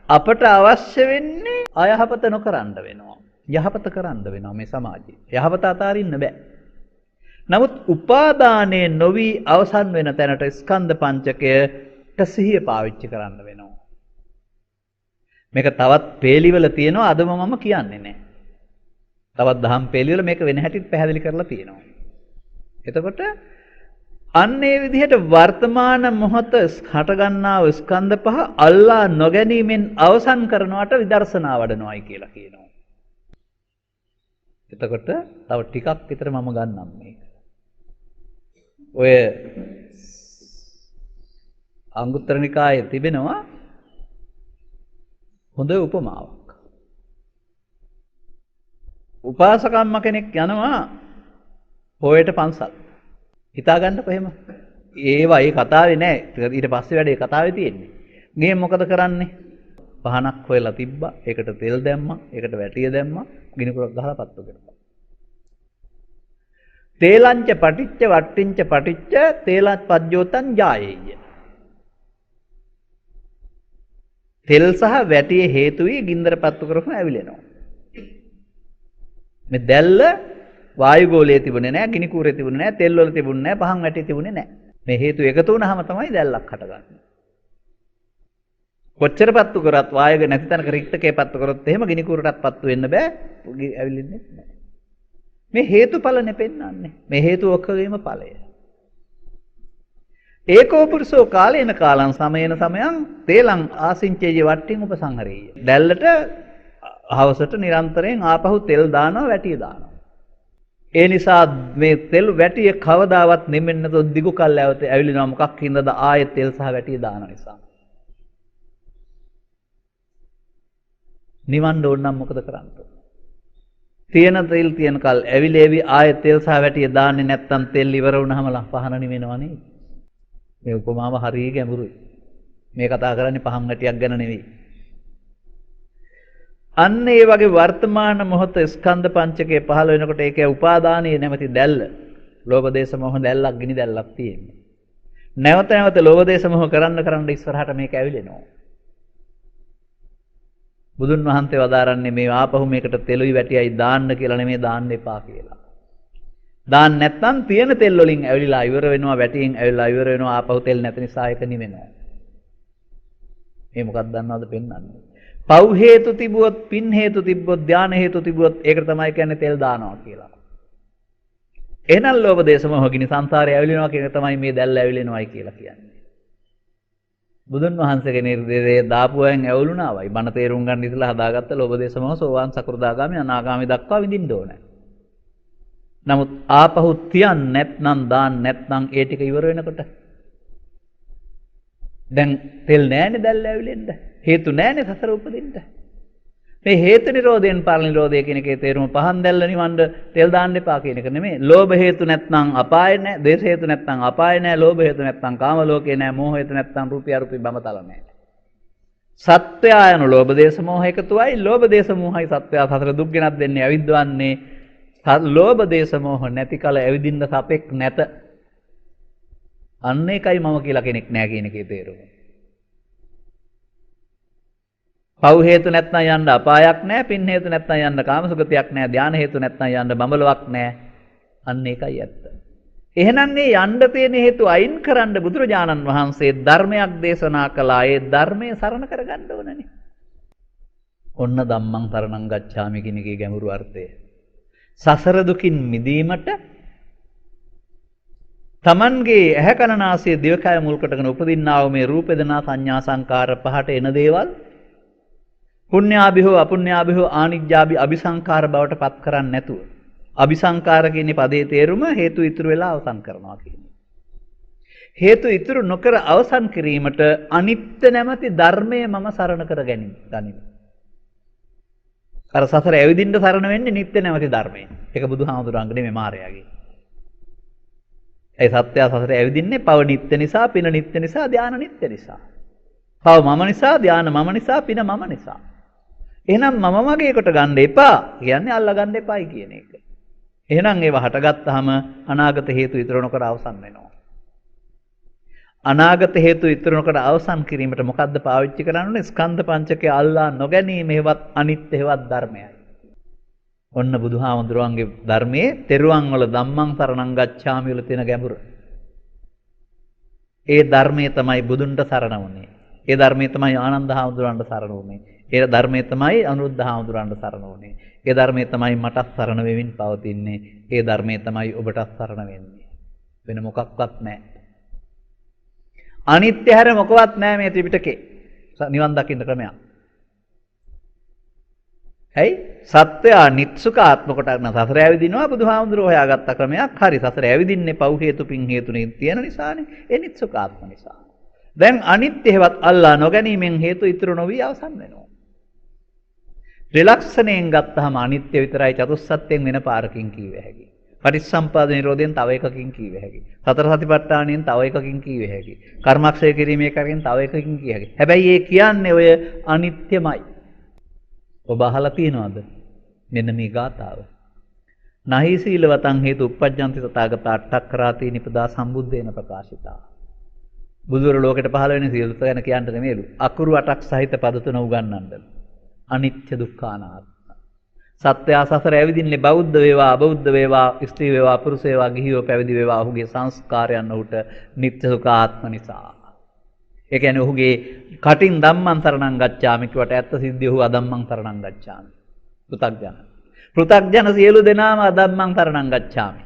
අපට අවශ්‍ය වෙන්නේ අයහපත නොකරන්න වෙනවා. යහපත කරන්න වෙනවා මේ සමාජයේ. යහපත අතාරින්න බෑ. නමුත් උපාදානයේ නොවි අවසන් වෙන තැනට ස්කන්ධ පංචකයට සිහිය පාවිච්චි කරන්න වෙනවා. මේක තවත් පේලිවල තියෙනවා අදම මම කියන්නේ නැහැ. තවත් දහම් පේලිවල මේක වෙන හැටිත් පැහැදිලි කරලා තියෙනවා. එතකොට අන්න ඒ විදිහට වර්තමාන මොහොත හටගන්නා ස්කන්ධ පහ අල්ලා නොගැනීමෙන් අවසන් කරනවට විදර්ශනා වඩනවායි කියලා කියනවා. එතකොට තව ටිකක් විතර මම ගන්නම් මේක. ඔය අංගුත්තර නිකායේ තිබෙනවා හොඳ උපමාවක්. උපාසකම්ම කෙනෙක් යනවා පොයට පන්සල්. හිතා ගන්නකො එහෙම. ඒ කතාවේ නෑ. ඊට පස්සේ වැඩේ කතාවේ තියෙන්නේ. ගේ මොකද කරන්නේ? පහනක් හොයලා තිබ්බා. ඒකට තෙල් දැම්මා. ඒකට වැටිය දැම්මා. ගිනි කුරක් ගහලා පත්තු කරනවා. තේලංච පටිච්ච වට්ටිංච පටිච්ච තේලත් පජ්ජෝතං ජායේය. තෙල් සහ වැටියේ හේතු වී ගින්දර පත්තු කරගෙන ඇවිලෙනවා. මේ දැල්ල වායු ගෝලයේ තිබුණේ නැහැ, ගිනි කූරේ තිබුණේ නැහැ, තෙල් වල තිබුණේ නැහැ, පහන් වැටියේ තිබුණේ නැහැ. මේ හේතු එකතු වුණාම තමයි දැල්ලක් හටගන්නේ. කොච්චර පත්තු කරත් වායුව නැති තැනක රික්තකේ පත්තු කරොත් එහෙම ගිනි කූරටත් පත්තු වෙන්න බෑ, ඇවිලෙන්නේ නැහැ. මේ හේතුඵල නෙපෙන්නන්නේ. මේ හේතු ඔක්කොගේම ඵලය. ඒකෝ පුරුෂෝ කාලේන කාලං සමයන සමයං තේලං ආසින්චේය වට්ටින් උපසංහරේය. දැල්ලට හවසට නිරන්තරයෙන් ආපහු තෙල් දානවා, වැටිය දානවා. ඒ නිසා මේ තෙල් වැටිය කවදාවත් නෙමෙන්න තෝ දිගු කල් ඇවිලිනවා. මොකක් හින්දාද? ආයෙත් තෙල් සහ වැටිය දාන නිසා. නිවන්න ඕන නම් මොකද කරන්නේ? තියෙන තෙල් තියෙන කල් ඇවිලේවි ආයෙත් තෙල් සහ වැටිය දාන්නේ නැත්නම් තෙල් ඉවර වුණාම පහන නිවෙනවා නේද? මේ උපමාව හරිය ගැඹුරුයි. මේ කතා කරන්නේ පහන් වැටියක් ගැන නෙවෙයි. අන්න ඒ වගේ වර්තමාන මොහොත ස්කන්ධ පංචකයේ පහළ වෙනකොට ඒකේ උපාදානීය නැමැති දැල්ල. ලෝභ දේශ මොහ දැල්ලක් ගිනි දැල්ලක් තියෙන්නේ. නැවත නැවත ලෝභ දේශ මොහ කරන්න ඉස්සරහට මේක ඇවිලෙනවා. බුදුන් වහන්සේ වදාරන්නේ මේ ආපහු මේකට තෙලුයි වැටියයි දාන්න කියලා නෙමෙයි දාන්න එපා කියලා. දාන්න නැත්නම් තියෙන තෙල් වලින් ඇවිලිලා ඉවර වෙනවා වැටියෙන් ඇවිල්ලා ඉවර වෙනවා ආපහු තෙල් නැති නිසා ඒක නිවෙනවා. මේ මොකක්ද දන්නවද පෙන්වන්නේ? පව් හේතු තිබුවොත් පින් හේතු තිබ්බොත් ධාන හේතු තිබුවොත් ඒකට තමයි කියන්නේ තෙල් දානවා කියලා. එහෙනම් ලෝභ දේශ මොහ ගිනි සංසාරේ ඇවිලිනවා කියන එක තමයි මේ දැල්ල ඇවිලිනවයි කියලා කියන්නේ. බුදුන් වහන්සේගේ නිර්දේශය දාපුවෙන් ඇවුලුනාවයි. බණ තේරුම් ගන්න ඉතලා හදාගත්ත ලෝභ දේශ මොහ සෝවාන් සකෘදාගාමි අනාගාමි දක්වා විඳින්න ඕනේ. නමුත් ආපහු තියන්නේ නැත්නම් දාන්න නැත්නම් ඒ ටික ඉවර වෙනකොට දැන් තෙල් නෑනේ දැල්ල ඇවිලෙන්න. හේතු නෑනේ සසර උපදින්න. මේ හේතු නිරෝධයෙන් පරල නිරෝධය කියන එකේ තේරුම පහන් දැල්ල නිවන්න තෙල් දාන්න එපා කියන එක නෙමෙයි. ලෝභ හේතු නැත්නම් අපාය නෑ, දේශ හේතු නැත්නම් අපාය නෑ, ලෝභ හේතු නැත්නම් කාම ලෝකේ නෑ, මෝහ හේතු නැත්නම් රූපය අරූපී බමතල නෑ. සත්‍යය යන ලෝභ දේශ මොහ එකතුවයි. ලෝභ දේශ මොහයි සත්‍යය සතර දුක් ගෙනත් දෙන්නේ අවිද්වන්නේ. ලෝභ දේශ මොහ නැති කල ඇවිදින්න සපෙක් නැත. අන්න ඒකයි මම කියලා කෙනෙක් නෑ කියන එකේ තේරුම. පව් හේතු නැත්නම් යන්න අපායක් නෑ, පින් හේතු නැත්නම් යන්න කාමසුගතියක් නෑ, ධාන හේතු නැත්නම් යන්න බඹලොවක් නෑ. අන්න ඒකයි ඇත්ත. එහෙනම් මේ යන්න තියෙන හේතු අයින් කරන්න බුදුරජාණන් වහන්සේ ධර්මයක් දේශනා කළා. ඒ ධර්මයේ සරණ කරගන්න ඕනනේ. ඔන්න ධම්මං සරණං ගච්ඡාමි කියන එකේ ගැඹුරු අර්ථය. සසර දුකින් මිදීමට තමන්ගේ ඇහැ කන නාසය දිවකය මුල් කොටගෙන උපදින්නා වූ මේ රූප වේදනා සංඥා සංකාර පහට එන දේවල් පුඤ්ඤාභිහෝ අපුඤ්ඤාභිහෝ ආනිජ්ජාභි අபிසංකාර බවට පත් කරන්නේ නැතුව අபிසංකාර කියන පදේ තේරුම හේතු ඉතුරු වෙලා අවසන් කරනවා කියන්නේ. හේතු ඉතුරු නොකර අවසන් කිරීමට අනිත්‍ය නැමැති ධර්මය මම සරණ කර ගනිමි. අර සසර ඇවිදින්න සරණ වෙන්නේ නිත්‍ය නැමැති ධර්මයෙන්. ඒක බුදුහාමුදුරන්ගේ නෙමෙයි මාර්යාගේ. ඒ සත්‍ය සසර ඇවිදින්නේ පව නිත්‍ය නිසා, පින නිත්‍ය නිසා, ධාන නිත්‍ය නිසා. පව මම නිසා, ධාන මම නිසා, පින මම නිසා. එහෙනම් මම මගේ කොට ගන්න එපා කියන්නේ අල්ලා ගන්න එපායි කියන එක. එහෙනම් ඒව හටගත්තාම අනාගත හේතු ඉතුරු නොකර අවසන් වෙනවා. අනාගත හේතු ඉතුරු නොකර අවසන් කිරීමට මොකද්ද පාවිච්චි කරන්නේ? ස්කන්ධ පංචකය අල්ලා නොගැනීම හේවත් අනිත්‍ය හේවත් ධර්මයයි. ඔන්න බුදුහාමුදුරුවන්ගේ ධර්මයේ තෙරුවන් වල ධම්මං සරණං ගච්ඡාමි වල තියෙන ගැඹුර. ඒ ධර්මයේ තමයි බුදුන්ට සරණ වුනේ. ඒ ධර්මයේ තමයි ආනන්ද හාමුදුරුවන්ට සරණ වුනේ. ඒ ධර්මයේ තමයි අනුරුද්ධ හාමුදුරුවන්ට සරණ වුනේ. ඒ ධර්මයේ තමයි මට සරණ වෙමින් පවතින්නේ. ඒ ධර්මයේ තමයි ඔබට සරණ වෙන්නේ. වෙන මොකක්වත් නැහැ. අනිත්‍ය හැර මොකවත් නැහැ මේ ත්‍රිපිටකේ. නිවන් දකින්න ක්‍රමයක්. ඇයි? සත්‍යය නිත්සුකාත්ම කොටගෙන සසර ඇවිදිනවා බුදුහාමුදුරුවෝ හොයාගත්ත ක්‍රමයක්. හරි සසර ඇවිදින්නේ පව් හේතු පින් හේතු තියෙන නිසානේ. ඒ නිත්සුකාත්ම නිසා. දැන් අනිත්‍ය හේවත් අල්ලා නොගැනීමෙන් හේතු ඉතුරු නොවි අවසන් වෙනවා. ත්‍රිලක්ෂණයෙන් ගත්තාම අනිත්‍ය විතරයි චතුස්සත්යෙන් වෙන පාරකින් කීව හැකි. පටිච්චසම්පාද නිරෝධයෙන් තව එකකින් කීව හැකි. සතර සතිපට්ඨානයෙන් තව එකකින් කීව හැකි. කර්මක්ෂය කිරීමේ කරකින් තව එකකින් කිය හැකි. හැබැයි ඒ කියන්නේ ඔය අනිත්‍යමයි. ඔබ අහලා තියෙනවද? මෙන්න මේ ගාථාව. නහි සීලවතං හේතු uppajjanti තථාගත අට්ඨක්ඛරාති නිපදා සම්බුද්දේන ප්‍රකාශිතා. බුදුර ලෝකෙට පහළ වෙන සියලු ගැන කියන්න නෙමෙයිලු. අකුරු 8ක් සහිත පද තුන උගන්වන්නද. අනිත්‍ය දුක්ඛානාත්ම. සත්‍ය සසර ඇවිදින්නේ බෞද්ධ වේවා අබෞද්ධ වේවා ස්ත්‍රී වේවා පුරුෂ වේවා ගිහියෝ පැවිදි වේවා ඔහුගේ සංස්කාරයන් ඔහුට නිත්‍ය සුඛාත්ම නිසා. ඒ කියන්නේ ඔහුගේ කටින් ධම්මං සරණං ගච්ඡාමි කියවට ඇත්ත සිද්ධිය ඔහු අධම්මං සරණං ගච්ඡාමි. පෘථග්ජන. පෘථග්ජන සියලු දෙනාම අධම්මං සරණං ගච්ඡාමි.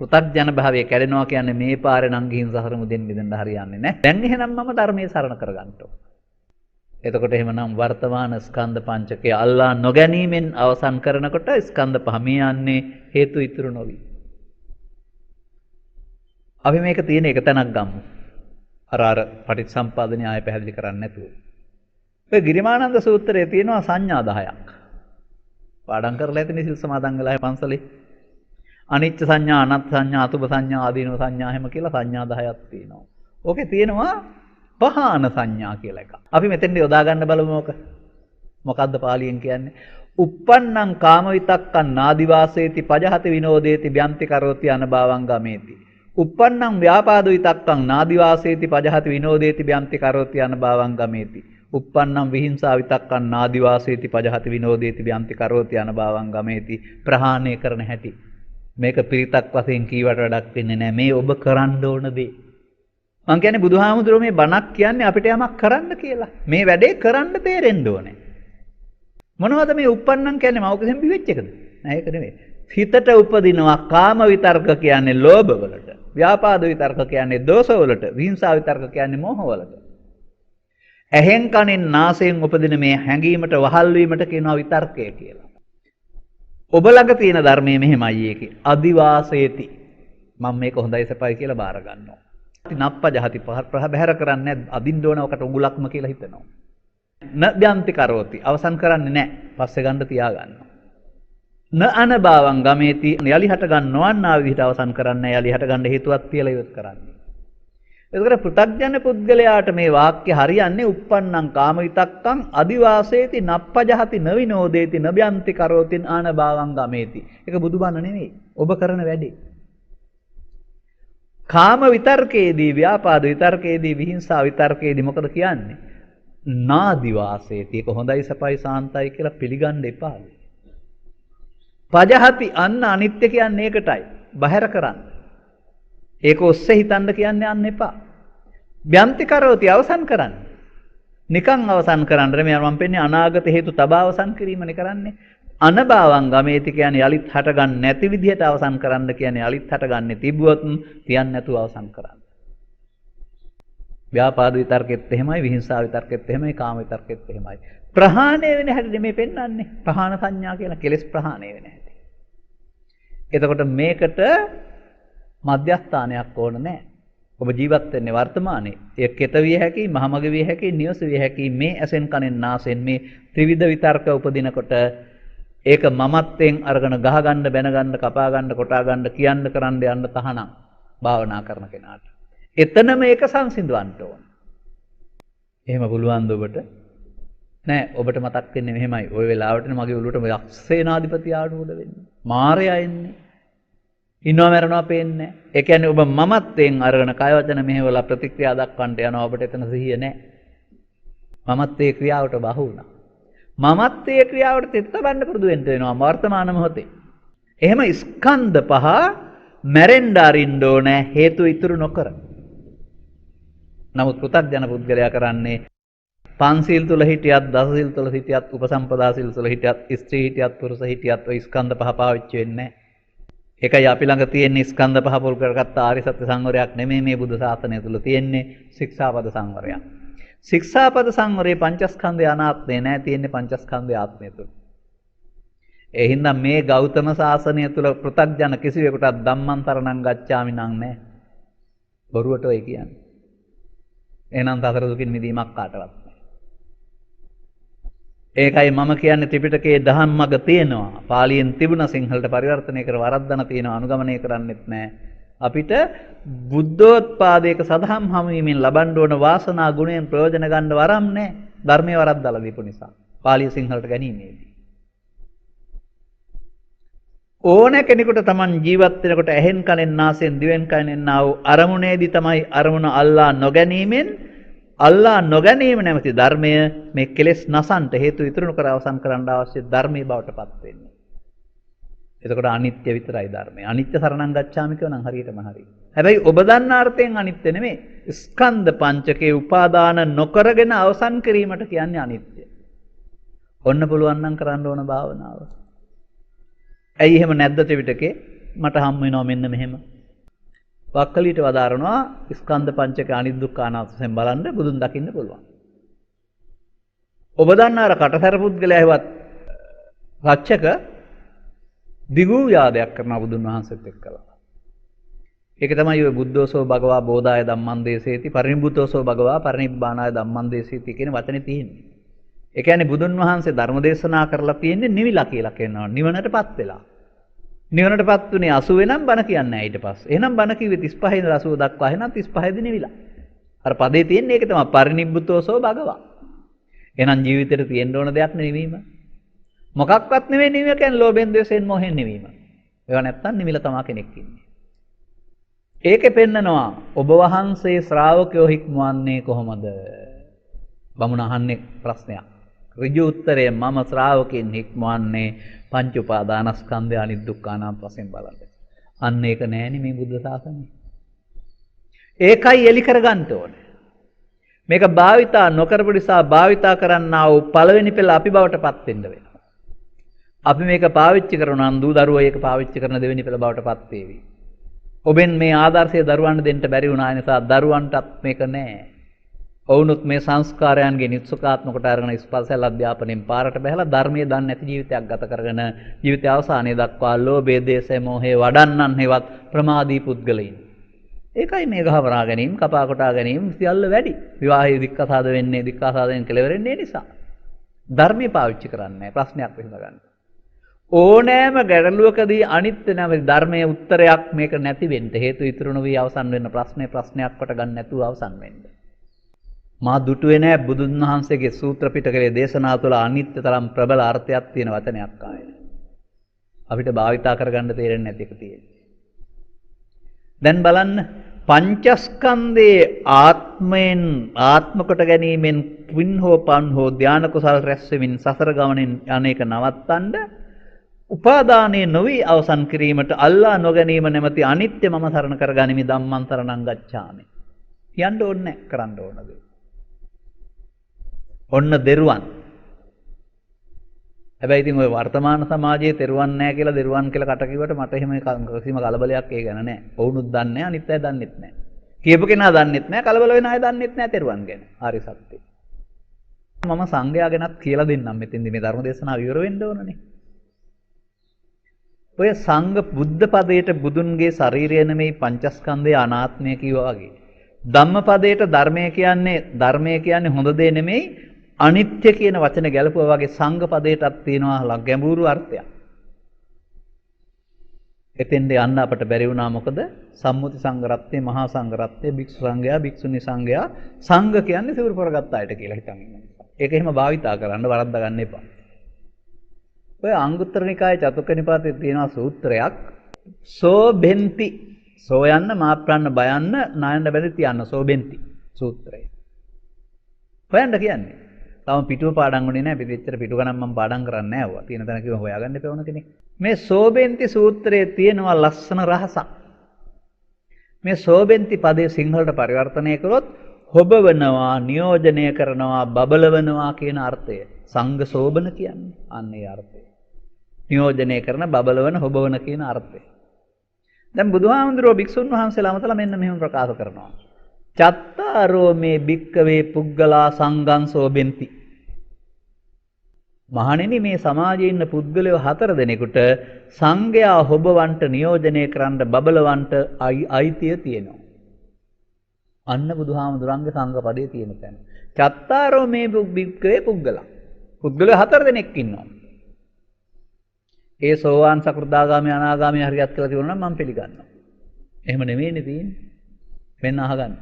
පෘථග්ජන භාවය කැඩෙනවා කියන්නේ මේ පාරේ නම් ගිහින් සසර මුදෙන් මිදෙන්න හරියන්නේ නැහැ. දැන් එහෙනම් මම ධර්මයේ සරණ කරගන්න ඕන. එතකොට එහෙමනම් වර්තමාන ස්කන්ධ පංචකය අල්ලා නොගැනීමෙන් අවසන් කරනකොට ස්කන්ධ පහ මේ යන්නේ හේතු ඉතුරු නොවි. අපි මේක තියෙන එක තැනක් ගමු. අර පටිච්චසම්පාද න්‍යාය පැහැදිලි කරන්නේ නැතුව. ඔය ගිරිමානන්ද සූත්‍රයේ තියෙනවා සංඥා 10ක්. පාඩම් කරලා ඇතිනේ සිල් සමාදන් වෙලා පන්සලේ. අනිච්ච සංඥා, අනත් සංඥා, අතුබ සංඥා, ආදීනව සංඥා හැම කියලා සංඥා 10ක් තියෙනවා. ඕකේ තියෙනවා පහාන සංඥා කියලා එකක්. අපි මෙතෙන්ද යොදා ගන්න බලමු ඕක. මොකද්ද පාලියෙන් කියන්නේ? uppannam kama vitakkan nadivaseeti pajahati vinodeti byanti karoti anabhavan gameti. uppannam vyapada vitakkan nadivaseeti pajahati vinodeti byanti karoti anabhavan gameti. uppannam vihinsa vitakkan nadivaseeti pajahati vinodeti byanti karoti anabhavan gameti. ප්‍රහාණය කරන හැටි. මේක පිරිතක් වශයෙන් කීවට වැඩක් වෙන්නේ නැහැ. මේ ඔබ කරන්න ඕන දේ. මං කියන්නේ බුදුහාමුදුරුවෝ මේ බණක් කියන්නේ අපිට යමක් කරන්න කියලා. මේ වැඩේ කරන්න තේරෙන්න ඕනේ. මොනවද මේ uppannam කියන්නේ මෞකසෙන් බිවෙච්ච එකද? නෑ ඒක නෙමෙයි. හිතට උපදිනවා කාම විතර්ක කියන්නේ ලෝභ වලට. ව්‍යාපාද විතර්ක කියන්නේ දෝෂ වලට. විහිංසා විතර්ක කියන්නේ මෝහ වලට. ඇහෙන් කනෙන් නාසයෙන් උපදින මේ හැඟීමට වහල් වීමට කියනවා විතර්කය කියලා. ඔබ ළඟ තියෙන ධර්මයේ මෙහෙමයි ඒකේ. අදිවාසේති. මම මේක හොඳයි සපයි කියලා බාර ගන්නවා. නප්පජහති බහැර කරන්නේ අදින්න ඕන ඔකට උගුලක්ම කියලා හිතනවා. න බ්‍යන්ති කරෝති අවසන් කරන්නේ නැහැ. පස්සේ ගන්න තියා ගන්නවා. න අනභවං ගමේති යලි හට ගන්නවන්නා විදිහට අවසන් කරන්නේ යලි හට ගන්න හේතුවක් තියලා ඉවත් කරන්නේ. ඒකට පෘථග්ජන පුද්ගලයාට මේ වාක්‍ය හරියන්නේ uppannam kama vitakkan adivaseeti nappajahati navinodeti nabyanti karoti අනභවං ගමේති. ඒක බුදුබණ නෙවෙයි. ඔබ කරන වැඩේ. කාම විතර්කයේදී ව්‍යාපාද විතර්කයේදී විහිංසා විතර්කයේදී මොකද කියන්නේ? නාදිවාසේති. ඒක හොඳයි සපයි සාන්තයි කියලා පිළිගන්න එපා. පජහති අන්න අනිත්‍ය කියන්නේ ඒකටයි. බහැර කරන්න. ඒක ඔස්සේ හිතන්න කියන්නේ යන්න එපා. බ්‍යන්ති කරෝති අවසන් කරන්න. නිකන් අවසන් කරන්න නෙමෙයි මම පෙන්නේ අනාගත හේතු තබා අවසන් කිරීමනේ කරන්නේ. අනභවං ගමේති කියන්නේ යලිත් හට ගන්න නැති විදිහට අවසන් කරන්න කියන්නේ යලිත් හට ගන්න තිබුවොත් තියන්න නැතුව අවසන් කරන්න. ව්‍යාපාද විතර්කෙත් එහෙමයි, විහිංසා විතර්කෙත් එහෙමයි, කාම විතර්කෙත් එහෙමයි. ප්‍රහාණය වෙන හැටි නෙමෙයි පෙන්වන්නේ. ප්‍රහාණ සංඥා කියලා කෙලෙස් ප්‍රහාණය වෙන හැටි. එතකොට මේකට මධ්‍යස්ථානයක් ඕන නැහැ. ඔබ ජීවත් වෙන්නේ වර්තමානයේ. ඒ කෙත විය හැකි, මහමග විය හැකි, නිවස විය හැකි මේ ඇසෙන් කනෙන් නාසෙන් මේ ත්‍රිවිධ විතර්ක උපදිනකොට ඒක මමත්වෙන් අරගෙන ගහ ගන්න, බැන ගන්න, කපා ගන්න, කොටා ගන්න, කියන්න කරන්න යන්න තහනම් භාවනා කරන කෙනාට. එතන මේක සංසිඳවන්න ඕන. එහෙම පුළුවන්ද ඔබට? නෑ ඔබට මතක් වෙන්නේ මෙහෙමයි. ওই වෙලාවට මගේ ඔළුවට යක්ෂේනාධිපති ආඩුවල වෙන්නේ. මාරයා එන්නේ. ඉන්නව මරනවා පේන්නේ. ඒ කියන්නේ ඔබ මමත්වෙන් අරගෙන කය වචන මෙහෙवला ප්‍රතික්‍රියා දක්වන්නට යනවා. ඔබට එතන සිහිය නෑ. මමත්වයේ ක්‍රියාවට බහු වුණා. මමත්වයේ ක්‍රියාවට තෙත් තබන්න පුරුදු වෙන්න වෙනවා වර්තමාන මොහොතේ. එහෙම ස්කන්ධ පහ මැරෙන්න අරින්න ඕනේ හේතු ඉතුරු නොකර. නමුත් පෘථග්ජන පුද්ගලයා කරන්නේ පංචශීල් තුල හිටියත්, දසශීල් තුල හිටියත්, උපසම්පදා සීල් තුල හිටියත්, ස්ත්‍රී හිටියත්, පුරුෂ හිටියත් ඔය ස්කන්ධ පහ පාවිච්චි වෙන්නේ නැහැ. ඒකයි අපි ළඟ තියෙන ස්කන්ධ පහ පොල් කරගත්ත ආර්ය සත්‍ය සංවරයක් නෙමෙයි මේ බුදු සාසනය තුල තියෙන්නේ ශික්ෂාපද සංවරයක්. ශික්ෂාපද සංවරයේ පංචස්කන්ධය අනාත්මය නෑ තියෙන්නේ පංචස්කන්ධය ආත්මය තුල. ඒ හින්දා මේ ගෞතම සාසනය තුල පෘථග්ජන කිසිවෙකුට ධම්මන්තරණං ගච්ඡාමි නම් නෑ. බොරුවට ඔය කියන්නේ. එහෙනම් සතර දුකින් මිදීමක් කාටවත් නෑ. ඒකයි මම කියන්නේ ත්‍රිපිටකයේ ධම්මග තියෙනවා. පාලියෙන් තිබුණා සිංහලට පරිවර්තනය කර වරද්දන තියෙනවා අනුගමනය කරන්නෙත් නෑ. අපිට බුද්ධෝත්පාදයක සදහම් හමුවීමෙන් ලබන්න ඕන වාසනා ගුණයෙන් ප්‍රයෝජන ගන්න වරම් නෑ. ධර්මයේ වරද්දලා දීපු නිසා. පාලිය සිංහලට ගැනීමේදී ඕන කෙනෙකුට Taman ජීවත් වෙනකොට ඇහෙන් කනෙන් නාසයෙන් දිවෙන් කනෙන් ආව අරමුණේදී තමයි අරමුණ අල්ලා නොගැනීමෙන් අල්ලා නොගැනීම නැමැති ධර්මය මේ කෙලෙස් නසන්ට හේතු ඉතුරු කර අවසන් කරන්න අවශ්‍ය ධර්මයේ බවට පත් වෙන්නේ. එතකොට අනිත්‍ය විතරයි ධර්මය. අනිත්‍ය සරණං ගච්ඡාමි කියනනම් හරියටම හරි. හැබැයි ඔබ දන්න අර්ථයෙන් අනිත්‍ය නෙමෙයි. ස්කන්ධ පංචකේ උපාදාන නොකරගෙන අවසන් කිරීමට කියන්නේ අනිත්‍ය. ඔන්න පුළුවන් නම් කරන්න ඕන භාවනාව. ඇයි එහෙම නැද්ද ත්‍රිපිටකේ? මට හම් වෙනවා මෙන්න මෙහෙම. වක්කලීට වදාරනවා ස්කන්ධ පංචක අනිදුක්ඛ අනාත්මයෙන් බලන්න බුදුන් දකින්න පුළුවන්. ඔබ දන්න අර කටසර පුද්ගලයා හෙවත් රච්චක දිගු යාදයක් කරන බුදුන් වහන්සේත් එක්කලා. ඒක තමයි ඔය බුද්ධෝසෝ භගවා බෝධාය ධම්මං දේසේති පරිනිබ්බුතෝසෝ භගවා පරිනිබ්බානාය ධම්මං දේසේති කියන වචනේ තියෙන්නේ. ඒ කියන්නේ බුදුන් වහන්සේ ධර්ම දේශනා කරලා තියෙන්නේ නිවිලා කියලා කියනවා. නිවනටපත් වෙලා. නිවනටපත් උනේ 80 වෙනම් බණ කියන්නේ නැහැ ඊට පස්සේ. එහෙනම් බණ කිව්වේ 35 ඉඳලා 80 දක්වා එහෙනම් 35 දී නිවිලා. අර පදේ තියෙන්නේ ඒක තමයි පරිනිබ්බුතෝසෝ භගවා. එහෙනම් ජීවිතේට තියෙන්න ඕන දෙයක් නෙවීම. මොකක්වත් නෙවෙයි නිවීම කියන්නේ ලෝභයෙන් ද්වේෂයෙන් මොහෙන් නිවීම. ඒවා නැත්තම් නිවිල තමා කෙනෙක් ඉන්නේ. ඒකේ පෙන්නනවා ඔබ වහන්සේ ශ්‍රාවකයෝ හික්මවන්නේ කොහොමද? බමුණ අහන්නේ ප්‍රශ්නයක්. ඍජු උත්තරය මම ශ්‍රාවකෙන් හික්මවන්නේ පංච උපාදානස්කන්ධය අනිත් දුක්ඛානාම් වශයෙන් බලන්න. අන්න ඒක නෑනේ මේ බුද්ධ ශාසනය. ඒකයි එලි කරගන්න ඕනේ. මේක භාවිතා නොකරපු නිසා භාවිතා කරන්නා වූ පළවෙනි පෙළ අපි බවට පත් වෙන්න වෙනවා. අපි මේක පාවිච්චි කරනවා නම් දූ දරුවෝ ඒක පාවිච්චි කරන දෙවෙනි පෙළ බවට පත් වේවි. ඔබෙන් මේ ආදර්ශය දරුවන්ට දෙන්න බැරි වුණා නිසා දරුවන්ටත් මේක නෑ. ඔවුනුත් මේ සංස්කාරයන්ගේ නිත්සුකාත්මකට අරගෙන ස්පර්ශයල් අධ්‍යාපනයෙන් පාරට බහැලා ධර්මයේ දන්නේ නැති ජීවිතයක් ගත කරගෙන ජීවිතය අවසානයේ දක්වා ලෝභය, දේශය, මෝහය වඩන්නන් හේවත් ප්‍රමාදී පුද්ගලයින්. ඒකයි මේ ගහවරා ගැනීම, කපා කොටා ගැනීම සියල්ල වැඩි. විවාහයේ දික්කසාද වෙන්නේ, දික්කසාදයෙන් කෙලවරෙන්නේ නිසා. ධර්මයේ පාවිච්චි කරන්නේ ප්‍රශ්නයක් විසඳගන්න. ඕනෑම ගැටලුවකදී අනිත්‍ය නැමැති ධර්මයේ උත්තරයක් මේක නැති වෙන්න හේතු ඉතුරු නොවි අවසන් වෙන ප්‍රශ්නයක් කොට ගන්න නැතුව අවසන් වෙන්න. මා දුටුවේ නෑ බුදුන් වහන්සේගේ සූත්‍ර පිටකයේ දේශනා තුළ අනිත්‍ය තරම් ප්‍රබල අර්ථයක් තියෙන වචනයක් ආයේ. අපිට භාවිතා කරගන්න තේරෙන්නේ නැති එක තියෙන්නේ. දැන් බලන්න පංචස්කන්ධයේ ආත්මයෙන් ආත්ම කොට ගැනීමෙන් පින් හෝ පන් හෝ ධාන කුසල් රැස් වෙමින් සසර ගමනින් අනේක නවත්තන්න උපාදානයේ නොවි අවසන් කිරීමට අල්ලා නොගැනීම නැමැති අනිත්‍ය මම සරණ කරගනිමි ධම්මං සරණං ගච්ඡාමි. කියන්න ඕනේ නැහැ කරන්න ඕනද? ඔන්න දෙරුවන්. හැබැයි ඉතින් ওই වර්තමාන සමාජයේ තෙරුවන් නැහැ කියලා දෙරුවන් කියලා කට කිව්වට මට එහෙම කිසිම කලබලයක් ඒ ගැන නැහැ. වුණුත් දන්නේ නැහැ අනිත් අය දන්නෙත් නැහැ. කියපු කෙනා දන්නෙත් නැහැ කලබල වෙන අය දන්නෙත් නැහැ තෙරුවන් ගැන. හරි සත්‍යයි. මම සංඝයා ගැනත් කියලා දෙන්නම් මෙතෙන්දි මේ ධර්ම දේශනාව ඉවර වෙන්න ඕනනේ. ඔය සංඝ බුද්ධ පදයට බුදුන්ගේ ශරීරය නෙමෙයි පංචස්කන්ධයේ අනාත්මය කිව්වා වගේ. ධම්මපදයට ධර්මය කියන්නේ හොඳ දේ නෙමෙයි අනිත්‍ය කියන වචන ගැලපුවා වගේ සංඝ පදයටත් තියෙනවා ගැඹුරු අර්ථයක්. එතෙන්ද යන්න අපට බැරි වුණා මොකද? සම්මුති සංඝ රත්නය, මහා සංඝ රත්නය, භික්ෂු සංඝයා, භික්ෂුණී සංඝයා, සංඝ කියන්නේ සිවුරු පොරගත්ත අයට කියලා හිතන් ඉන්නවා. ඒක එහෙම භාවිතා කරන්න වරද්දා ගන්න එපා. ඔය අංගුත්තර නිකායේ චතුක්ක නිපාතයේ තියෙනවා සූත්‍රයක් සෝබෙන්ති. සෝ යන්න මාප්‍රන්න බයන්න නායන්න බැඳි තියන්න සෝබෙන්ති සූත්‍රය. හොයන්න කියන්නේ. තවම පිටුව පාඩම් වුණේ නැහැ. පිටිච්චර පිටු ගණන් මම පාඩම් කරන්නේ නැහැ ඔවා. තියෙන තැන කිව්ව හොයාගන්න එපා වුණ කෙනෙක්. මේ සෝබෙන්ති සූත්‍රයේ තියෙනවා ලස්සන රහසක්. මේ සෝබෙන්ති පදේ සිංහලට පරිවර්තනය කළොත් හොබවනවා, නියෝජනය කරනවා, බබලවනවා කියන අර්ථය. සංඝ සෝබන කියන්නේ අන්න ඒ අර්ථය. නියෝජනය කරන, බබලවන, හොබවන කියන අර්ථය. දැන් බුදුහාමුදුරුවෝ භික්ෂුන් වහන්සේලා අමතලා මෙන්න මෙහෙම ප්‍රකාශ කරනවා. චත්තාරෝ මේ භික්කවේ පුද්ගලා සංඝං සෝබෙන්ති. මහණෙනි මේ සමාජයේ ඉන්න පුද්ගලයෝ 4 දෙනෙකුට සංඝයා හොබවන්ට නියෝජනය කරන්න බබලවන්ට අයිතිය තියෙනවා. අන්න බුදුහාමුදුරන්ගේ සංඝ පදයේ තියෙන තැන. චත්තාරෝ මේ භික්කවේ පුද්ගලා. පුද්ගලයෝ 4 දෙනෙක් ඉන්නවා. ඒ සෝවාන් සකෘදාගාමී අනාගාමී හරියට කියලා තිබුණා නම් මම පිළිගන්නවා. එහෙම නෙමෙයිනේ තියෙන්නේ. මෙන්න අහගන්න.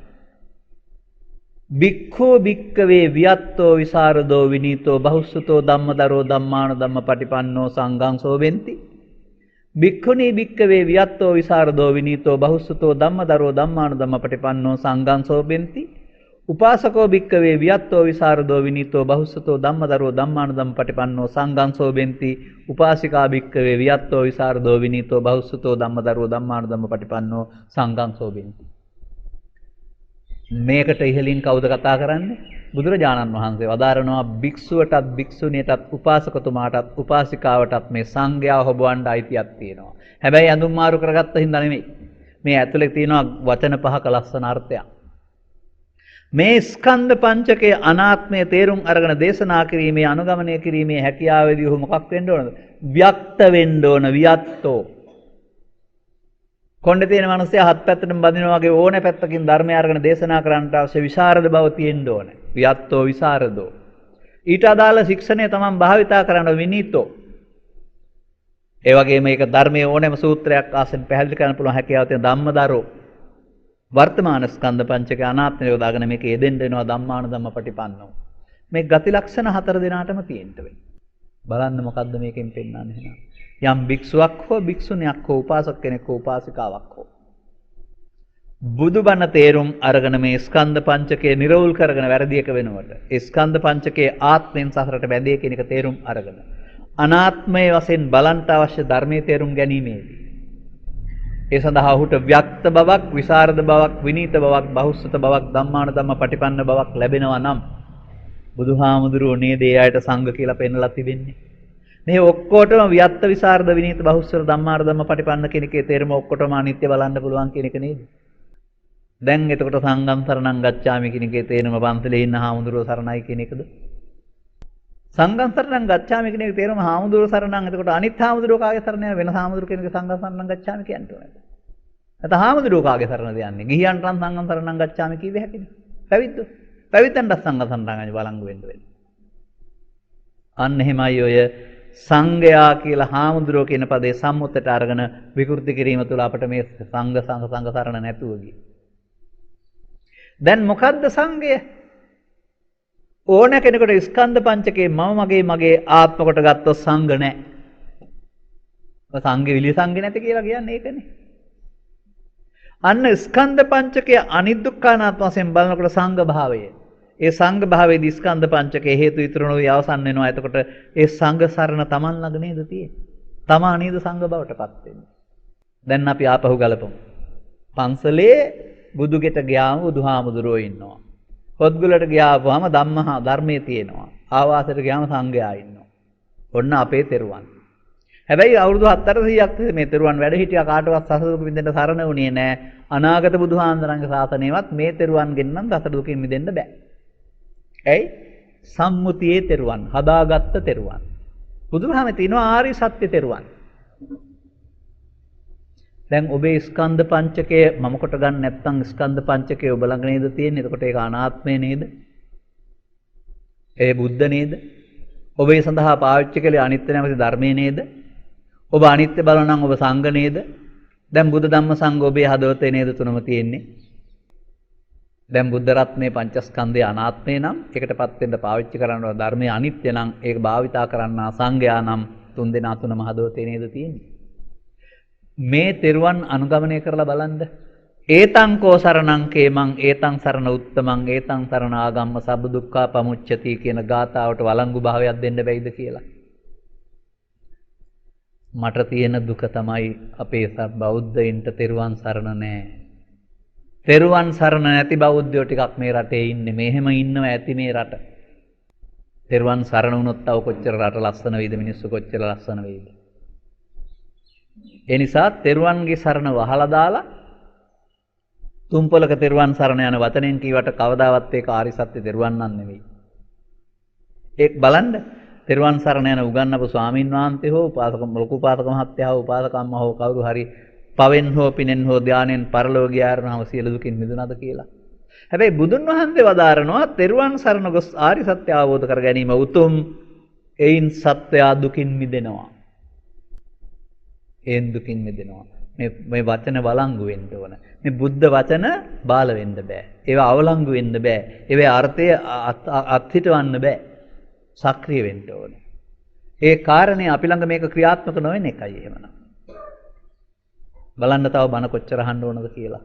භික්ඛෝ භික්කවේ වියත්තෝ විසරදෝ විනීතෝ බහුස්සතෝ ධම්මදරෝ ධම්මාන ධම්මපටිපන්නෝ සංඝං සෝබෙන්ති. භික්ඛුනී භික්කවේ වියත්තෝ විසරදෝ විනීතෝ බහුස්සතෝ ධම්මදරෝ ධම්මාන ධම්මපටිපන්නෝ සංඝං සෝබෙන්ති. උපාසකෝ භික්කවේ වියත්තෝ විසරදෝ විනීතෝ බහුස්සතෝ ධම්මදරෝ ධම්මාන ධම්මපටිපන්නෝ සංඝං සෝබෙන්ති. උපාසිකා භික්කවේ වියත්තෝ විසරදෝ විනීතෝ බහුස්සතෝ ධම්මදරෝ ධම්මාන ධම්මපටිපන්නෝ සංඝං සෝබෙන්ති. මේකට ඉහලින් කවුද කතා කරන්නේ? බුදුරජාණන් වහන්සේ වදාරනවා භික්ෂුවටත් භික්ෂුණියටත් උපාසකතුමාටත් උපාසිකාවටත් මේ සංඝයා හොබවන්න අයිතියක් තියෙනවා. හැබැයි ඇඳුම් මාරු කරගත්ත හින්දා නෙමෙයි. මේ ඇතුලේ තියෙනවා වචන පහක ලස්සන අර්ථයක්. මේ ස්කන්ධ පංචකයේ අනාත්මය තේරුම් අරගෙන දේශනා කිරීමේ අනුගමනය කිරීමේ හැකියාවේදී ඔහු මොකක් වෙන්න ඕනද? ව්‍යක්ත වෙන්න ඕන. වියත්තෝ කොණ්ඩේ තියෙන මිනිස්සයා හත් පැත්තටම බඳිනවා වගේ ඕනේ පැත්තකින් ධර්මය අරගෙන දේශනා කරන්නට අවශ්‍ය විශාරද බව තියෙන්න ඕනේ. වියත්තෝ විසරදෝ. ඊට අදාළ ශික්ෂණය තමන් භාවිතා කරන විනීතෝ. ඒ වගේම මේක ධර්මයේ ඕනෑම සූත්‍රයක් ආසෙන් පැහැදිලි කරන්න පුළුවන් හැකියාව තියෙන ධම්මදරෝ. වර්තමාන ස්කන්ධ පංචකේ අනාත්මය යොදාගෙන මේක යෙදෙන්න වෙනවා ධම්මාන ධම්මපටිපන්නෝ. මේ ගති ලක්ෂණ හතර දෙනාටම තියෙන්න වෙනවා. බලන්න මොකද්ද මේකෙන් පෙන්වන්නේ එහෙනම්. යම් භික්ෂුවක් හෝ භික්ෂුණියක් හෝ උපාසක කෙනෙක් හෝ උපාසිකාවක් හෝ බුදුබණ තේරුම් අරගෙන මේ ස්කන්ධ පංචකය නිරවුල් කරගෙන වැරදි එක වෙනවට ඒ ස්කන්ධ පංචකයේ ආත්මෙන් සසරට බැඳේ කියන එක තේරුම් අරගෙන අනාත්මයේ වශයෙන් බලන්ට අවශ්‍ය ධර්මයේ තේරුම් ගැනීමේදී ඒ සඳහා ඔහුට ව්‍යක්ත බවක්, විසරද බවක්, විනීත බවක්, බහුසුත බවක්, ධම්මාන ධම්ම පටිපන්න බවක් ලැබෙනවා නම් බුදුහාමුදුරුවෝ නේද ඒ අයට සංඝ කියලා පෙන්වලා තිබෙන්නේ. මේ ඔක්කොටම ව්‍යක්ත, විසරද, විනීත, බහුසුත, ධම්මාන ධම්ම පටිපන්න කියන එකේ තේරුම ඔක්කොටම අනිත්‍ය බලන්න පුළුවන් කියන එක නේද? දැන් එතකොට සංඝම් සරණං ගච්ඡාමි කියන එකේ තේරුම පන්සලේ ඉන්න හාමුදුරුවෝ සරණයි කියන එකද? සංඝම් සරණං ගච්ඡාමි කියන එකේ තේරුම හාමුදුරුවෝ සරණං එතකොට අනිත් හාමුදුරුවෝ කාගේ සරණයි වෙන හාමුදුරුවෝ කෙනෙක්ගේ සංඝම් සරණං ගච්ඡාමි කියන්න ඕනද? නැත්නම් හාමුදුරුවෝ කාගේ සරණද යන්නේ? ගිහියන්ට නම් සංඝම් සරණං ගච්ඡාමි කීවේ හැකිනේ. පැවිද්දෝ. පැවිද්දන්ට සංඝම් සරණං බලංගු වෙන්න වෙන්නේ. අන්න එහෙමයි ඔය සංඝයා කියලා හාමුදුරුවෝ කියන පදේ සම්මුතට අරගෙන විකෘති කිරීම තුළ අපිට මේ සංඝ සරණ නැතුව ගියේ. දැන් මොකද්ද සංඝය? ඕන කෙනෙකුට ස්කන්ධ පංචකේ මම මගේ ආත්ම කොට ගත්තොත් සංඝ නැහැ. ඔය සංඝ විලි සංඝ නැති කියලා කියන්නේ ඒකනේ. අන්න ස්කන්ධ පංචකයේ අනිදුක්ඛානාත්ම වශයෙන් බලනකොට සංඝ භාවය. ඒ සංඝ භාවයේදී ස්කන්ධ පංචකයේ හේතු ඉතුරු නොවි අවසන් වෙනවා. එතකොට ඒ සංඝ සරණ Taman ළඟ නේද තියෙන්නේ? තමා නේද සංඝ බවටපත් වෙන්නේ. දැන් අපි ආපහු ගලපමු. පන්සලේ බුදු ගෙට ගියාම බුදුහාමුදුරුවෝ ඉන්නවා. පොත්ගුලට ගියාම ධර්මයේ තියෙනවා. ආවාසයට ගියාම සංඝයා ඉන්නවා. ඔන්න අපේ තෙරුවන්. හැබැයි අවුරුදු 700ක් මේ තෙරුවන් වැඩ හිටියා කාටවත් සසර දුක මිදෙන්න සරණ වුණේ නැහැ. අනාගත බුදුහාමුදුරන්ගේ ශාසනයවත් මේ තෙරුවන්ගෙන් නම් සසර දුකින් මිදෙන්න බෑ. ඇයි? සම්මුතියේ තෙරුවන්, හදාගත්ත තෙරුවන්. බුදුහාමේ තියෙනවා ආර්ය සත්‍ය තෙරුවන්. දැන් ඔබේ ස්කන්ධ පංචකය මම කොට ගන්න නැත්නම් ස්කන්ධ පංචකය ඔබ ළඟ නේද තියෙන්නේ? එතකොට ඒක අනාත්මය නේද? ඒ බුද්ධ නේද? ඔබ ඒ සඳහා පාවිච්චි කළේ අනිත්‍ය නැමැති ධර්මයේ නේද? ඔබ අනිත්‍ය බලන නම් ඔබ සංඝ නේද? දැන් බුද්ධ ධම්ම සංඝ ඔබේ හදවතේ නේද තුනම තියෙන්නේ? දැන් බුද්ධ රත්නේ පංචස්කන්ධය අනාත්මේ නම් ඒකටපත් වෙන්න පාවිච්චි කරන ධර්මයේ අනිත්‍ය නම් ඒක භාවිතා කරන්නා සංඝයා නම් තුන් දෙනා තුනම හදවතේ නේද තියෙන්නේ? මේ තෙරුවන් අනුගමනය කරලා බලන්න. ඒතං කෝ සරණං කේමං ඒතං සරණ උත්තමං ඒතං සරණ ආගම්ම සබ්බ දුක්ඛා පමුච්චති කියන ගාථාවට වළංගු භාවයක් දෙන්න බැයිද කියලා. මට තියෙන දුක තමයි අපේ බෞද්ධයින්ට තෙරුවන් සරණ නැහැ. තෙරුවන් සරණ නැති බෞද්ධයෝ ටිකක් මේ රටේ ඉන්නේ. මෙහෙම ඉන්නවා ඇති මේ රට. තෙරුවන් සරණ වුණොත් තව කොච්චර රට ලස්සන වෙයිද, මිනිස්සු කොච්චර ලස්සන වෙයිද. ඒ නිසා තෙරුවන්ගේ සරණ වහලා දාලා තුම්පලක තෙරුවන් සරණ යන වචනෙන් කීවට කවදාවත් ඒක ආරි සත්‍ය තෙරුවන් නම් නෙවෙයි. ඒක බලන්න තෙරුවන් සරණ යන උගන්වපු ස්වාමින් වහන්සේ හෝ උපාසක ලොකු උපාසක මහත්තයා හෝ උපාසකම්ම හෝ කවුරු හරි පවෙන් හෝ පිනෙන් හෝ ධානයෙන් පරලෝක ගියාරනම සියලු දුකින් මිදුණාද කියලා. හැබැයි බුදුන් වහන්සේ වදාරනවා තෙරුවන් සරණ ගොස් ආරි සත්‍ය අවබෝධ කර ගැනීම උතුම්. එයින් සත්‍යය දුකින් මිදෙනවා. එන් දුකින් මිදෙනවා. මේ වචන වළංගු වෙන්න ඕන. මේ බුද්ධ වචන බාල වෙන්න බෑ. ඒවා අවලංගු වෙන්න බෑ. ඒවේ අර්ථය අත්හිටවන්න බෑ. සක්‍රිය වෙන්න ඕන. ඒ කාරණේ අපි ළඟ මේක ක්‍රියාත්මක නොවන එකයි එහෙමනම්. බලන්න තව බණ කොච්චර අහන්න ඕනද කියලා.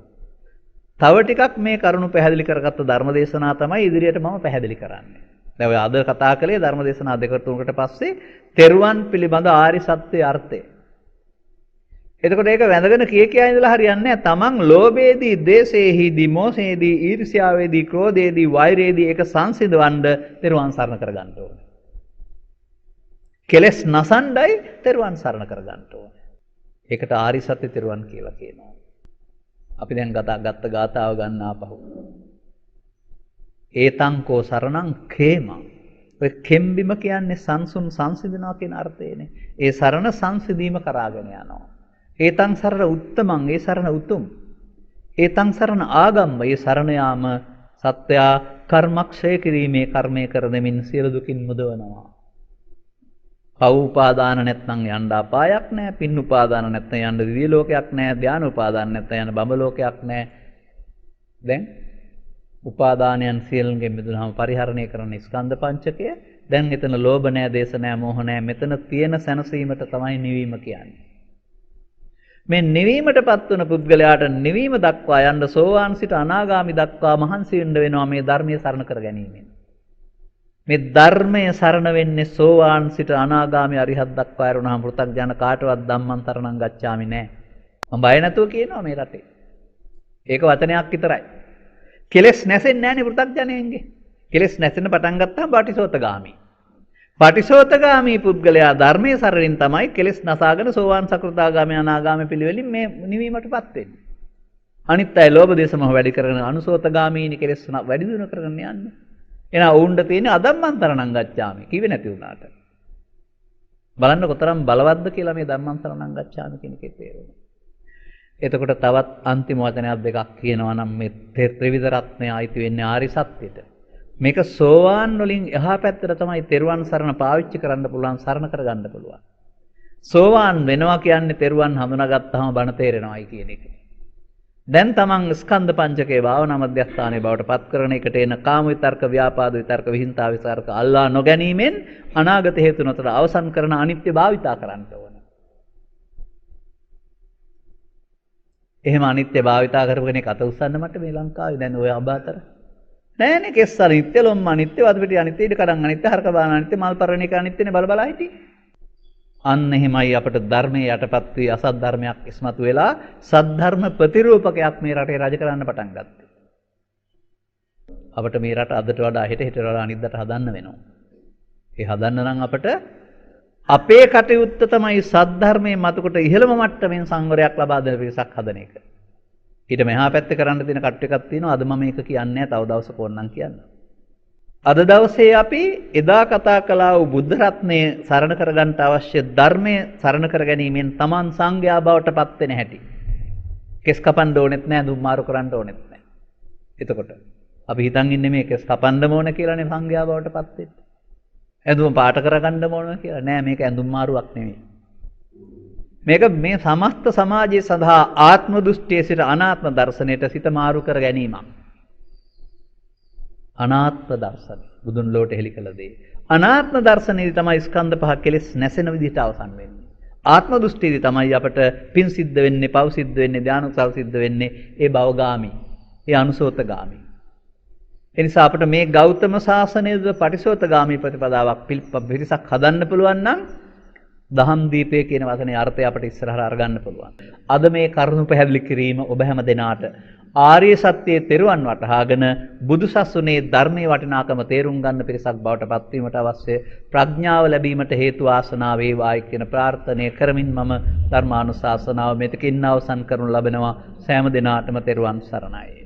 තව ටිකක් මේ කරුණු පැහැදිලි කරගත්ත ධර්මදේශනා තමයි ඉදිරියට මම පැහැදිලි කරන්නේ. දැන් ඔය අද කතා කළේ ධර්මදේශනා දෙක තුනකට පස්සේ තෙරුවන් පිළිබඳ ආරි සත්‍යයේ අර්ථය. එතකොට ඒක වැඳගෙන කියා ඉඳලා හරියන්නේ නැහැ. තමන් ලෝභයේදී, ද්වේෂයේදී, මෝහයේදී, ඊර්ෂ්‍යාවේදී, ක්‍රෝධයේදී, වෛරයේදී ඒක සංසිඳවන්න තෙරුවන් සරණ කරගන්න ඕනේ. කෙලස් නසණ්ඩයි තෙරුවන් සරණ කරගන්න ඕනේ. ඒකට ආරි සත්‍ය තෙරුවන් කියලා කියනවා. අපි දැන් ගත්ත ගාතාව ගන්න ආපහු. ඒතං කෝ සරණං khේමං. ඔය කෙම්බිම කියන්නේ සංසුන් සංසිඳනවා කියන අර්ථයනේ. ඒ සරණ සංසිඳීම කරාගෙන යනවා. ඒතං සරණ උත්තමං ඒ සරණ උතුම්. ඒතං සරණ ආගම්ම ඒ සරණ යාම සත්‍යා කර්මක්ෂය කිරීමේ කර්මය කර දෙමින් සියලු දුකින් මුදවනවා. පව් උපාදාන නැත්නම් යන්න අපායක් නැහැ. පින් උපාදාන නැත්නම් යන්න දිව්‍ය ලෝකයක් නැහැ. ධාන උපාදාන නැත්නම් යන්න බඹ ලෝකයක් නැහැ. දැන් උපාදානයන් සියල්ලෙන් මිදුනහම පරිහරණය කරන ස්කන්ධ පංචකය. දැන් එතන ලෝභ නැහැ, දේශ නැහැ, මෝහ නැහැ. මෙතන තියෙන සැනසීමට තමයි නිවීම කියන්නේ. මේ නිවීමටපත් වන පුද්ගලයාට නිවීම දක්වා යන්න සෝවාන් සිට අනාගාමි දක්වා මහන්සි වෙන්න වෙනවා මේ ධර්මයේ සරණ කර ගැනීමෙන්. මේ ධර්මයේ සරණ වෙන්නේ සෝවාන් සිට අනාගාමි අරිහත් දක්වා යරුණාම පෘථග්ජන කාටවත් ධම්මං තරණං ගච්ඡාමි නෑ. මම බය නැතුව කියනවා මේ රටේ. ඒක වචනයක් විතරයි. කෙලස් නැසෙන්නේ නැහනේ පෘථග්ජනයන්ගේ. කෙලස් නැසෙන්න පටන් ගත්තාම පාටිසෝතගාමි. පාටිසෝතගාමි පුද්ගලයා ධර්මයේ සරණින් තමයි කෙලස් නසාගෙන සෝවාන් සකෘදාගාමි අනාගාමි පිළිවෙලින් මේ නිවීමටපත් වෙන්නේ. අනිත් අය ලෝභ දේශ මොහ වැඩි කරගෙන අනුසෝතගාමීනි කෙලස් වැඩි දියුණු කරගෙන යන්නේ. එහෙනම් උණ්ඩ තියෙන අදම්මන්තරණං ගච්ඡාමි කිව්වේ නැති වුණාට. බලන්න කොතරම් බලවත්ද කියලා මේ ධම්මන්තරණං ගච්ඡාමි කියන එකේ තේරුම. එතකොට තවත් අන්තිම වචනයක් දෙකක් කියනවා නම් මේ ත්‍රිවිධ රත්නය අයිති වෙන්නේ ආරි සත්‍යයට. මේක සෝවාන් වලින් එහා පැත්තට තමයි තෙරුවන් සරණ පාවිච්චි කරන්න පුළුවන්, සරණ කරගන්න පුළුවන්. සෝවාන් වෙනවා කියන්නේ තෙරුවන් හඳුනාගත්තාම බණ තේරෙනවායි කියන එක. දැන් තමන් ස්කන්ධ පංචකයේ භාවනා මධ්‍යස්ථානයේ බවට පත් කරන එකට එන කාම විතර්ක, ව්‍යාපාද විතර්ක, විහිංසා විතර්ක අල්ලා නොගැනීමෙන් අනාගත හේතු නොතර අවසන් කරන අනිත්‍ය භාවිතා කරන්න ඕන. එහෙම අනිත්‍ය භාවිතා කරපු කෙනෙක් අත උස්සන්න මට මේ ලංකාවේ දැන් ඔය අබාතර නෑනේ. කෙස් අනිත්‍ය, ලොම් අනිත්‍ය, වද පිටි අනිත්‍ය, ඉඩ කඩන් අනිත්‍ය, හරක බාන අනිත්‍ය, මල් පරණ එක අනිත්‍යනේ බල බල හිටියේ. අන්න එහෙමයි අපට ධර්මයේ යටපත් වී අසත් ධර්මයක් ඉස්මතු වෙලා සද්ධර්ම ප්‍රතිරූපකයක් මේ රටේ රජ කරන්න පටන් ගත්තා. අපිට මේ රට අදට වඩා හෙටට වඩා අනිද්දාට හදන්න වෙනවා. ඒ හදන්න නම් අපිට අපේ කටයුත්ත තමයි සද්ධර්මයේ මතකොට ඉහළම මට්ටමින් සංවරයක් ලබා දෙන පිරිසක් හදන එක. ඊට මෙහා පැත්තේ කරන්න තියෙන කට්ට එකක් තියෙනවා. අද මම මේක කියන්නේ නැහැ. තව දවසක ඕනනම් කියන්න. අද දවසේ අපි එදා කතා කළා වූ බුද්ධ රත්නයේ සරණ කරගන්න අවශ්‍ය ධර්මයේ සරණ කර ගැනීමෙන් තමන් සංඝයා බවට පත් වෙන හැටි. කෙස් කපන්න ඕනෙත් නැහැ, දුම් මාරු කරන්න ඕනෙත් නැහැ. එතකොට අපි හිතන් ඉන්නේ මේ කෙස් කපන්න ඕන කියලානේ සංඝයා බවට පත් වෙන්නේ. ඇඳුම පාට කරගන්න ඕන කියලා නෑ. මේක ඇඳුම් මාරුවක් නෙමෙයි. මේක මේ සමස්ත සමාජය සඳහා ආත්ම දෘෂ්ටියේ සිට අනාත්ම දර්ශනයට සිත මාරු කර ගැනීමක්. අනාත්ම දර්ශනය බුදුන් ලෝට හෙළි කළ දේ. අනාත්ම දර්ශනයේදී තමයි ස්කන්ධ පහ කෙලෙස් නැසෙන විදිහට අවසන් වෙන්නේ. ආත්ම දෘෂ්ටියේදී තමයි අපට පින් සිද්ධ වෙන්නේ, පව් සිද්ධ වෙන්නේ, ධානුසල් සිද්ධ වෙන්නේ. ඒ භවගාමි, ඒ අනුසෝතගාමි. එනිසා අපට මේ ගෞතම සාසනයේ පටිසෝතගාමී ප්‍රතිපදාවක් පිරිසක් හදන්න පුළුවන් නම් දහම් දීපය කියන වචනේ අර්ථය අපට ඉස්සරහට අරගන්න පුළුවන්. අද මේ කරුණු පැහැදිලි කිරීම ඔබ හැම දෙනාට ආර්ය සත්‍යයේ තෙරුවන් වටහාගෙන බුදුසසුනේ ධර්මයේ වටිනාකම තේරුම් ගන්න පිරිසක් බවට පත්වීමට අවශ්‍ය ප්‍රඥාව ලැබීමට හේතු වාසනා වේවායි කියන ප්‍රාර්ථනය කරමින් මම ධර්මානුශාසනාව මෙතකින් අවසන් කරනු ලබනවා. සෑම දිනාටම තෙරුවන් සරණයි.